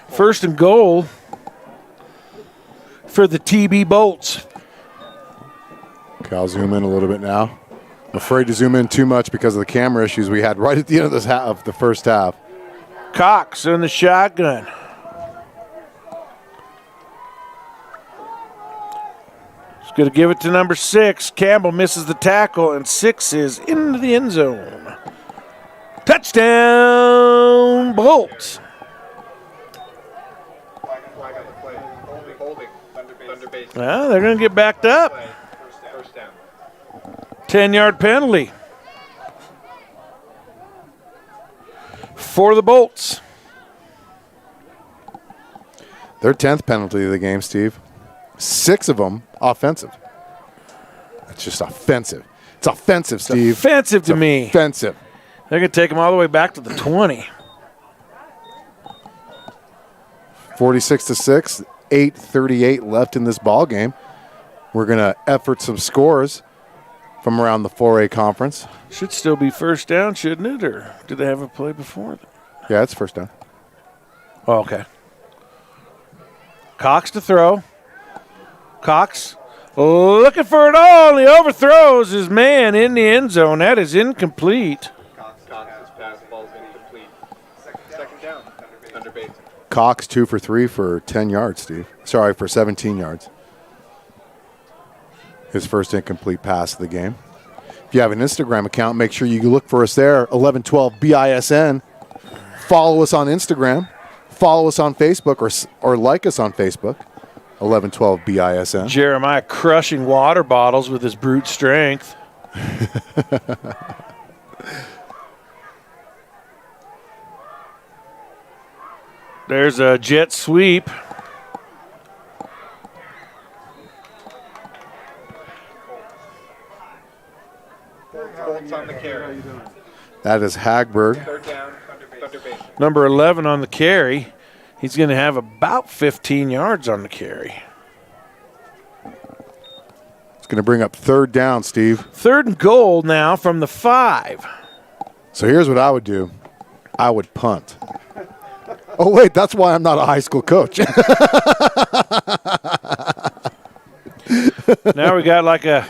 First and goal for the TB Bolts.
Okay, I'll zoom in a little bit now. I'm afraid to zoom in too much because of the camera issues we had right at the end of this of the first half.
Cox in the shotgun. He's going to give it to number 6. Campbell misses the tackle, and 6 is into the end zone. Touchdown, Bolts. Well, they're going to get backed up. 10-yard penalty for the Bolts.
Their 10th penalty of the game, Steve. 6 of them offensive. That's just offensive. It's offensive, Steve.
Offensive to me.
Offensive.
They're going to take them all the way back to the 20.
46-6, 8:38 left in this ball game. We're going to effort some scores from around the 4A conference.
Should still be first down, shouldn't it? Or did they have a play before that?
Yeah, it's first down.
Oh, okay. Cox to throw. Cox looking for it all, and he overthrows his man in the end zone. That is incomplete.
Cox 2 for 3 for 10 yards, Steve. Sorry, for 17 yards. His first incomplete pass of the game. If you have an Instagram account, make sure you look for us there, 1112 BISN. Follow us on Instagram. Follow us on Facebook or like us on Facebook, 1112 BISN.
Jeremiah crushing water bottles with his brute strength. There's a jet sweep.
On the carry.
That is Hagberg.
Third down, Basin.
Number 11 on the carry. He's going to have about 15 yards on the carry.
It's going to bring up third down, Steve.
3rd and goal now from the 5.
So here's what I would do. I would punt. Oh, wait, that's why I'm not a high school coach.
Now we got like a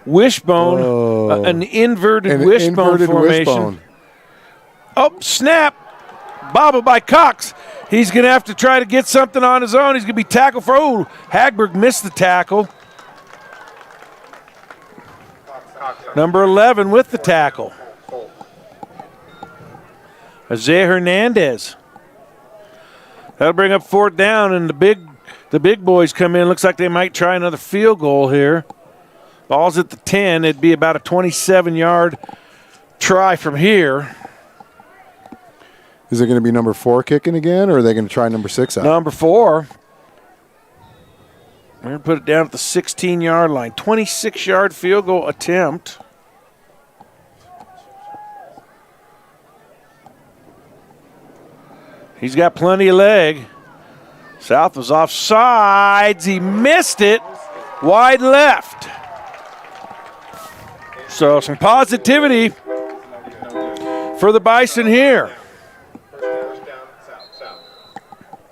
wishbone, an inverted wishbone formation. Oh, snap. Bobbled by Cox. He's going to have to try to get something on his own. He's going to be tackled for, Hagberg missed the tackle. Number 11 with the tackle. Isaiah Hernandez. That'll bring up 4th down, and the big boys come in. Looks like they might try another field goal here. Ball's at the 10. It'd be about a 27-yard try from here.
Is it going to be number 4 kicking again, or are they going to try number 6 out?
Number 4. We're going to put it down at the 16-yard line. 26-yard field goal attempt. He's got plenty of leg. South was off sides. He missed it. Wide left. So some positivity for the Bison here.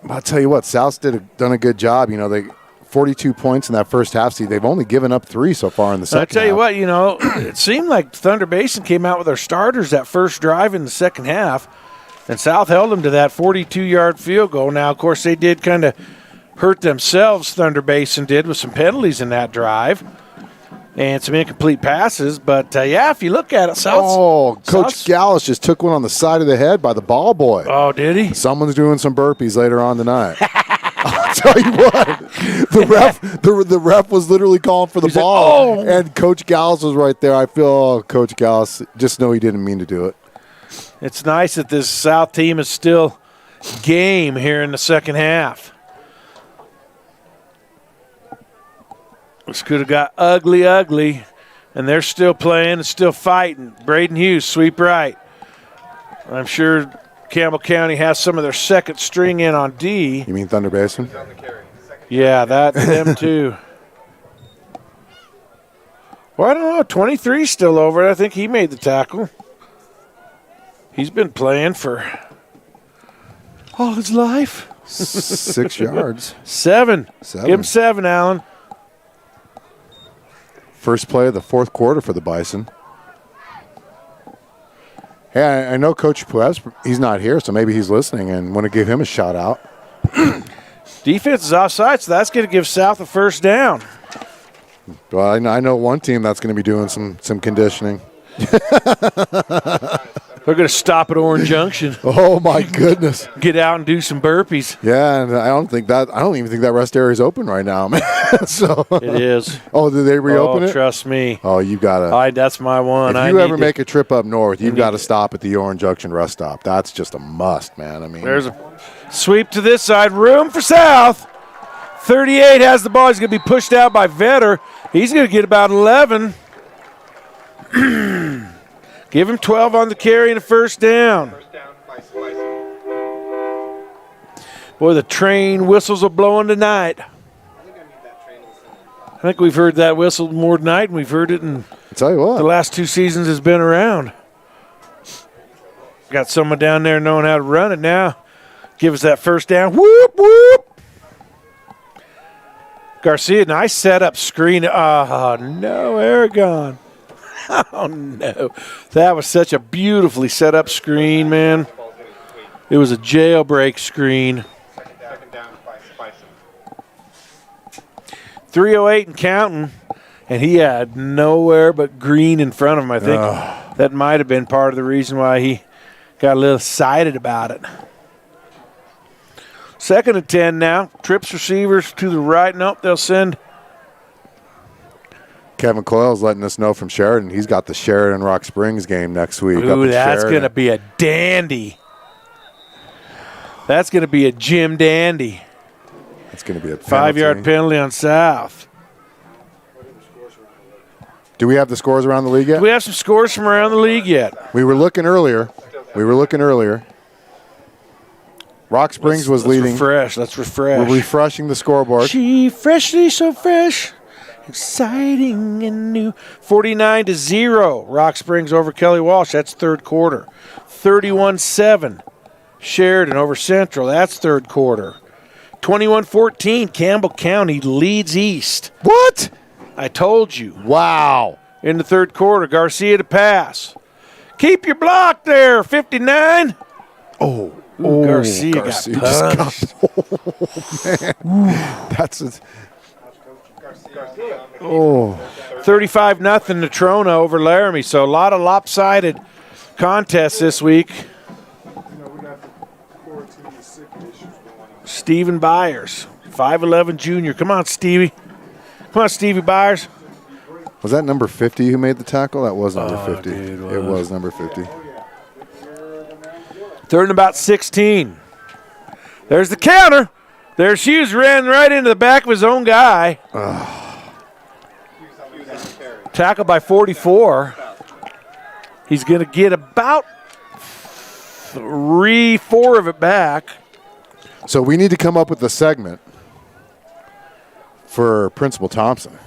I'll tell you what, South's done a good job. You know, they 42 points in that first half. See, they've only given up 3 so far in the second half.
I'll tell you what, you know, it seemed like Thunder Basin came out with their starters that first drive in the second half. And South held them to that 42-yard field goal. Now, of course, they did kind of hurt themselves, Thunder Basin did, with some penalties in that drive and some incomplete passes. But, yeah, if you look at it,
Coach Gallus just took one on the side of the head by the ball boy.
Oh, did he?
Someone's doing some burpees later on tonight. I'll tell you what, the ref was literally calling for the ball, and Coach Gallus was right there. I feel, Coach Gallus, just know he didn't mean to do it.
It's nice that this South team is still game here in the second half. This could have got ugly, and they're still playing and still fighting. Braden Hughes, sweep right. I'm sure Campbell County has some of their second string in on D.
You mean Thunder Basin?
Yeah, them too. Well, I don't know. 23's still over. I think he made the tackle. He's been playing for all his life.
6 yards.
Seven. Give him 7, Alan.
First play of the fourth quarter for the Bison. Hey, I know Coach Puez, he's not here, so maybe he's listening and want to give him a shout out.
Defense is offside, so that's going to give South a first down.
Well, I know one team that's going to be doing some conditioning.
They're going to stop at Orange Junction.
Oh my goodness!
Get out and do some burpees.
Yeah, and I don't even think that rest area is open right now, man. So
it is.
Oh, did they reopen it?
Trust me.
Oh, you gotta.
That's my one.
If you ever make a trip up north, you've got to stop at the Orange Junction rest stop. That's just a must, man. I mean,
there's a sweep to this side. Room for South. 38 has the ball. He's going to be pushed out by Vetter. He's going to get about 11. Give him 12 on the carry and a first down. Boy, the train whistles are blowing tonight. I think we've heard that whistle more tonight than we've heard it in
tell you what.
The last 2 seasons has been around. Got someone down there knowing how to run it now. Give us that first down. Whoop, whoop. Garcia, nice setup screen. Oh, no, Aragon. Oh, no. That was such a beautifully set up screen, man. It was a jailbreak screen. 3:08 and counting, and he had nowhere but green in front of him. I think that might have been part of the reason why he got a little excited about it. 2nd and 10 now. Trips receivers to the right. Nope, they'll send.
Kevin Coyle's letting us know from Sheridan. He's got the Sheridan Rock Springs game next week.
Ooh, that's going to be a dandy. That's going to be a Jim dandy.
It's going to be a
5-yard penalty on South.
Do we have the scores around the league yet?
Do we have some scores from around the league yet?
We were looking earlier. Rock Springs was leading.
Let's refresh.
We're refreshing the scoreboard.
She freshly so fresh. Exciting and new. 49-0. Rock Springs over Kelly Walsh. That's third quarter. 31-7. Sheridan over Central. That's third quarter. 21-14. Campbell County leads East.
What?
I told you.
Wow.
In the third quarter, Garcia to pass. Keep your block there, 59.
Oh,
Garcia got punished.
Man. That's it.
35-0 Natrona over Laramie. So a lot of lopsided contests this week. Stephen Byers, 5'11 junior. Come on, Stevie. Come on, Stevie Byers.
Was that number 50 who made the tackle? That was number 50.
Dude,
it was number 50.
3rd and about 16. There's the counter. There's Hughes, ran right into the back of his own guy. Tackle by 44. He's going to get about 3-4 of it back.
So we need to come up with a segment for Principal Thompson.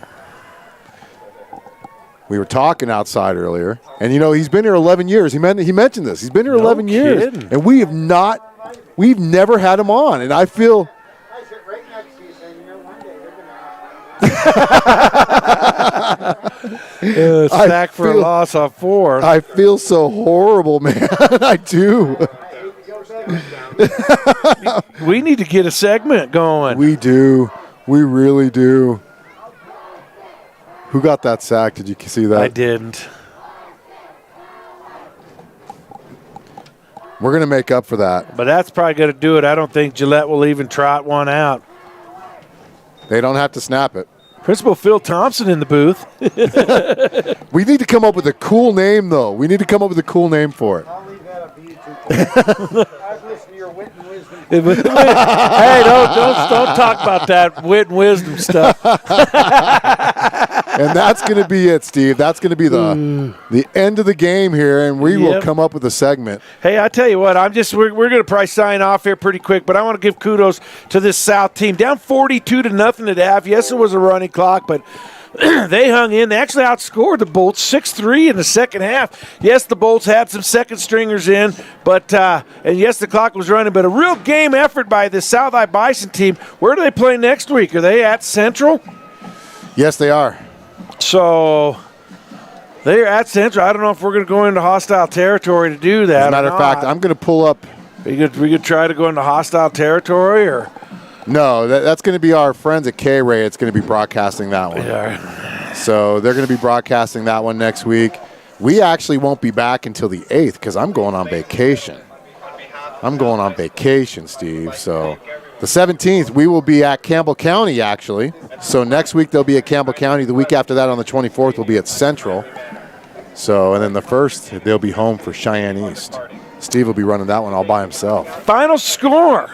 We were talking outside earlier, and he's been here 11 years. He mentioned this. He's been here 11 years, and we've never had him on. And I feel.
Sack for a loss on 4.
I feel so horrible, man. I do.
We need to get a segment going.
We do. We really do. Who got that sack? Did you see that?
I didn't.
We're going to make up for that.
But that's probably going to do it. I don't think Gillette will even trot one out.
They don't have to snap it.
Principal Phil Thompson in the booth.
We need to come up with a cool name, though. We need to come up with a cool name for it.
I'll leave that up to you two. I've listened to your wit and wisdom.
Hey, don't talk about that wit and wisdom stuff.
And that's going to be it, Steve. That's going to be the end of the game here, and we will come up with a segment.
Hey, I tell you what, we're going to probably sign off here pretty quick, but I want to give kudos to this South team. Down 42-0 at half. Yes, it was a running clock, but they hung in. They actually outscored the Bolts 6-3 in the second half. Yes, the Bolts had some second stringers in, but and yes, the clock was running, but a real game effort by the South High Bison team. Where do they play next week? Are they at Central?
Yes, they are.
So they're at Central. I don't know if we're going to go into hostile territory to do that.
As a matter of fact, I'm going to pull up.
We could try to go into hostile territory, or
no? That's going to be our friends at K-Ray. It's going to be broadcasting that one.
Yeah.
So they're going to be broadcasting that one next week. We actually won't be back until the 8th because I'm going on vacation. Steve. So the 17th, we will be at Campbell County, actually. So next week, they'll be at Campbell County. The week after that, on the 24th, we'll be at Central. So, and then the 1st, they'll be home for Cheyenne East. Steve will be running that one all by himself.
Final score.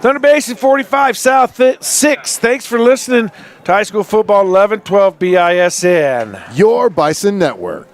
Thunder Basin 45, South 6. Thanks for listening to High School Football 11-12 BISN.
Your Bison Network.